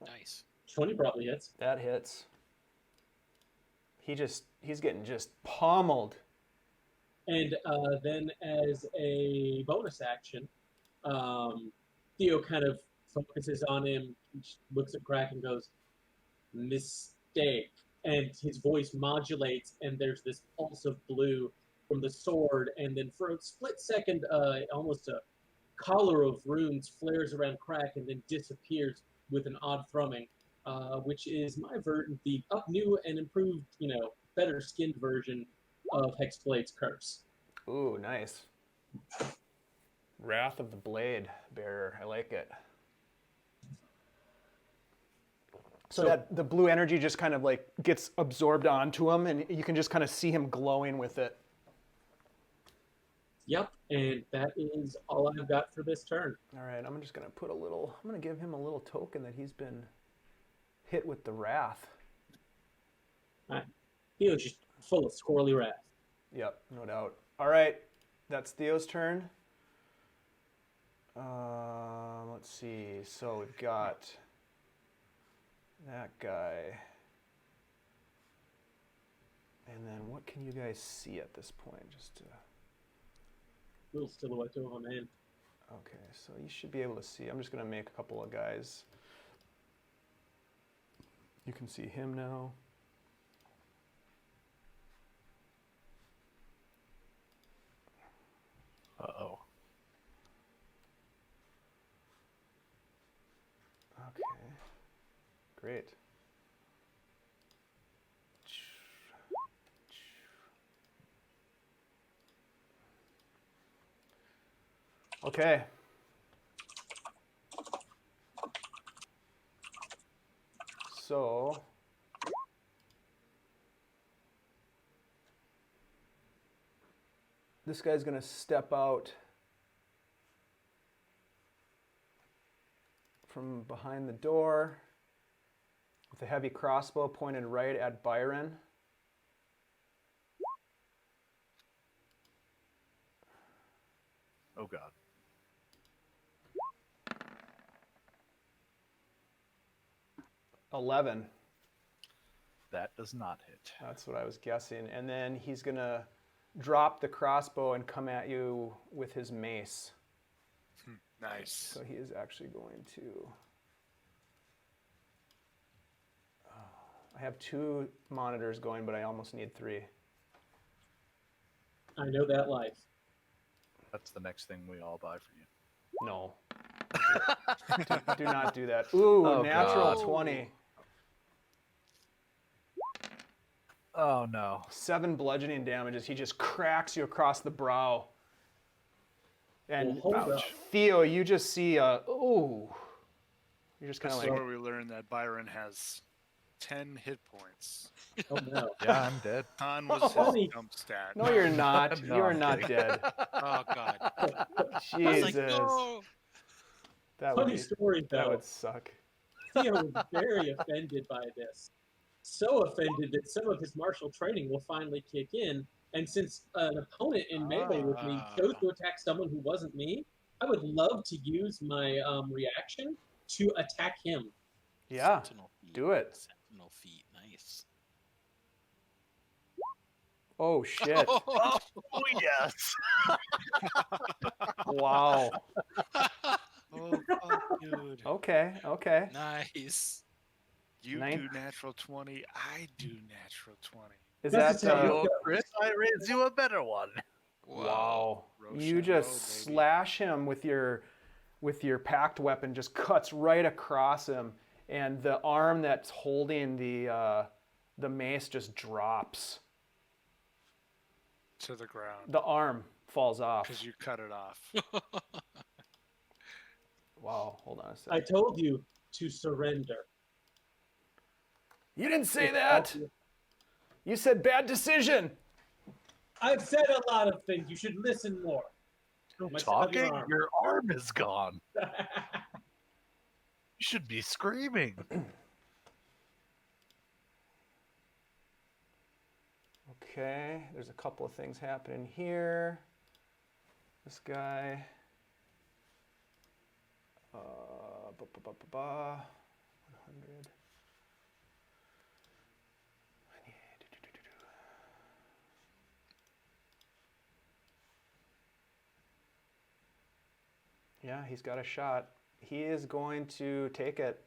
Nice. 20 probably hits. That hits. He's getting just pummeled. And then as a bonus action, Theo kind of focuses on him, looks at Crack and goes, "Mistake." And his voice modulates, and there's this pulse of blue from the sword, and then for a split second, almost a collar of runes flares around Crack and then disappears with an odd thrumming, which is the up new and improved, better skinned version of Hexblade's curse. Ooh, nice. Wrath of the Blade Bearer. I like it. So that the blue energy just kind of like gets absorbed onto him, and you can just kind of see him glowing with it. Yep, and that is all I've got for this turn. All right, I'm just gonna I'm gonna give him a little token that he's been hit with the wrath. He was just full of squirrely wrath. Yep, no doubt. All right, that's Theo's turn. Let's see. So we've got that guy. And then what can you guys see at this point? Just to... Little silhouette of a man. Okay, so you should be able to see. I'm just going to make a couple of guys. You can see him now. Uh-oh. Okay, great. Okay. So this guy's going to step out from behind the door with a heavy crossbow pointed right at Byron. Oh God. $11. That does not hit. That's what I was guessing. And then he's going to drop the crossbow and come at you with his mace. Nice. So he is actually going to... I have 2 monitors going, but I almost need 3. I know that life. That's the next thing we all buy for you. No. do not do that. Ooh, Oh, natural God. 20. Oh no. 7 bludgeoning damages. He just cracks you across the brow. And Well, hold up. Theo, you just see ooh. You're just kind This of is like, where we learned that Byron has 10 hit points. Oh no. Yeah, I'm dead. Han was Funny. his jump stat. no, you're not. No, you are I'm not kidding. dead. Oh God. I was like, Jesus. no. That would Funny be, story that though. would suck. Theo was very offended by this. So offended that some of his martial training will finally kick in. And since an opponent in melee with me chose to attack someone who wasn't me, I would love to use my reaction to attack him. Yeah, Sentinel feet. do it. Sentinel feet. Nice. Oh shit. Oh yes. Wow. Oh, fuck, dude. Okay, okay. Nice. You Nine- do natural 20, I do natural 20. Is That's that the same. Yo, Chris, I raise you a better one. wow. Roshan You roll, just baby. slash him with your packed weapon, just cuts right across him, and the arm that's holding the mace just drops. To the ground. The arm falls off. Because you cut it off. Wow, hold on a I second. told you to surrender. You didn't say that. You said bad decision. I've said a lot of things. You should listen more. Oh, my Talking? arm. Your arm is gone. You should be screaming. Okay, there's a couple of things happening here. This guy. 100. Yeah, he's got a shot. He is going to take it.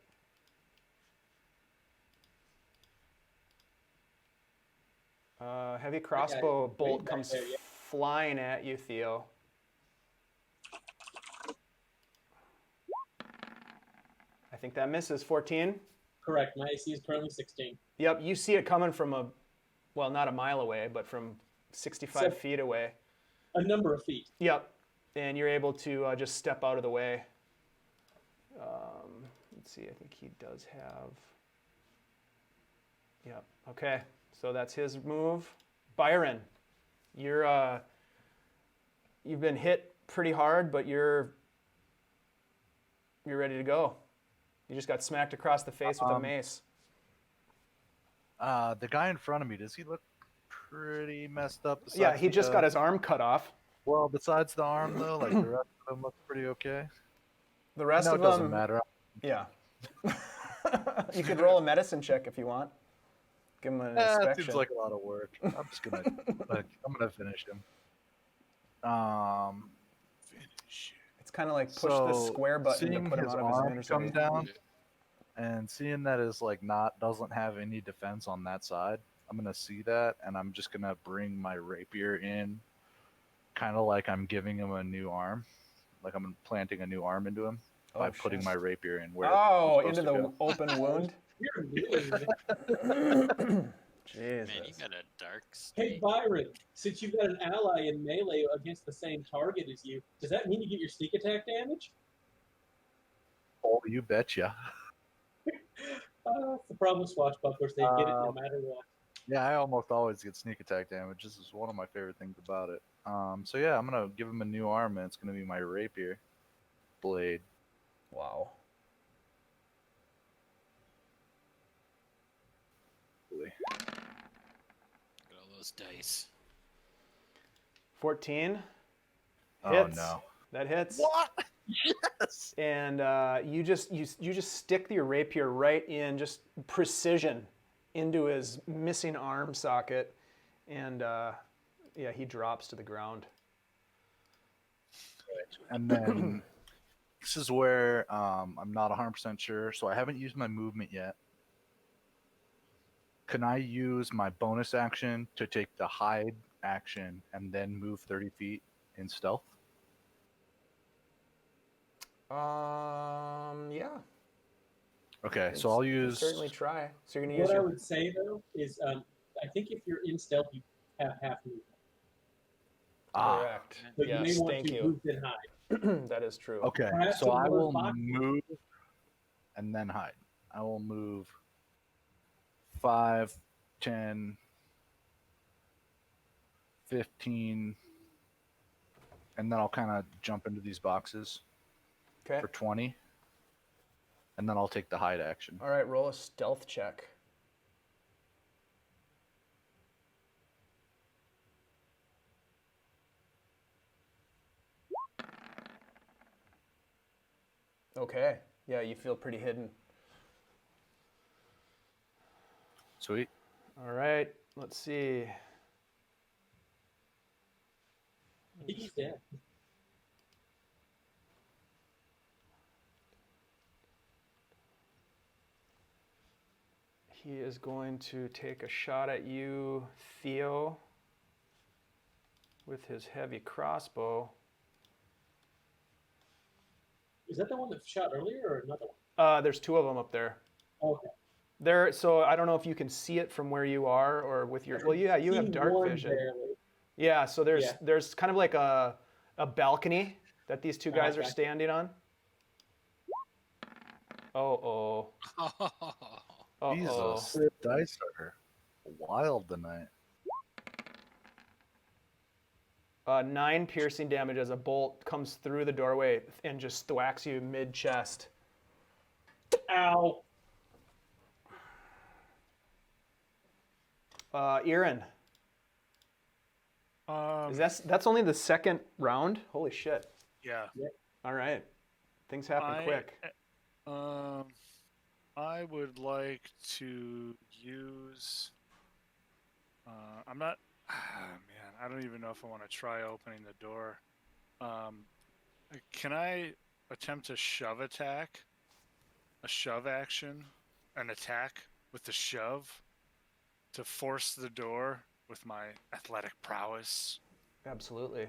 Heavy crossbow bolt back comes there, yeah. flying at you, Theo. I think that misses. 14. Correct. My AC is currently 16. Yep, you see it coming from well, not a mile away, but from 65 So- feet away. A number of feet. Yep, and you're able to just step out of the way. Let's see, I think he does have... Yep, okay, so that's his move. Byron, you've been hit pretty hard, but you're ready to go. You just got smacked across the face with a mace. The guy in front of me, does he look pretty messed up? Yeah, besides he just the- got his arm cut off. Well, besides the arm though, like the rest of them look pretty okay. The rest No, of it doesn't them, matter. yeah. You could roll a medicine check if you want. Give him an It inspection. seems like a lot of work. I'm just gonna, I'm gonna finish him. Finish. It's kind of like push the So, square button to seeing put him his out of his arm misery. come down, and seeing that is like doesn't have any defense on that side, I'm gonna see that, and I'm just gonna bring my rapier in, kind of like I'm giving him a new arm, like I'm planting a new arm into him by Oh, putting shit. my rapier in where Oh, it's into supposed the open wound. You're mean. Jesus. Man, you got a dark Hey, streak. Byron, since you've got an ally in melee against the same target as you, does that mean you get your sneak attack damage? to. Oh, you betcha. That's the problem with Swashbucklers. They get it no matter what. Yeah, I almost always get sneak attack damage. This is one of my favorite things about it. So yeah, I'm gonna give him a new arm, and it's gonna be my rapier blade. Wow. Really. Got all those dice. 14. Oh Hits. no! That hits. What? Yes. And you just stick your rapier right in, just precision, into his missing arm socket, and yeah, he drops to the ground. And then this is where I'm not 100% sure, so I haven't used my movement yet. Can I use my bonus action to take the hide action and then move 30 feet in stealth? Yeah. Okay, so I'll You use. certainly try. So you're gonna use What I your. would say though is, I think if you're in stealth, you have half movement. Correct. So you may Yes, want thank to you. move then hide. That is true. Okay, Perhaps so I another will box? move and then hide. I will move 5, 10, 15, and then I'll kind of jump into these boxes Okay. for 20, and then I'll take the hide action. All right. Roll a stealth check. Okay. Yeah, you feel pretty hidden. Sweet. All right. Let's see. He's dead. He is going to take a shot at you, Theo, with his heavy crossbow. Is that the one that shot earlier or another one? There's two of them up there. Okay. There, so I don't know if you can see it from where you are or with your. Well, yeah, you have See dark one vision. barely. Yeah, so there's Yeah. there's kind of like a balcony that these two guys are Okay. standing on. Oh. Jesus, dice are wild tonight. 9 piercing damage as a bolt comes through the doorway and just thwacks you mid-chest. Ow. Irin, that's only the second round? Holy shit. Yeah. All right. Things happen quick. I would like to use. I'm not. Man, I don't even know if I want to try opening the door. Can I attempt to shove attack? A shove action? An attack with the shove? To force the door with my athletic prowess? Absolutely.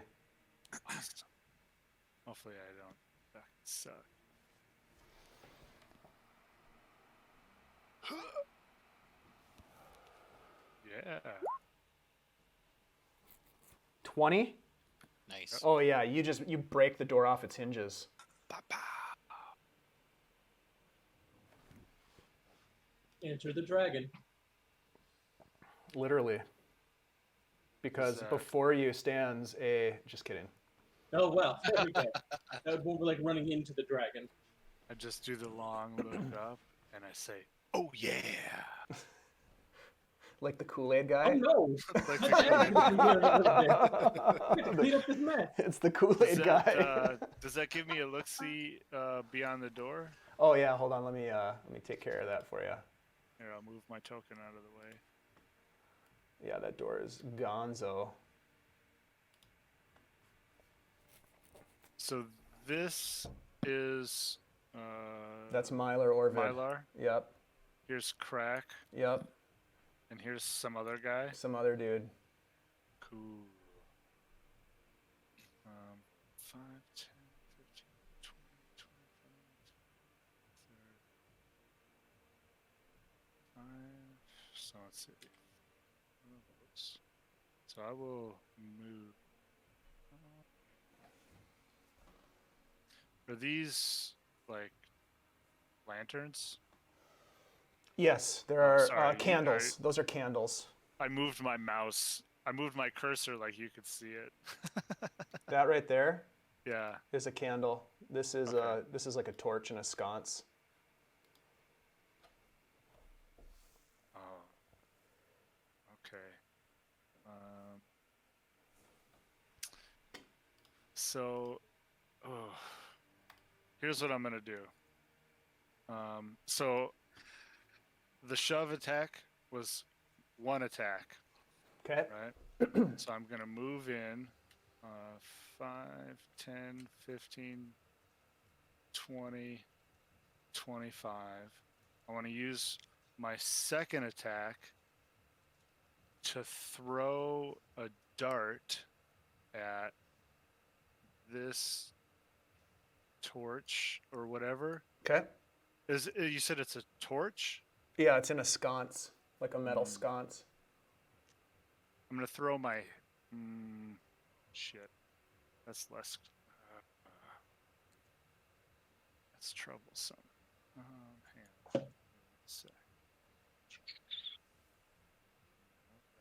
Awesome. Hopefully I don't fucking suck. Yeah. 20? Nice. Oh yeah, you break the door off its hinges. Enter the dragon. Literally. Because before you stands a. Just kidding. Oh well, there we go. That would be like running into the dragon. I just do the long look up and I say, "Oh yeah!" Like the Kool-Aid Oh guy? no! Like I the have to Kool-Aid. clean up a bit. Clean up this mess. It's the Does Kool-Aid that, guy. does that give me a look-see beyond the door? Oh yeah, hold on. Let me take care of that for you. Here, I'll move my token out of the way. Yeah, that door is gonzo. So this is That's Mylar Orvid. Mylar. Yep. Here's Crack, Yep. and here's some other guy. Some other dude. Cool. 5, 10, 15, 20, 25, 5. So let's see. One of those. So I will move. Are these like lanterns? Yes, there Oh, are sorry, candles. Those are candles. I moved my mouse. I moved my cursor like you could see it. That right there Yeah. is a candle. This is Okay. this is like a torch and a sconce. Oh. Okay. So, here's what I'm gonna do. So the shove attack was one attack, Okay. right? So I'm gonna move in 5, 10, 15, 20, 25. I want to use my second attack to throw a dart at this torch or whatever. Okay. You said it's a torch? Yeah, it's in a sconce, like a metal Hmm. sconce. I'm gonna throw my shit. That's less. That's troublesome. Hang on. 1 sec.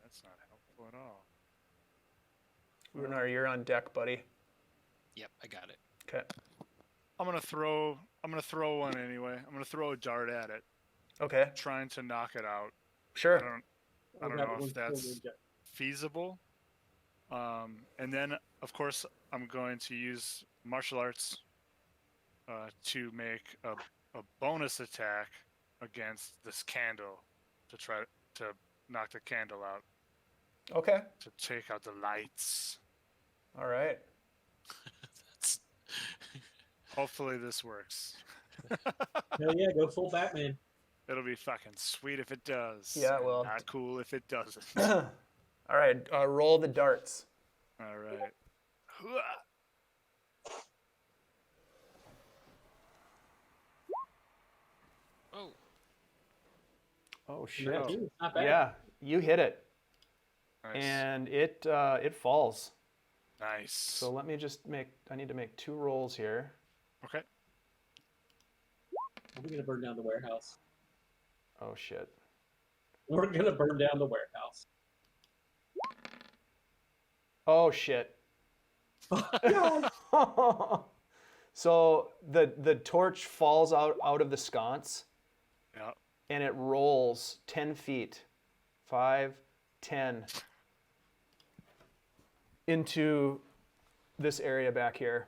That's not helpful at all. Rhunar, you're on deck, buddy. Yep, I got it. Okay. I'm gonna throw one anyway. I'm gonna throw a dart at it, Okay. trying to knock it out. I Sure. don't know if that's feasible. And then, of course, I'm going to use martial arts to make a bonus attack against this candle to try to knock the candle out, Okay. to take out the lights. All right. That's Hopefully this works. Hell yeah, go full Batman. It'll be fucking sweet if it does. Yeah, and well- not cool if it doesn't. All right. Roll the darts. All right. oh, Oh shit. 19, it's not bad. Yeah, you hit it, Nice. and it falls. Nice. So let me just make. I need to make 2 rolls here. Okay. We're gonna burn down the warehouse. Oh shit. We're gonna burn down the warehouse. Oh shit. So the torch falls out of the sconce, Yeah. and it rolls 10 feet, 5, 10, into this area back here.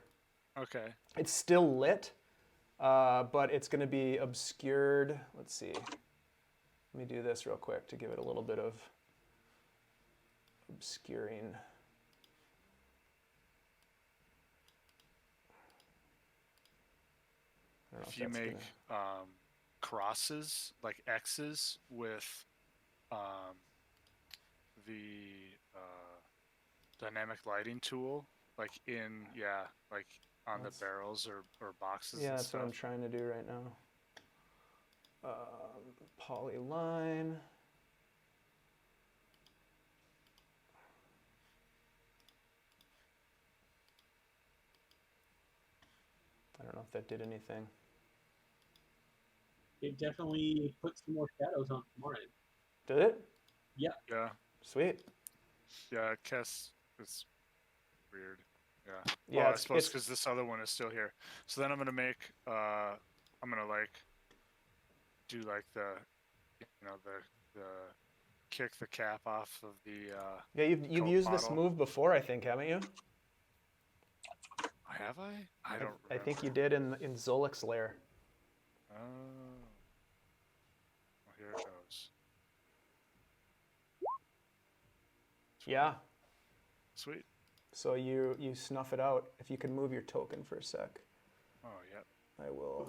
Okay. It's still lit, but it's going to be obscured. Let's see. Let me do this real quick to give it a little bit of obscuring. I don't know If you that's make gonna- crosses, like X's, with the dynamic lighting tool, like like on That's- the barrels or boxes Yeah, and that's what I'm stuff. trying to do right now. Polyline. I don't know if that did anything. It definitely put some more shadows on tomorrow. Did it? Yeah. Sweet. Yeah, Kess is weird. Yeah. Yeah, Well, I it's- suppose it's- because this other one is still here. So then I'm gonna make. I'm gonna like do like the kick the cap off of the. Yeah, you've Coke used this bottle. move before, I think, haven't you? Have I? I don't. I think you remember. did in Zolik's lair. Oh. Well, here it goes. Yeah. Sweet. So you snuff it out. If you can move your token for a sec, Oh, yep. I will.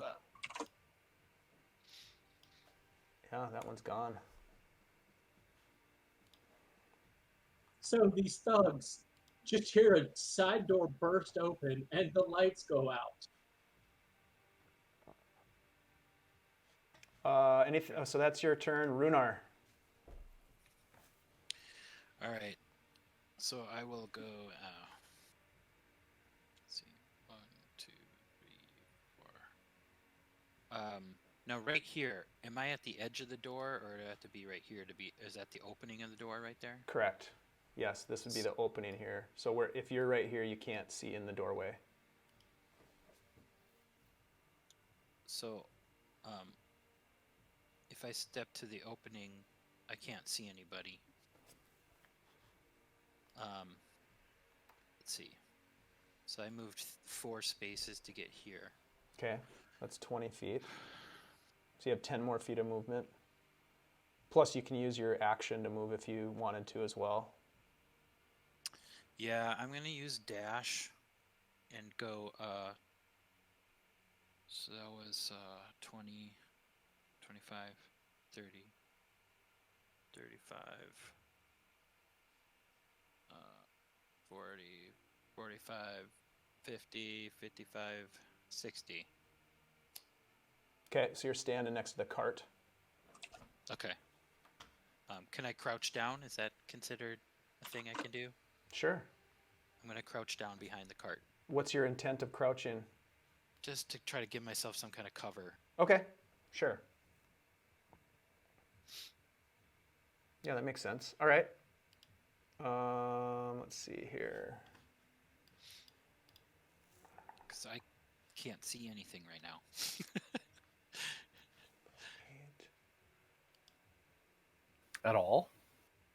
Yeah, that one's gone. So these thugs just hear a side door burst open and the lights go out. So that's your turn, Rhunar. All right. So I will go. Let's see. 1, 2, 3, 4. Now right here. Am I at the edge of the door, or do I have to be right here to be? Is that the opening of the door right there? Correct. Yes, this would be the opening here. So if you're right here, you can't see in the doorway. So, if I step to the opening, I can't see anybody. Let's see. So I moved 4 spaces to get here. Okay, that's 20 feet. So you have 10 more feet of movement. Plus, you can use your action to move if you wanted to as well. Yeah, I'm gonna use dash and go. So that was 20, 25, 30, 35, 40, 45, 50, 55, 60. Okay, so you're standing next to the cart. Okay. Can I crouch down? Is that considered a thing I can do? Sure. I'm gonna crouch down behind the cart, What's your intent of crouching? just to try to give myself some kind of cover. Okay, sure. Yeah, that makes sense. All right. Let's see here. Because I can't see anything right now. At all?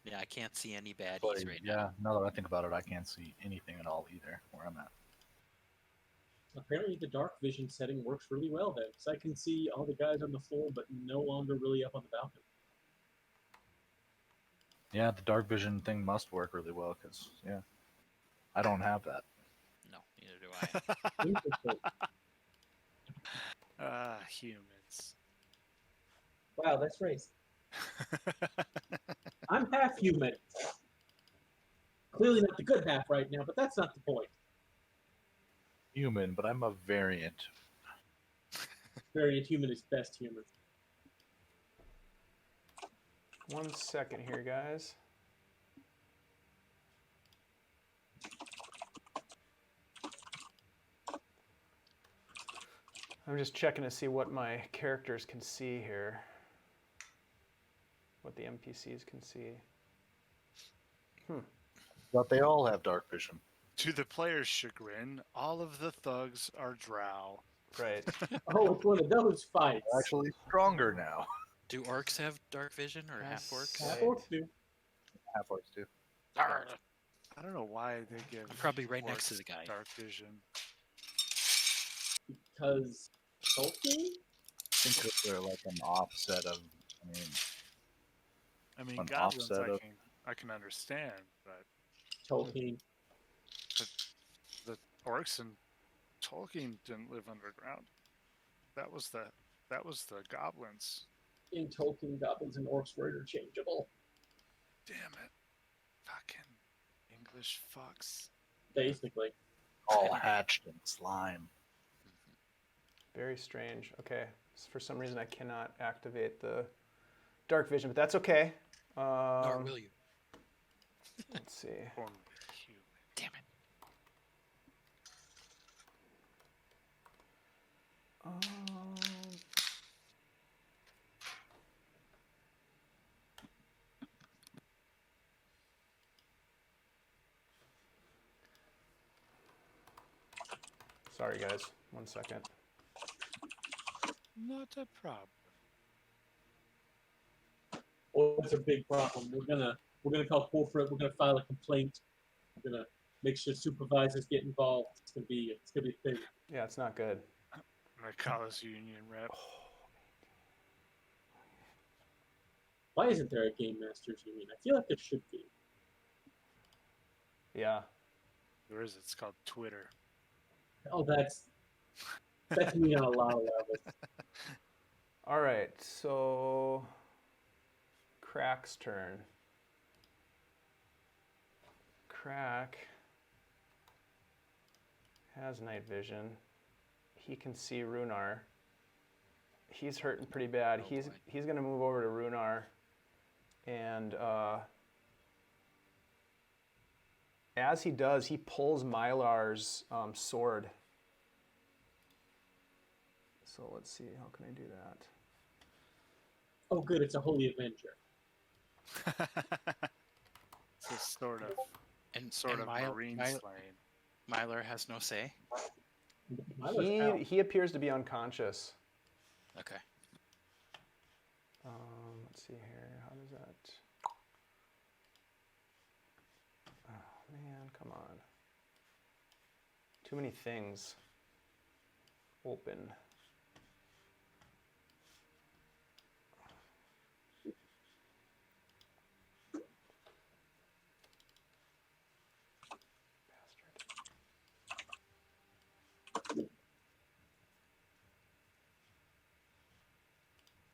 Yeah, I can't see any baddies But, right yeah, now. now that I think about it, I can't see anything at all either where I'm at. Apparently the dark vision setting works really well then, because I can see all the guys on the floor, but no longer really up on the balcony. Yeah, the dark vision thing must work really well because, yeah, I don't have that. No, neither do I. Interesting. Humans. Wow, that's racist. I'm half human. Clearly not the good half right now, but that's not the point. Human, but I'm a variant. Variant human is best human. 1 second here, guys. I'm just checking to see what my characters can see here. What the NPCs can see. But they all have dark vision. To the player's chagrin, all of the thugs are drow. Right. Oh, it's one of those fights. They're actually stronger now. Do orcs have dark vision or half orcs? Yes. Half orcs do. Half orcs too. I don't know why they give. I'm probably right next to orcs the guy. Dark vision. Because Tolkien? I think that they're like an offset of. I mean, An goblins offset of- I can understand, but Tolkien. the orcs and Tolkien didn't live underground. That was the goblins. In Tolkien, goblins and orcs were interchangeable. Damn it. Fucking English fucks. Basically. all hatched in slime. Very strange. Okay. For some reason, I cannot activate the dark vision, but that's okay. Nor will you. Let's see. Only human. Damn it. Sorry, guys. 1 second. Not a problem. Oh, it's a big problem. We're gonna call corporate. We're gonna file a complaint. We're gonna make sure supervisors get involved. It's gonna be a thing. Yeah, it's not good. I'm gonna call this union rep. Why isn't there a game masters union? I feel like there should be. Yeah. Where is it? It's called Twitter. Oh, that's me on a lot of levels. All right, so Crack's turn. Crack has night vision. He can see Rhunar. He's hurting pretty bad. Oh, he's boy. gonna move over to Rhunar, and as he does, he pulls Mylar's sword. So let's see, how can I do that? Oh, good. It's a holy avenger. It's a sort of And marine slaying. Mylar has no say. Mylar's out. He appears to be unconscious. Okay. Let's see here. How does that? Oh man, come on. Too many things. Open. Bastard.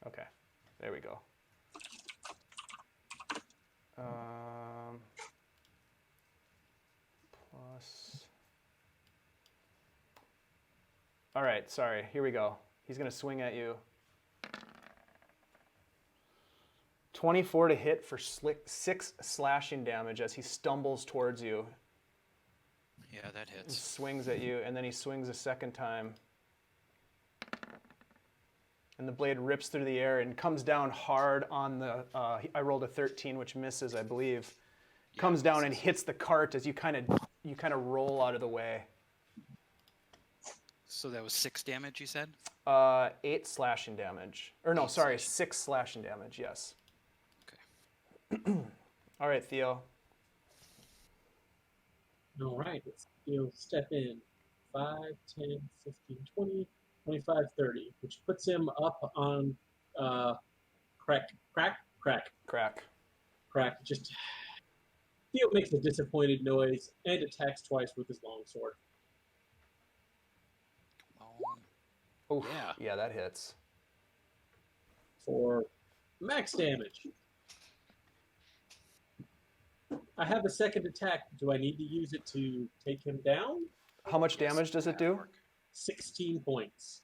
Okay, there we go. Plus. All right, sorry, here we go. He's gonna swing at you. 24 to hit for 6 slashing damage as he stumbles towards you. Yeah, that He hits. swings at you, and then he swings a second time. And the blade rips through the air and comes down hard on the. I rolled a 13, which misses, I believe. Yeah, Comes down and misses. hits the cart as you kind of roll out of the way. So that was 6 damage, you said? 8 slashing damage. Or no, 8 sorry, slashing. 6 slashing damage. Yes. Okay. All right, Theo. All right. You'll step in 5, 10, 15, 20, 25, 30, which puts him up on crack. Just Theo makes a disappointed noise and attacks twice with his longsword. Oh, Yeah. yeah, that hits. For max damage. I have a second attack. Do I need to use it to take him down? How much damage does it do? 16 points.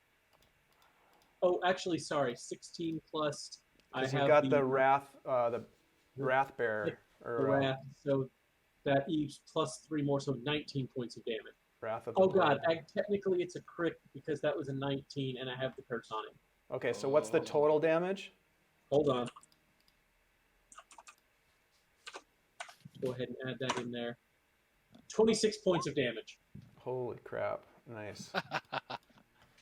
Oh, actually, sorry. 16 plus. Because you got the wrath bearer, the or wrath, so that eves plus 3 more, so 19 points of damage. wrath of the Oh god, blade. technically it's a crit because that was a 19 and I have the curse on it. Okay, so what's the total damage? Hold on. Go ahead and add that in there. 26 points of damage. Holy crap! Nice.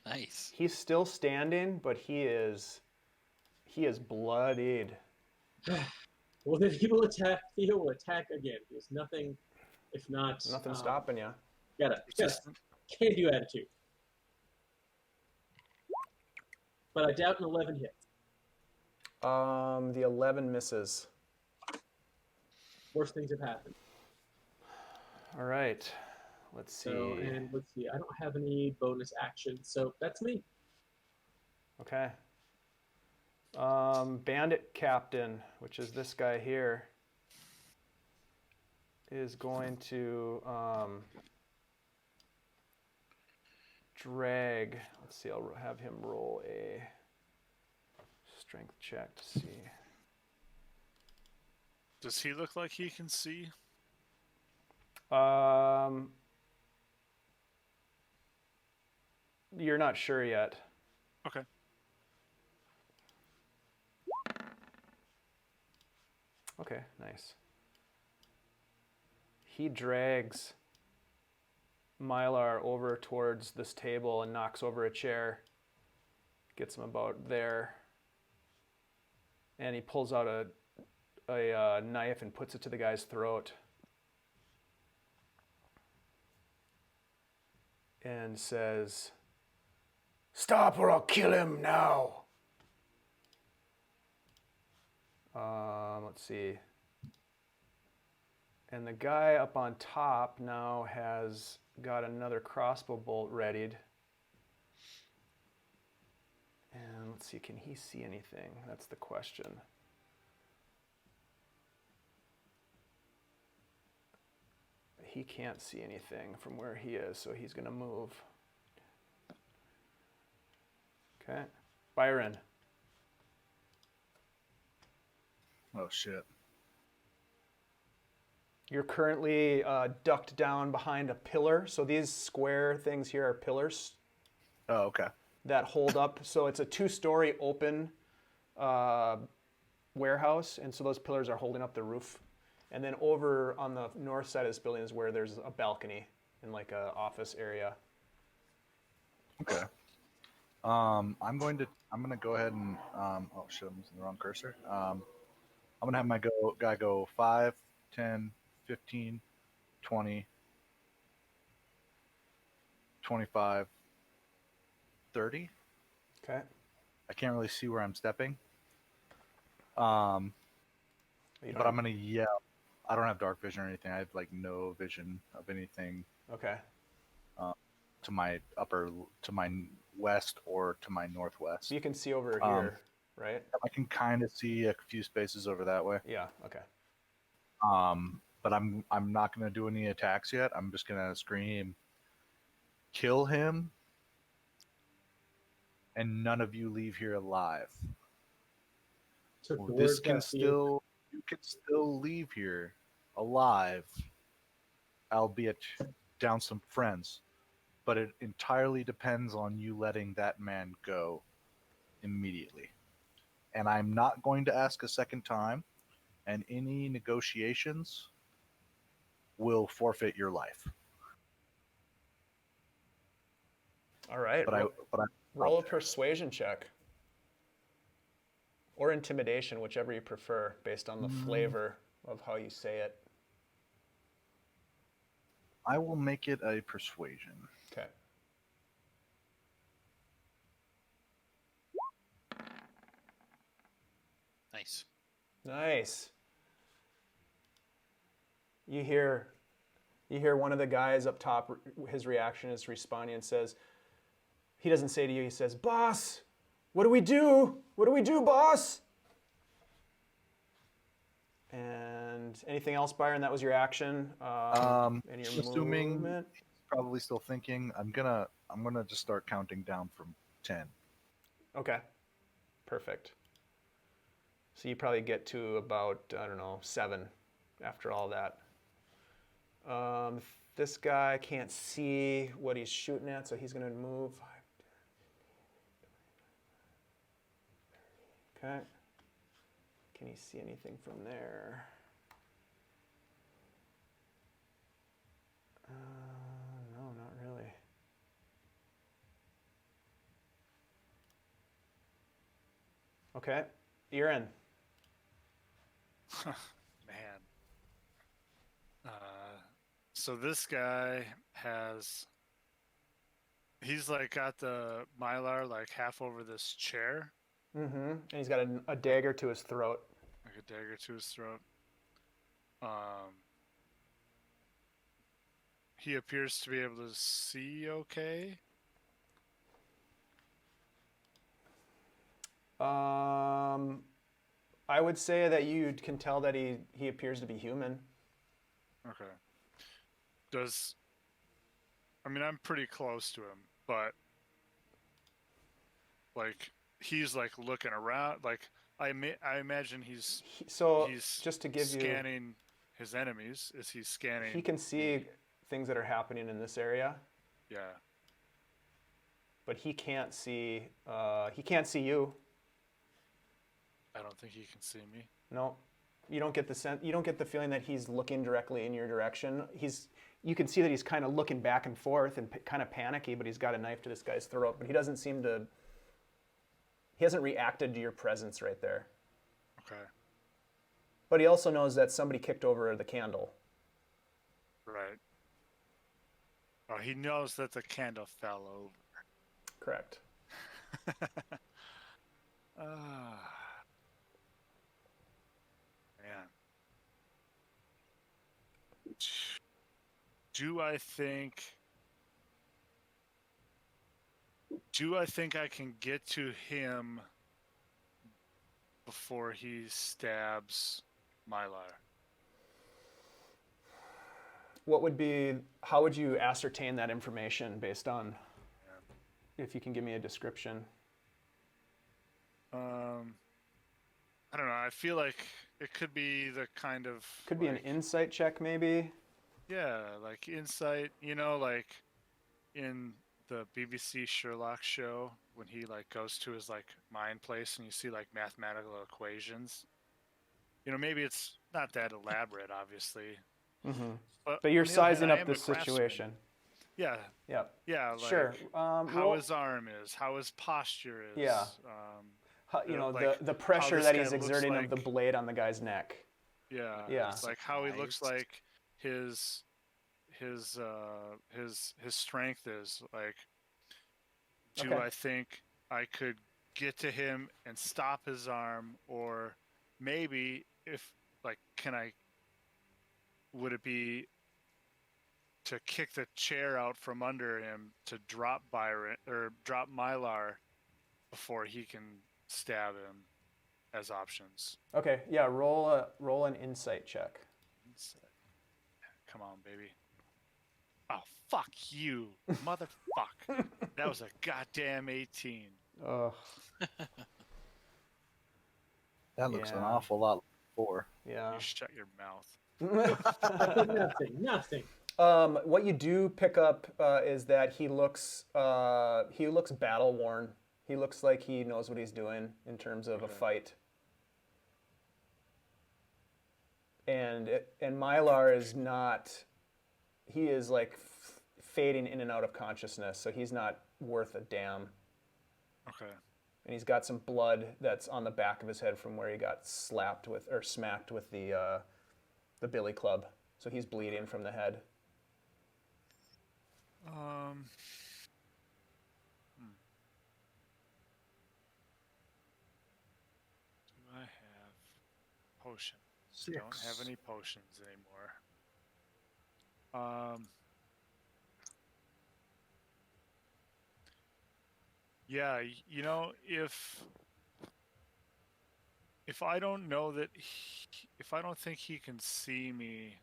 Nice. He's still standing, but he is bloodied. Well, then he will attack. He will attack again. There's nothing, if not Nothing stopping you. Got a can-do attitude. But I doubt an 11 hits. The 11 misses. Worst things have happened. All right. Let's see. So, and let's see. I don't have any bonus actions, so that's me. Okay. Bandit Captain, which is this guy here, is going to drag. Let's see. I'll have him roll a strength check to see. Does he look like he can see? You're not sure yet. Okay. Okay, nice. He drags Mylar over towards this table and knocks over a chair. Gets him about there. And he pulls out a a knife and puts it to the guy's throat. And says, "Stop or I'll kill him now." Let's see. And the guy up on top now has got another crossbow bolt readied. And let's see, can he see anything? That's the question. He can't see anything from where he is, so he's going to move. Okay. Byron. Oh shit. You're currently ducked down behind a pillar. So these square things here are pillars Oh, okay. that hold up. So it's a 2-story open warehouse, and so those pillars are holding up the roof. And then over on the north side of this building is where there's a balcony in like a office area. Okay. I'm gonna go ahead and oh shit, I'm using the wrong cursor. I'm gonna have my guy go 5, 10, 15, 20, 25, 30. Okay. I can't really see where I'm stepping. You don't But I'm gonna yell. I don't have dark vision or anything. I have like no vision of anything Okay. to my west or to my northwest. So you can see over here, right? I can kind of see a few spaces over that way. Yeah. Okay. But I'm not gonna do any attacks yet. I'm just gonna scream, "Kill him!" and none of you leave here alive. Took the This words can out for you. still you can still leave here alive, albeit down some friends. But it entirely depends on you letting that man go immediately. And I'm not going to ask a second time, and any negotiations will forfeit your life. All right. But I roll a persuasion check. Or intimidation, whichever you prefer, based on the flavor of how you say it. I will make it a persuasion. Okay. Nice. Nice. You hear one of the guys up top, his reaction is responding and says, he doesn't say to you, he says, "Boss, what do we do? What do we do, boss?" And anything else, Byron? That was your action. And your Assuming movement? he's probably still thinking, I'm gonna just start counting down from 10. Okay. Perfect. So you probably get to about, I don't know, 7 after all that. This guy can't see what he's shooting at, so he's going to move. Okay. Can he see anything from there? No, not really. Okay. Irin. Man. So this guy he's like got the Mylar like half over this chair, Mm-hmm. And he's got a dagger to his throat. like a dagger to his throat. He appears to be able to see okay. I would say that you can tell that he appears to be human. Okay. I'm pretty close to him, but like he's like looking around. Like I imagine he's Just to give you, scanning his enemies. Is he scanning? he can see things that are happening in this area, Yeah. but he can't see. He can't see you. I don't think he can see me. No, you don't get the sense. You don't get the feeling that he's looking directly in your direction. You can see that he's kind of looking back and forth and kind of panicky, but he's got a knife to this guy's throat. But he doesn't seem to. He hasn't reacted to your presence right there. Okay. But he also knows that somebody kicked over the candle. Right. Oh, he knows that the candle fell over. Correct. Ah, man. Do I think I can get to him before he stabs Mylar? How would you ascertain that information based on, if you can give me a description? I don't know. I feel like it could be the kind of Could be an like, insight check, maybe. yeah, like insight. You know, like in the BBC Sherlock show when he like goes to his like mind place and you see like mathematical equations. You know, maybe it's not that elaborate, obviously. Mm-hmm. But But you're on the other hand, sizing I up am the a craftsman. situation. Yeah, Yeah. yeah. Like, Sure. how Roll- his arm is, how his posture is. Yeah. You know, like, the how pressure this that guy he's looks exerting of the like- blade on the guy's neck. Yeah. Yeah. Like how he looks Surprised. like his strength is like. Do Okay. I think I could get to him and stop his arm, or maybe if like would it be to kick the chair out from under him to drop Byron or drop Mylar before he can stab him as options? Okay. Yeah. Roll an insight check. Come on, baby. Oh, fuck you, motherfucker. That was a goddamn 18. Ugh. That looks an Yeah. awful lot like 4. Yeah. You shut your mouth. Nothing. What you do pick up is that he looks battle worn. He looks like he knows what he's doing in terms of a Okay. fight. And Mylar is not. He is like fading in and out of consciousness, so he's not worth a damn. Okay. And he's got some blood that's on the back of his head from where he got smacked with the billy club. So he's bleeding from the head. Do I have potions? I don't have any potions anymore. Yeah, you know, if I don't know that if I don't think he can see me,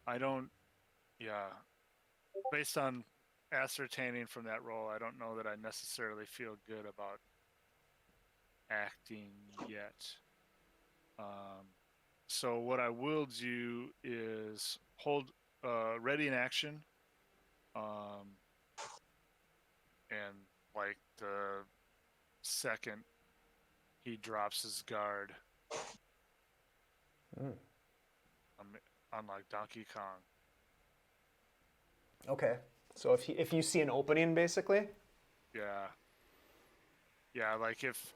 I don't. Yeah, based on ascertaining from that role, I don't know that I necessarily feel good about acting yet. So what I will do is hold ready in action, and like the second he drops his guard, unlike Donkey Kong. Okay. So if you see an opening, basically. Yeah, like if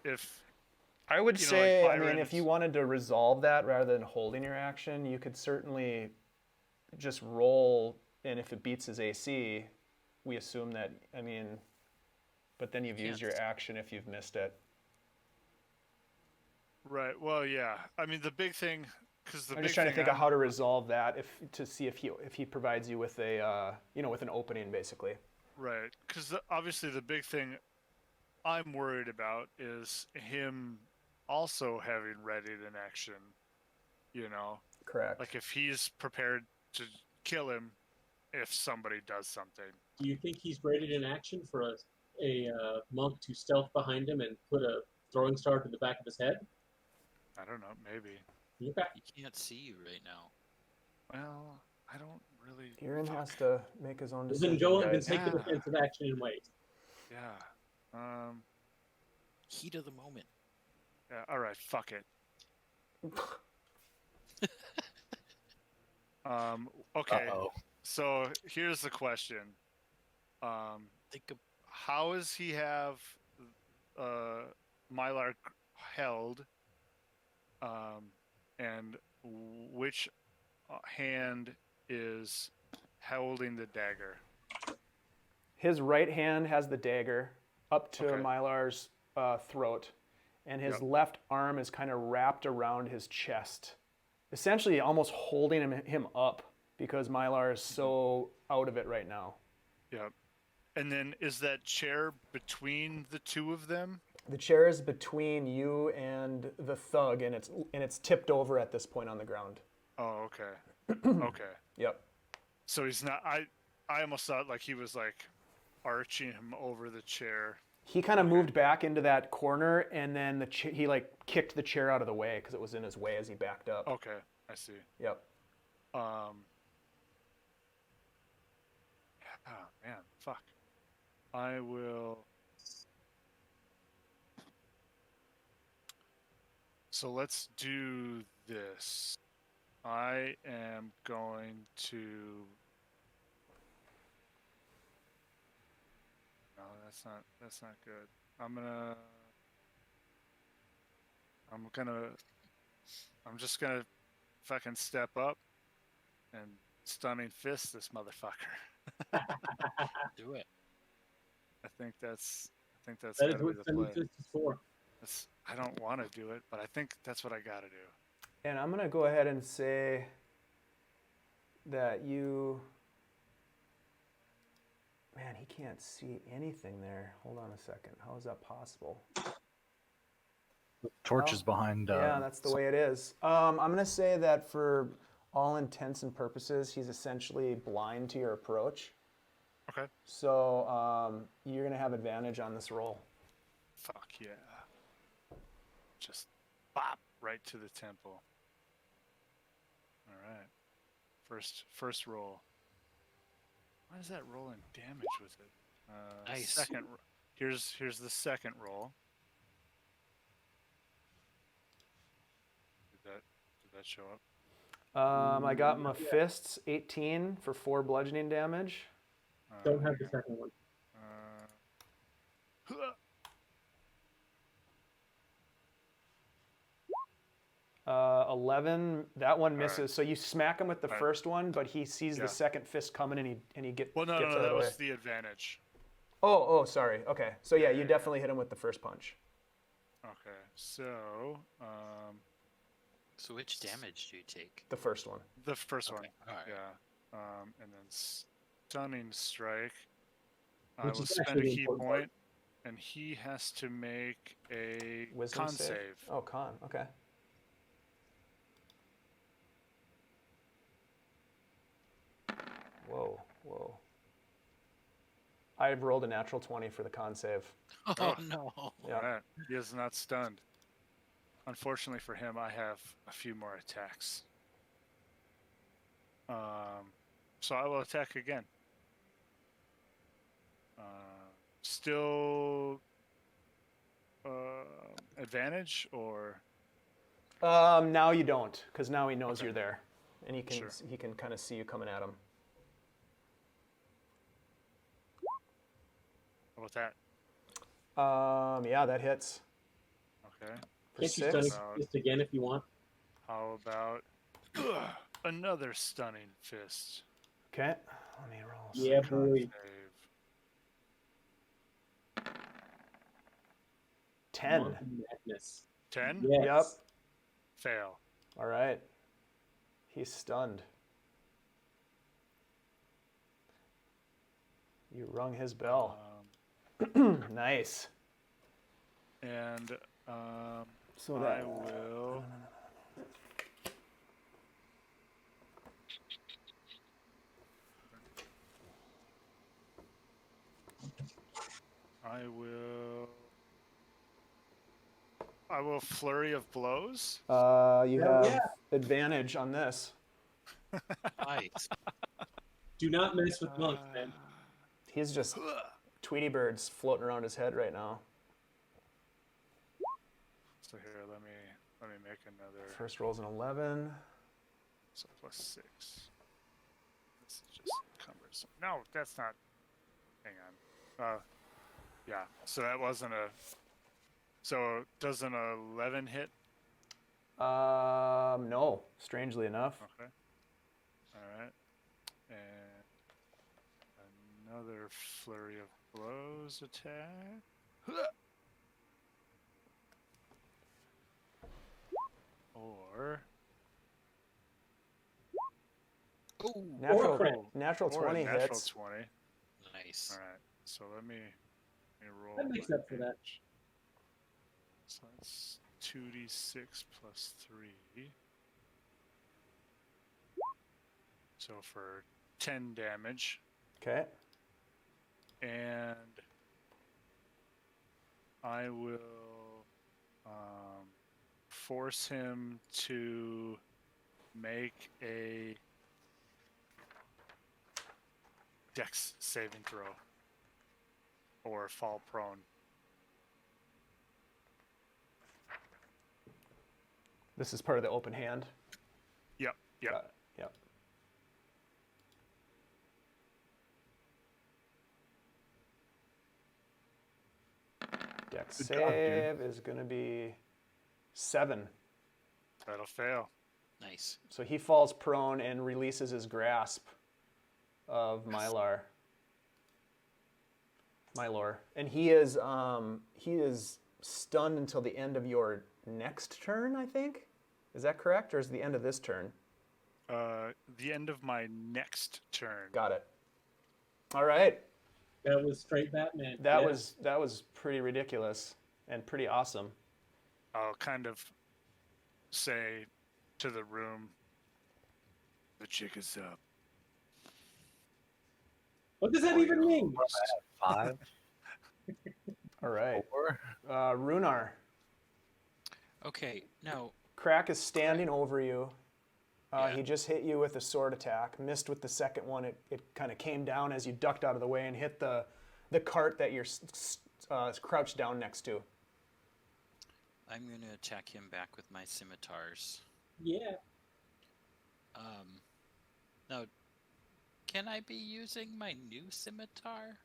I would you know, say, like I mean, if Byron's- you wanted to resolve that rather than holding your action, you could certainly just roll, and if it beats his AC, we assume that, I mean, but then you've used your action if you've missed it. Right. Well, yeah. I mean, the big thing, because I'm just trying to think of how to resolve that, to see if he provides you with a with an opening, basically. Right, because obviously the big thing I'm worried about is him also having readied in action. You know, Correct. like if he's prepared to kill him if somebody does something. Do you think he's rated in action for a monk to stealth behind him and put a throwing star to the back of his head? I don't know. Maybe. Okay. He can't see you right now. Well, I don't really. Irin fuck. has to make his own Then decision. go and guys. take the Yeah. defensive action and wait. Yeah. Heat of the moment. Yeah. All right. Fuck it. Okay. Uh-oh. So here's the question. Think of How does he have Mylar held And which hand is holding the dagger? His right hand has the dagger up to Okay. Mylar's throat, and his Yep. left arm is kind of wrapped around his chest, essentially almost holding him up because Mylar is so out of it right now. Yep. And then is that chair between the two of them? The chair is between you and the thug, and it's tipped over at this point on the ground. Oh, okay. Okay. Yep. So he's not. I almost thought like he was like arching him over the chair. He kind of moved back into that corner, and then he like kicked the chair out of the way because it was in his way as he backed up. Okay, I see. Yep. Oh man, fuck. I will. So let's do this. I am going to. No, that's not good. I'm just gonna fucking step up and stunning fist this motherfucker. Do it. I think that's That is gotta be what the Sending play. Fist is for. I don't want to do it, but I think that's what I gotta do. And I'm gonna go ahead and say that you. Man, he can't see anything there. Hold on a second. How is that possible? Torch Well, is behind. Yeah, that's the way it is. I'm going to say that for all intents and purposes, he's essentially blind to your approach. Okay. So you're going to have advantage on this roll. Fuck yeah. Just bop right to the temple. All right. First roll. Why is that rolling damage with it? Nice. Second. Here's the second roll. Did that show up? I got my fists, 18 for 4 bludgeoning damage. Don't have the second one. Uh, 11, that one misses. right. So you smack him with the Right. first one, but he sees Yeah. the second fist coming and he gets well, no, gets out of that the way. was the advantage. Oh, sorry. Okay. So yeah, you Yeah. definitely hit him with the first punch. Okay, so So which damage do you take? The first one. the first one, Okay, alright. yeah, and then stunning strike. I Which will is spend a actually the key important part. point, and he has to make a Wisdom con save. Oh, con. Okay. Whoa. I've rolled a natural 20 for the con save. Oh no. Yeah. Alright, he is not stunned. Unfortunately for him, I have a few more attacks. So I will attack again. Still advantage or Now you don't, because now he knows Okay. you're there, and he can Sure. kind of see you coming at him. how about that? Yeah, that hits. Okay. For Can't you 6. Stunning About- Fist again if you want? How about another stunning fist? Okay. Let me roll. Yeah, Con boy. save. 10. Mountain Madness. 10? Yes. Yep. Fail. All right. He's stunned. You rung his bell. Nice. And So I that. will. I will flurry of blows. You Hell have yeah. advantage on this. Nice. Do not mess with monks, man. He's just Tweety birds floating around his head right now. So here, let me make another. First roll's an 11. So plus 6. This is just cumbersome. No, that's not. Hang on. Yeah. So that wasn't a. So does an 11 hit? No, strangely enough. Okay. All right. And another flurry of blows attack. Or Oh, Natural, crit. natural or 20 a natural hits. 20. nice. All right. So let me roll. That makes my up for that. damage. So that's 2d6 plus 3. So for 10 damage. Okay. And I will force him to make a dex saving throw or fall prone. This is part of the open hand. Yep. Got it. Yep. Dex Good job, dude. save is going to be 7. That'll fail. Nice. So he falls prone and releases his grasp of Mylor. And he is stunned until the end of your next turn, I think. Is that correct, or is it the end of this turn? The end of my next turn. Got it. All right. That was straight Batman. That Yeah. was pretty ridiculous and pretty awesome. I'll kind of say to the room, the chick is up. What does that even mean? 5, All right. 4. Rhunar. Okay, now, Crack is standing over you. Yeah. He just hit you with a sword attack. Missed with the second one. It kind of came down as you ducked out of the way and hit the cart that you're crouched down next to. I'm going to attack him back with my scimitars. Yeah. Now, can I be using my new scimitar?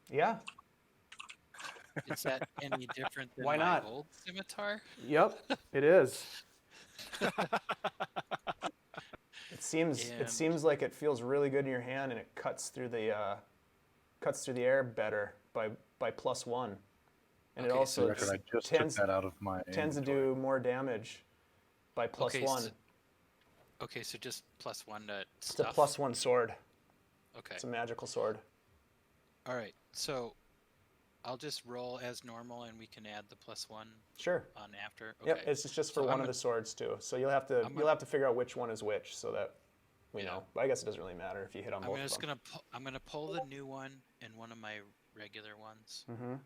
Yeah. Is that any different than Why my not? old scimitar? Yep. It is. It And- seems like it feels really good in your hand, and it cuts through the air better by +1. And it Okay, also so I just tends took that out of my tends to inventory. do more damage by +1. Okay, so just +1 to It's a stuff. +1 sword. Okay. It's a magical sword. All right. So I'll just roll as normal, and we can add the +1 Sure. on after. Okay. Yep. It's just for So one I'm of a- the swords too. So you'll have to I'm you'll a- have to figure out which one is which, so that we Yeah. know. But I guess it doesn't really matter if you hit on I'm both just of them. I'm gonna pull the new one and one of my regular ones Mm-hmm.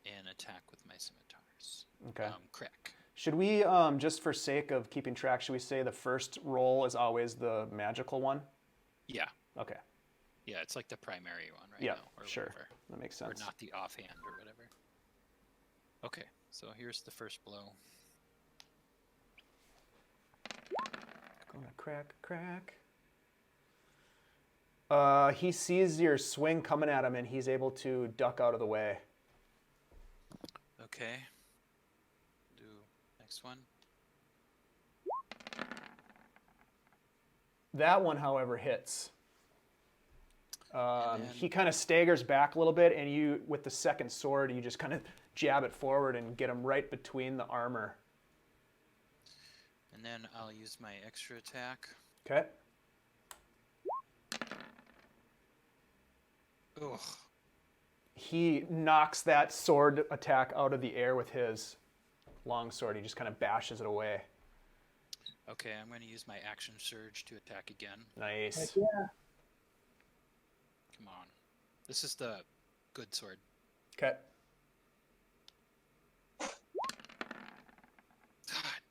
and attack with my scimitars. Okay. Crack. Should we, just for sake of keeping track, should we say the first roll is always the magical one? Yeah. Okay. Yeah, it's like the primary one right Yeah, now, or sure. whatever. That makes Or sense. not the offhand or whatever. Okay, so here's the first blow. Gonna crack. He sees your swing coming at him, and he's able to duck out of the way. Okay. Do next one. That one, however, hits. And then- He kind of staggers back a little bit, and you, with the second sword, you just kind of jab it forward and get him right between the armor. And then I'll use my extra attack. Okay. Ugh. He knocks that sword attack out of the air with his long sword. He just kind of bashes it away. Okay, I'm going to use my action surge to attack again. Nice. Heck yeah. Come on. This is the good sword. Okay. God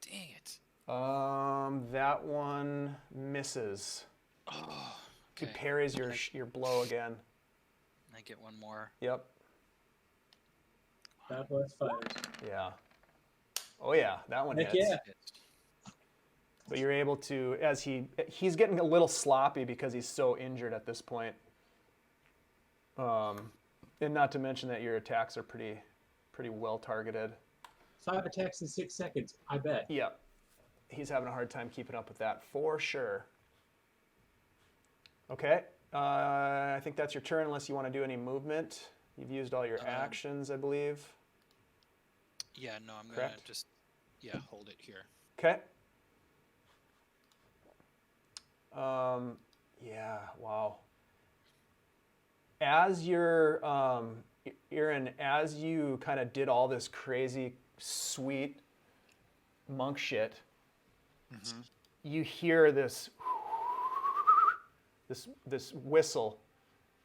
dang it. That one misses. Oh, He okay. parries your blow again. I get one more. Yep. God bless fighters. Yeah. Oh yeah, that one Heck hits. yeah. But you're able to, as he's getting a little sloppy because he's so injured at this point. And not to mention that your attacks are pretty well targeted. 5 attacks in 6 seconds, I bet. Yep. He's having a hard time keeping up with that for sure. Okay. I think that's your turn unless you want to do any movement. You've used all your actions, I believe. Yeah, no, I'm Correct? gonna just hold it here. Okay. Yeah, wow. As you're, Irin, as you kind of did all this crazy, sweet monk shit, you hear this whistle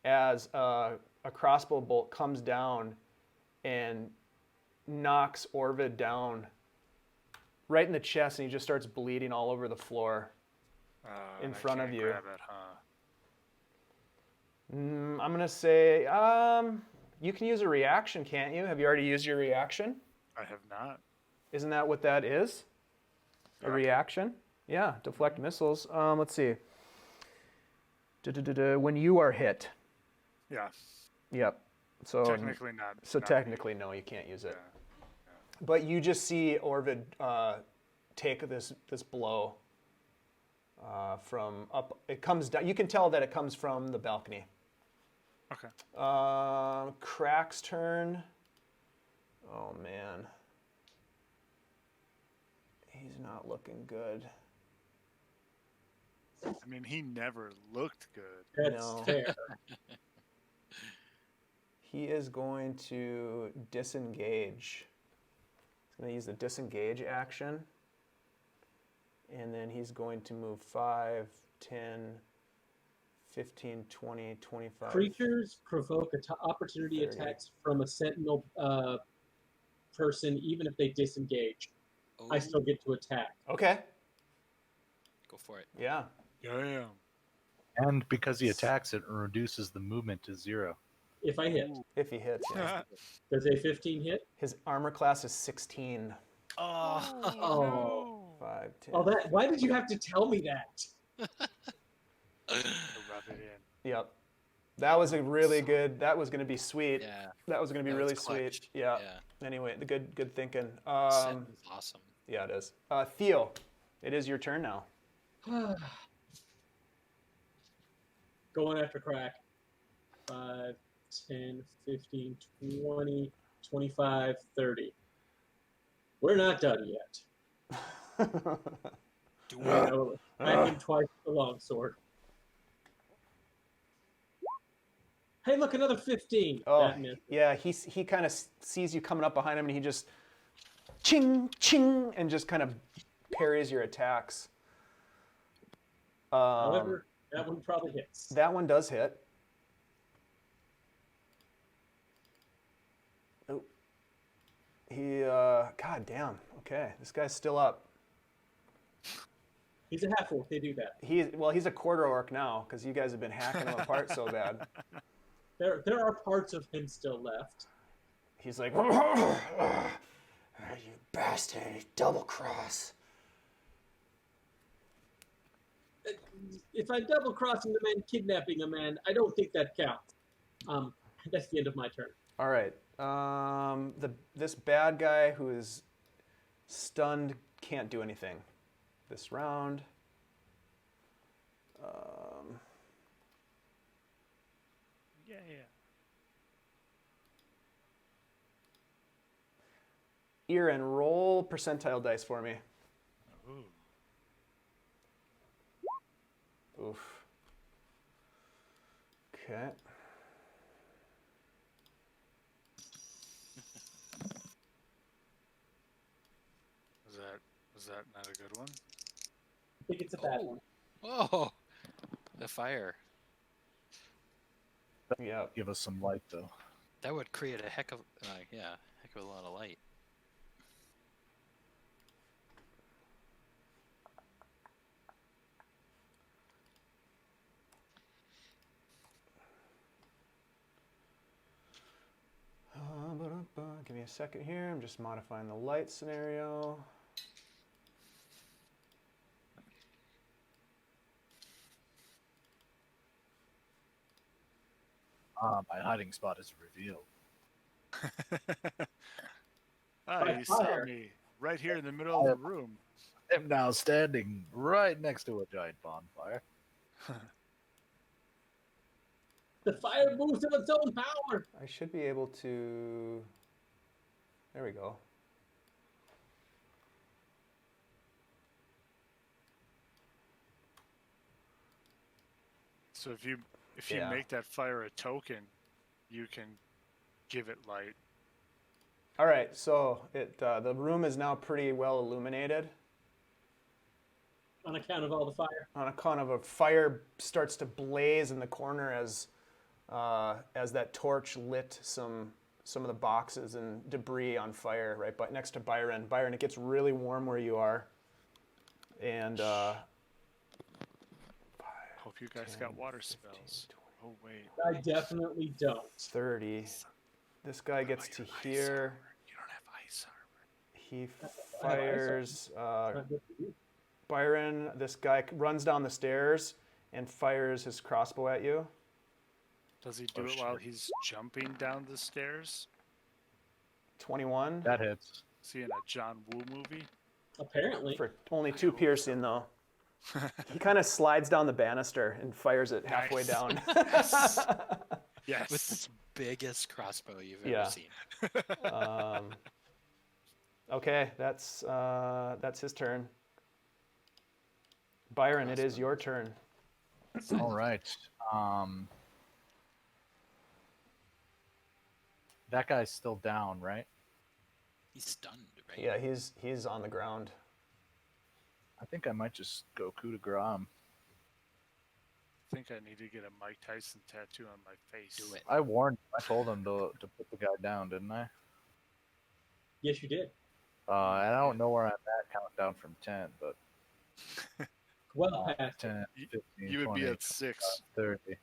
as a crossbow bolt comes down and knocks Orvid down right in the chest, and he just starts bleeding all over the floor in front of you. Grab it, huh? I'm gonna say you can use a reaction, can't you? Have you already used your reaction? I have not. Isn't that what that is? A reaction? Yeah, deflect missiles. Let's see. When you are hit. Yeah. Yep. So Technically not. So not technically, no, you can't use me. it. But you just see Orvid take this blow from up. It comes down. You can tell that it comes from the balcony. Okay. Crack's turn. Oh man, he's not looking good. I mean, he never looked good. That's No. fair. He is going to disengage. He's going to use the disengage action. And then he's going to move 5, 10, 15, 20, 25. Creatures provoke opportunity 30. attacks from a sentinel person, even if they disengage. Oh, I still get to attack. Okay. go for it. Yeah. Yeah. And because he attacks it, reduces the movement to 0. If I hit. If he hits. Yeah. Does a 15 hit? His armor class is 16. Oh. 5, 10. Oh, that. Why did you have to tell me that? Rub it in. Yep. That was a really good. That was going to be sweet. Yeah. That was going to be that really was sweet. clutch. Yeah. Yeah. Anyway, the good thinking. Set was awesome. Yeah, it is. Theo, it is your turn now. Going after crack. 5, 10, 15, 20, 25, 30. We're not done yet. Do I it. know. I hit twice with the longsword. Hey, look, another 15. Oh, That missed. yeah. He kind of sees you coming up behind him, and he just ching ching, and just kind of parries your attacks. However, that one probably hits. That one does hit. Oh. He, god damn. Okay, this guy's still up. He's a half orc. They do that. He's a quarter orc now, because you guys have been hacking him apart so bad. There are parts of him still left. He's like, you bastard, double cross. If I'm double crossing the man, kidnapping a man, I don't think that counts. That's the end of my turn. All right. This bad guy who is stunned can't do anything this round. Yeah. Irin, roll percentile dice for me. Ooh. Oof. Okay. Was that not a good one? I think it's a bad one. Oh, the fire. Yeah. Give us some light, though. That would create a heck of a lot of light. Give me a second here. I'm just modifying the light scenario. My hiding spot is revealed. By you saw fire. me right here in the middle of the room. I'm now standing right next to a giant bonfire. The fire moves of its own power. I should be able to. There we go. So if you Yeah. make that fire a token, you can give it light. All right, so the room is now pretty well illuminated. On account of all the fire. On account of a fire starts to blaze in the corner as that torch lit some of the boxes and debris on fire right next to Byron. Byron, it gets really warm where you are, and Hope you guys 10, got water 15, spells. 20. Oh wait. I definitely don't. 30. This guy gets to here. You don't have ice armor. He I have ice fires. Not good for you. Byron, this guy runs down the stairs and fires his crossbow at you. Does he do Oh, it while shit. he's jumping down the stairs? 21 That hits. Is he in a John Woo movie? Apparently. for only 2 piercing though. He kind of slides down the banister and fires it halfway Nice. down. Yes. With the biggest crossbow you've Yeah. ever seen. Okay, that's his turn. Byron, it is your turn. All right. That guy's still down, right? He's stunned, right? Yeah, he's on the ground. I think I might just go coup de grace. I think I need to get a Mike Tyson tattoo on my face. Do it. I warned. I told him to put the guy down, didn't I? Yes, you did. And I don't know where I'm at. Countdown from 10, but Well past. 10, You- 15, You would 20, be at 6. 30.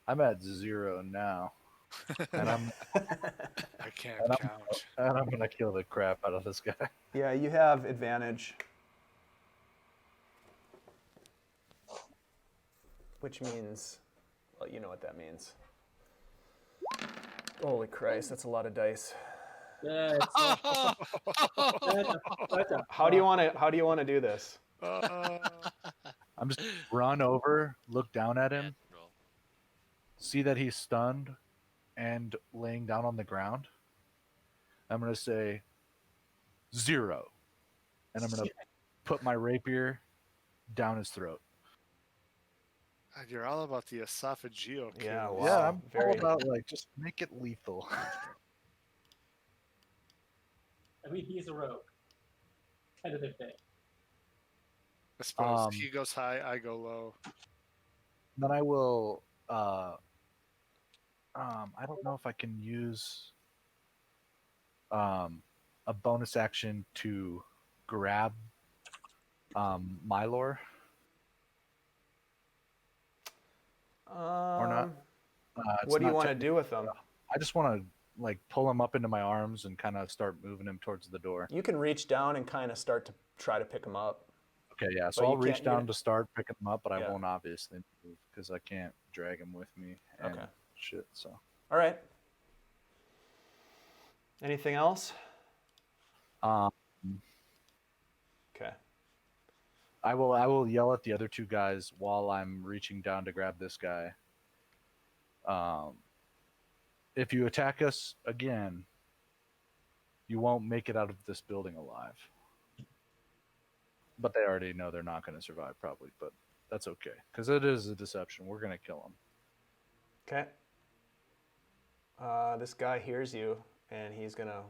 I'm at 0 now, and I'm I can't And I'm- count. gonna kill the crap out of this guy. Yeah, you have advantage. Which means, well, you know what that means. Holy Christ, that's a lot of dice. That's a How do you want to do this? I'm just run over, look down at him, Yeah, roll. see that he's stunned and laying down on the ground. I'm gonna say 0, and I'm gonna put my rapier down his throat. God, you're all about the esophageal kills. Yeah, wow. Yeah, I'm very- all about like just make it lethal. I mean, he's a rogue. Kind of a thing. I suppose Um, he goes high, I go low. Then I will. I don't know if I can use a bonus action to grab Mylor. not. What do you want to do with them? I just want to like pull him up into my arms and kind of start moving him towards the door. You can reach down and kind of start to try to pick them up. Okay, yeah. So But you I'll reach can't- you- down to start picking him up, but Yeah. I won't obviously move because I can't drag him with me and Okay. shit. So All right. Anything else? um, Okay. I will yell at the other two guys while I'm reaching down to grab this guy. If you attack us again, you won't make it out of this building alive. But they already know they're not going to survive, probably. But that's okay, because it is a deception. We're going to kill them. Okay. This guy hears you, and he's going to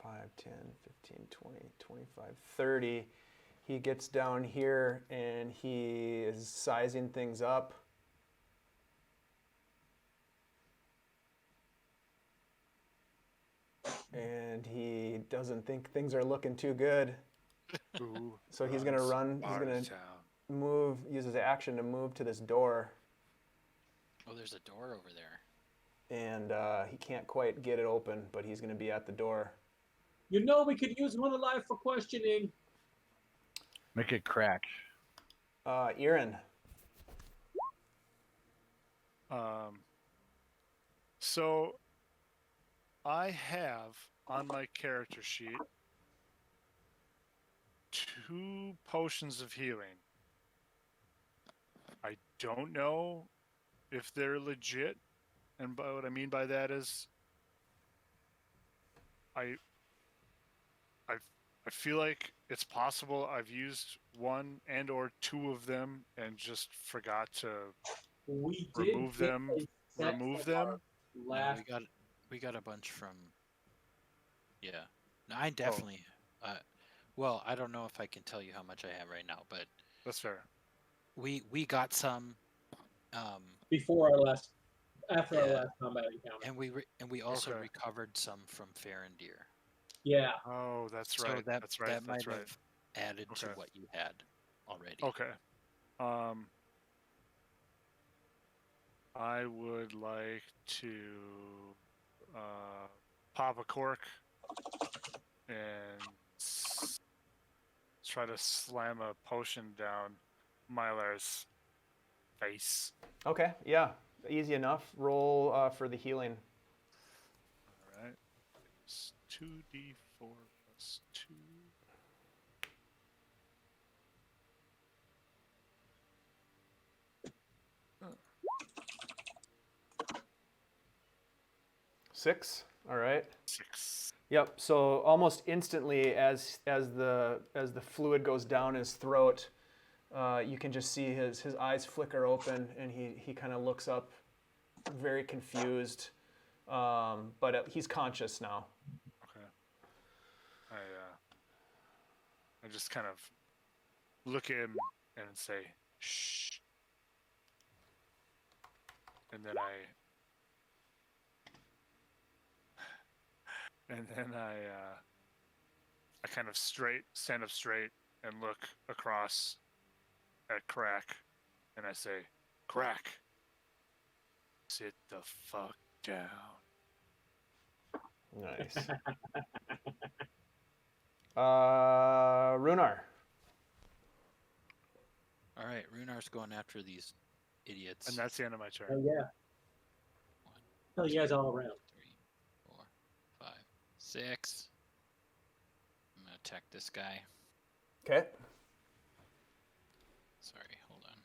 5, 10, 15, 20, 25, 30. He gets down here, and he is sizing things up. And he doesn't think things are looking too good. Ooh, So he's going to runs run. He's going to Bartown. move, use his action to move to this door. Oh, there's a door over there. And he can't quite get it open, but he's going to be at the door. You know, we could use one alive for questioning. Make it crack. Irin. So I have on my character sheet 2 potions of healing. I don't know if they're legit, and by what I mean by that is I feel like it's possible I've used 1 and or 2 of them and just forgot to We did remove get them. a set Remove from our them. No, last. we got a bunch from. Yeah, no, I definitely. Well, I don't know if I can tell you how much I have right now, but That's fair. we got some. Before our last, after our Yeah. last combat encounter. And we also Okay. recovered some from Farendir. Yeah. Oh, that's So right. that That's right. that might That's right. have added to Okay. what you had already. Okay. I would like to pop a cork and try to slam a potion down Mylar's face. Okay, yeah, easy enough. Roll for the healing. All right. It's 2d4 plus 2. Six. All right. 6. Yep. So almost instantly, as the fluid goes down his throat, you can just see his eyes flicker open, and he kind of looks up, very confused, but he's conscious now. Okay. I just kind of look at him and say, "Shh," and then I kind of stand up straight and look across at Crack, and I say, "Crack, sit the fuck down." Nice. Rhunar. All right, Runar's going after these idiots. And that's the end of my turn. Oh yeah. 1, Hell, you guys all around. 3, 4, 5, 6. I'm gonna attack this guy. Okay. Sorry, hold on.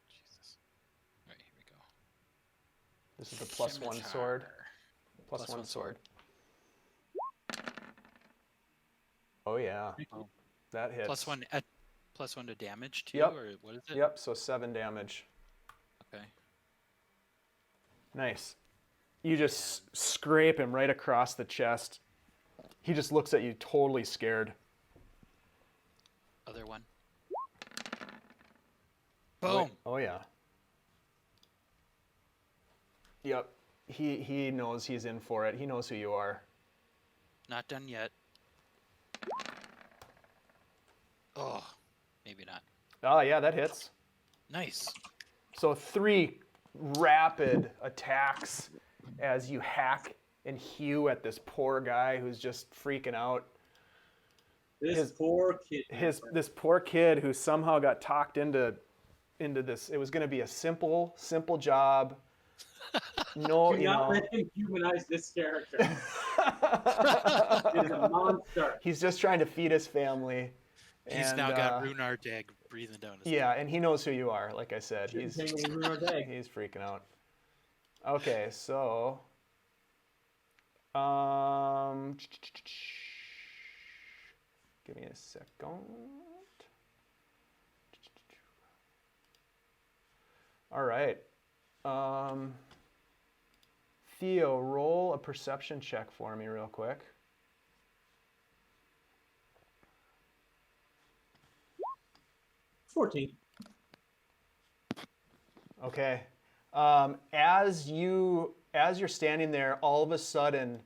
Jesus. All right, here we go. This is the +1 sword. Plus +1 one sword. Oh yeah. Oh. That hits. +1 to damage too, Yep. or what is it? Yep. So 7 damage. Okay. Nice. You just scrape him right across the chest. He just looks at you totally scared. Other one. Oh, Boom. oh yeah. Yep. He knows he's in for it. He knows who you are. Not done yet. Oh, maybe not. Oh yeah, that hits. Nice. So 3 rapid attacks as you hack and hew at this poor guy who's just freaking out. This poor kid. This poor kid who somehow got talked into this. It was going to be a simple job. No, Do you not know. let him humanize this character. He's a monster. He's just trying to feed his family. He's and, now got Rhunar Deg breathing down his Yeah, and he knows who you are. Like I said, Shouldn't hang with Rhunar Deg. he's freaking out. Okay, so give me a second. All right. Theo, roll a perception check for me real quick. $14. Okay. As you're standing there, all of a sudden,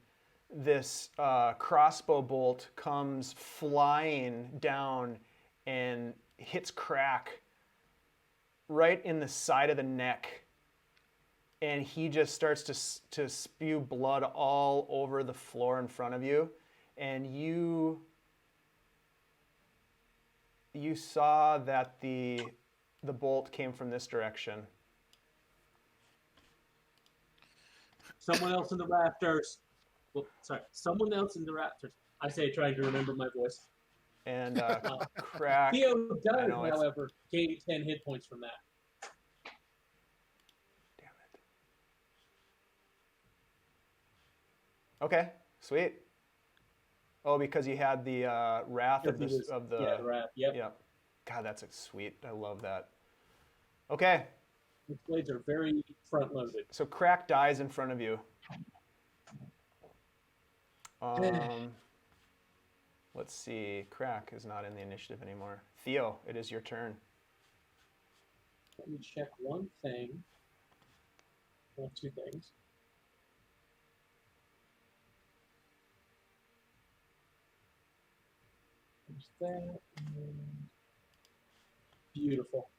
this crossbow bolt comes flying down and hits Crack right in the side of the neck, and he just starts to spew blood all over the floor in front of you, and you saw that the bolt came from this direction. Someone else in the rafters. Well, sorry, someone else in the rafters. I say, trying to remember my voice. And Crack. Theo I does, know, it's- however, gain 10 hit points from that. Damn it. Okay, sweet. Oh, because you had the wrath of Because he the was- yeah, the wrath. Yep. Yep. God, that's sweet. I love that. Okay, Its blades are very front loaded. so Crack dies in front of you. Let's see. Crack is not in the initiative anymore. Theo, it is your turn. Let me check one thing. Well, two things. There's that. And... Beautiful.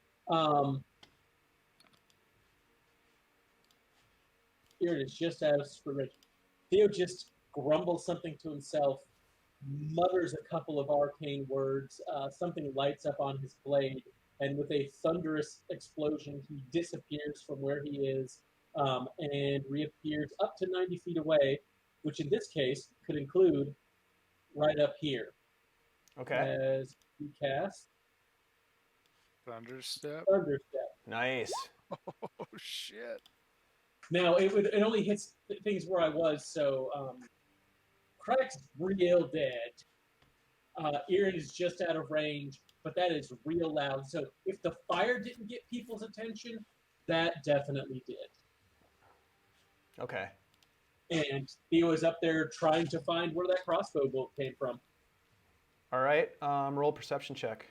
Here it is, just as for Rich. Theo just grumbles something to himself, mutters a couple of arcane words, something lights up on his blade, and with a thunderous explosion, he disappears from where he is and reappears up to 90 feet away, which in this case could include right up here. Okay. As he casts Thunderstep. Thunderstep. Nice. Oh shit! Now, it only hits things where I was, so Crack's real dead. Irin is just out of range, but that is real loud. So if the fire didn't get people's attention, that definitely did. Okay. And Theo is up there trying to find where that crossbow bolt came from. All right. Roll perception check.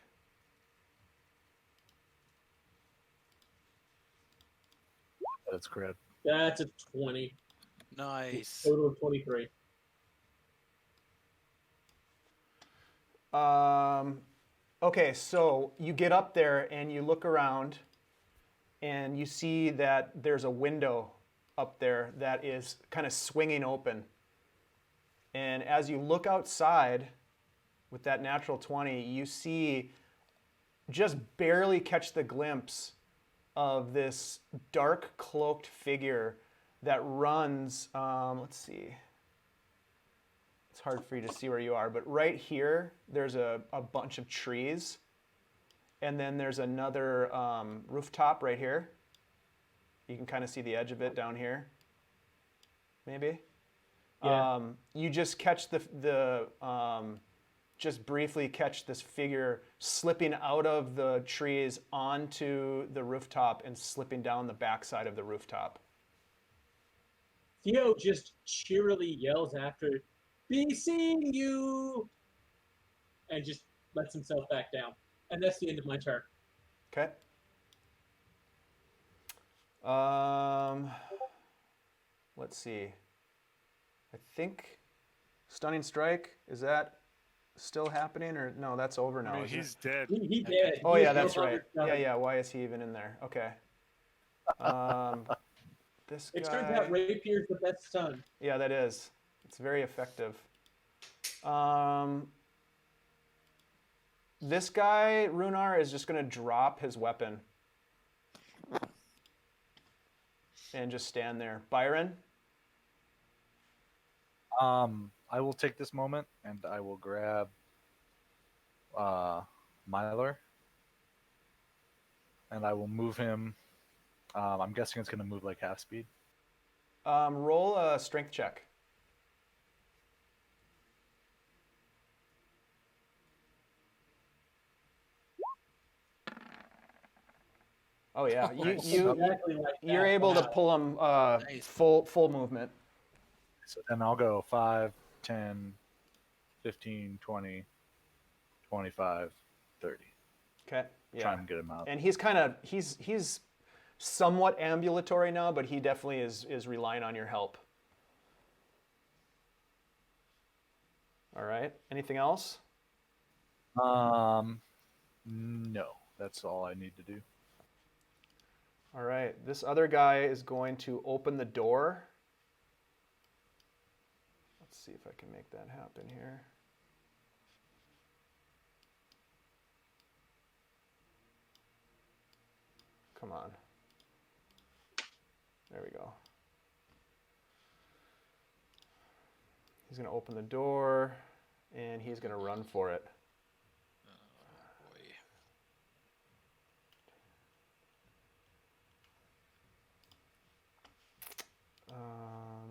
That's correct. That's a 20. Nice. Total of 23. Okay, so you get up there and you look around and you see that there's a window up there that is kind of swinging open. And as you look outside with that natural 20, you see just barely catch the glimpse of this dark cloaked figure that runs, let's see. It's hard for you to see where you are, but right here, there's a bunch of trees. And then there's another rooftop right here. You can kind of see the edge of it down here, maybe. Yeah. You just catch just briefly catch this figure slipping out of the trees onto the rooftop and slipping down the backside of the rooftop. Theo just cheerily yells after, "Be seeing you!" and just lets himself back down. And that's the end of my turn. Okay. Let's see. I think Stunning Strike, is that still happening or no, that's over now. I mean, isn't it? he's dead. He did. Oh He yeah, is no that's right. longer Yeah, stunning. yeah. Why is he even in there? Okay. This guy. It turns out Rapier's the best stun. Yeah, that is. It's very effective. This guy, Rhunar, is just going to drop his weapon and just stand there. Byron? I will take this moment and I will grab Myler and I will move him. I'm guessing it's going to move like half speed. Roll a strength check. Oh yeah, Exactly like you're that. able to Wow. pull him Nice. full movement. So then I'll go 5, 10, 15, 20, 25, 30. Okay. Try Yeah. and get him out. And he's he's somewhat ambulatory now, but he definitely is relying on your help. All right. Anything else? No, that's all I need to do. All right. This other guy is going to open the door. Let's see if I can make that happen here. Come on. There we go. He's going to open the door, and he's going to run for it. Oh boy.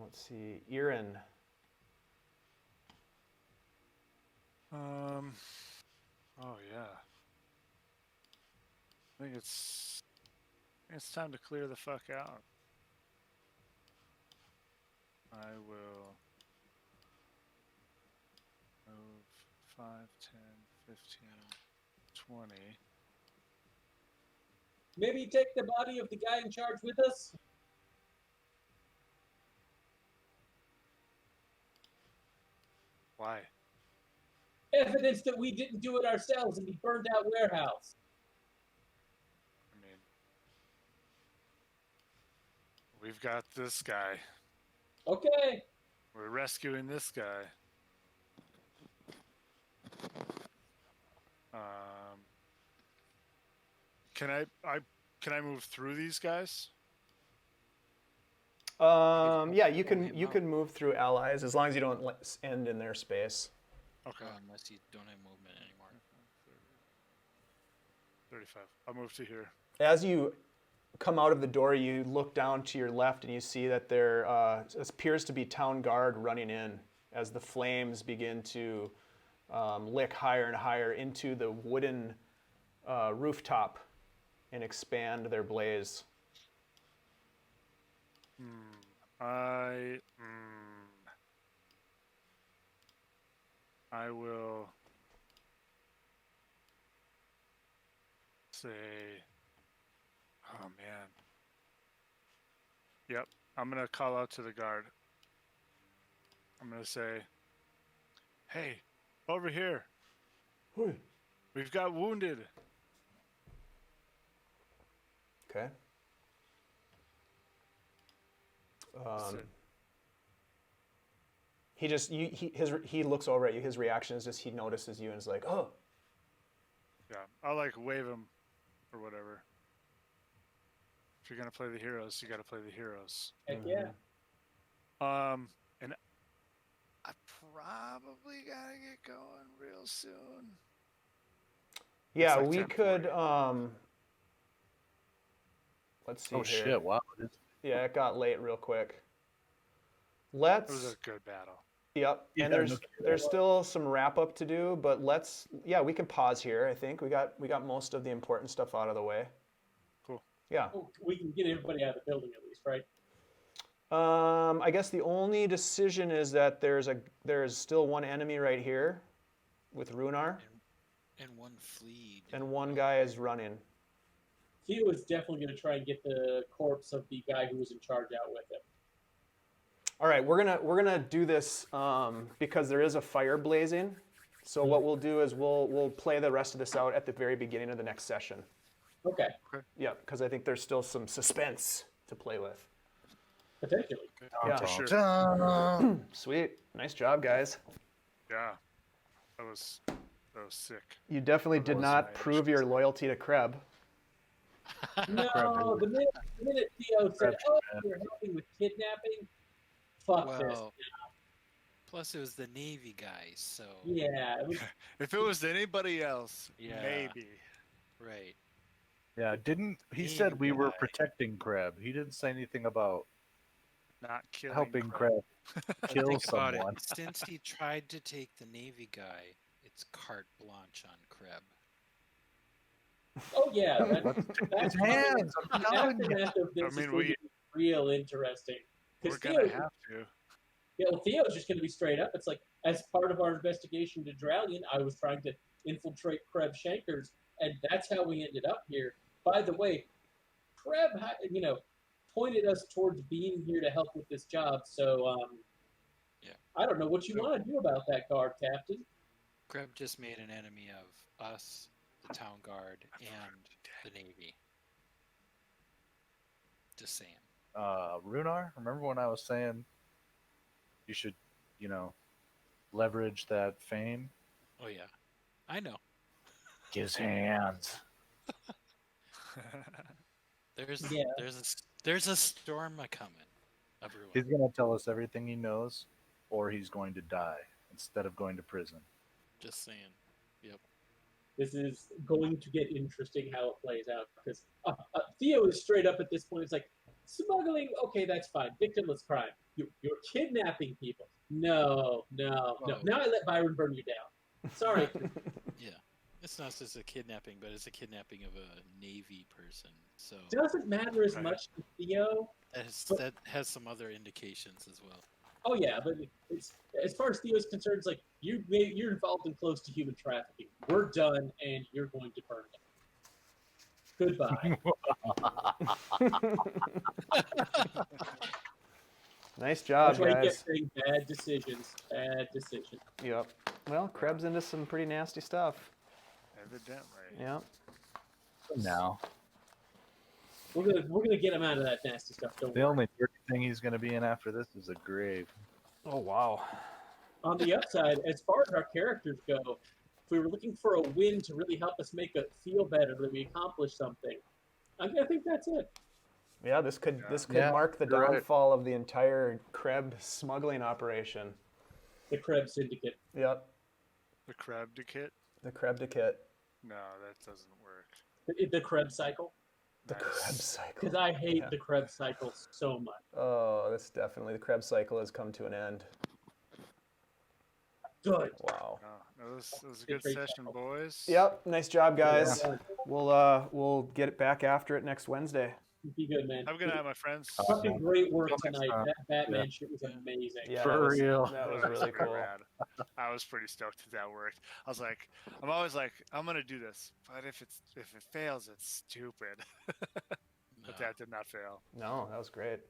Let's see. Irin. Oh yeah. I think it's time to clear the fuck out. I will move 5, 10, 15, 20. Maybe take the body of the guy in charge with us? Why? Evidence that we didn't do it ourselves in the burned out warehouse. I mean, we've got this guy. Okay. We're rescuing this guy. Can I move through these guys? Yeah, you Pull him can out. move through allies as long as you don't end in their space. Okay. Unless you don't have movement anymore. 35. I'll move to here. As you come out of the door, you look down to your left and you see that there appears to be town guard running in as the flames begin to lick higher and higher into the wooden rooftop and expand their blaze. I will say, oh man. Yep, I'm gonna call out to the guard. I'm gonna say, hey, over here. We've got wounded. Okay. Sit. He looks over at you. His reaction is just he notices you and is like, oh. Yeah, I'll like wave him or whatever. If you're gonna play the heroes, you gotta play the heroes. Heck yeah. And I probably gotta get going real soon. Yeah, like we 10:40. could. Let's see Oh here. shit! Wow. It is- Yeah, it got late real quick. It was Let's. a good battle. Yep. Yeah, And no there's kidding. there's still some wrap up to do, but we can pause here. I think we got most of the important stuff out of the way. Cool. Yeah. Oh, we can get everybody out of the building at least, right? I guess the only decision is that there's still one enemy right here with Rhunar, And one fleed. and one guy is running. Theo is definitely going to try and get the corpse of the guy who was in charge out with him. All right, we're gonna do this because there is a fire blazing. So what we'll do is we'll play the rest of this out at the very beginning of the next session. Okay, Yeah, because I think there's still some suspense to play with. potentially. Yeah. For sure. Dun. Sweet, nice job, guys. Yeah. That was sick. You definitely did was not my prove your loyalty to Kreb. No, the minute Theo said, Crap, "Oh, man. you're helping with kidnapping," fuck this. Well, plus it was the Navy guys, so Yeah, it was, If it was anybody else, Yeah. maybe. right. Yeah, didn't he Hey, said we were guy. protecting Kreb? He didn't say anything about Not killing. helping Kreb. Kreb kill Think about someone. it. Since he tried to take the Navy guy, it's carte blanche on Kreb. oh yeah, that's His hands, I'm the telling you. aftermath of this I is mean, going to be real interesting. We're Because gonna have to. Yeah, well, Theo's just going to be straight up. It's like, as part of our investigation to Dralian, I was trying to infiltrate Kreb Shankers, and that's how we ended up here. By the way, Kreb, pointed us towards being here to help with this job. So, Yeah. I don't know what you want to do about that, guard captain. Kreb just made an enemy of us, the town guard, and the Navy. Just saying. Rhunar, remember when I was saying you should, leverage that fame? Oh yeah, I know. His hands. There's a storm a coming. Everyone. He's gonna tell us everything he knows, or he's going to die instead of going to prison. Just saying. Yep. This is going to get interesting how it plays out because Theo is straight up at this point. It's like smuggling. Okay, that's fine. Victimless crime. You're kidnapping people. No. Whoa. Now I let Byron burn you down. Sorry. Yeah. It's not just a kidnapping, but it's a kidnapping of a Navy person. So Doesn't matter as Right. much to Theo. that has some other indications as well. Oh yeah, but it's as far as Theo's concerned, it's like you're involved in close to human trafficking. We're done, and you're going to burn it. Goodbye. Nice job, That's why you get guys. saying bad decisions. Bad decisions. Yep. Well, Krebs into some pretty nasty stuff. Evidently. Yep. Now, We're gonna get him out of that nasty stuff. Don't the worry. only dirty thing he's going to be in after this is a grave. Oh wow. On the upside, as far as our characters go, if we were looking for a win to really help us make it feel better that we accomplished something, I think that's it. Yeah, this could Yeah, mark the you're right. downfall of the entire Kreb smuggling operation. The Kreb Syndicate. Yep. The crab kit? The Krebdikit. No, that doesn't work. The Kreb cycle. The Nice. Kreb cycle. Because I hate Yeah. the Kreb cycle so much. Oh, this definitely the Kreb cycle has come to an end. Good. Wow. Oh, no, this was a good Great session, cycle. boys. Yep. Nice job, guys. Yeah. We'll get it back after it next Wednesday. Be good, man. Have a good night, my friends. Fucking great work Until next tonight. time. That Batman Yeah. shit was amazing. Yeah, For that was, real. That was That really pretty cool. rad. I was pretty stoked that worked. I was like, I'm always like, I'm gonna do this, but if it fails, it's stupid. But that did not fail. No, that was great.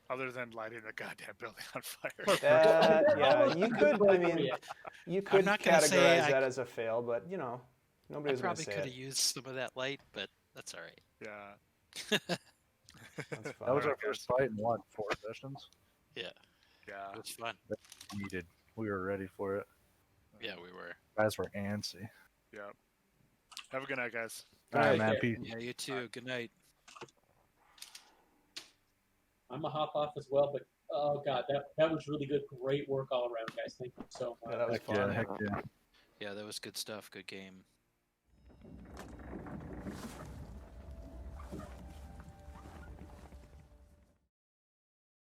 Other than lighting the goddamn building on fire. That, yeah, Almost you took could. the I vote for mean, you. you could not gonna say categorize I- that as a fail, but you know, I nobody's gonna probably say could have it. used some of that light, but that's all right. Yeah. That's fine. That was our Alright, first fight in what, 4 sessions? Yeah. It was fun. Needed. We were ready for it. Yeah, we were. Guys were antsy. Yep. Have a good night, guys. All right, Alright, man. yeah. Peace. Yeah, you too. Good night. I'm gonna hop off as well, but oh god, that was really good. Great work all around, guys. Thank you so much. Yeah, that was Heck yeah, fun. heck yeah. Yeah, that was good stuff. Good game.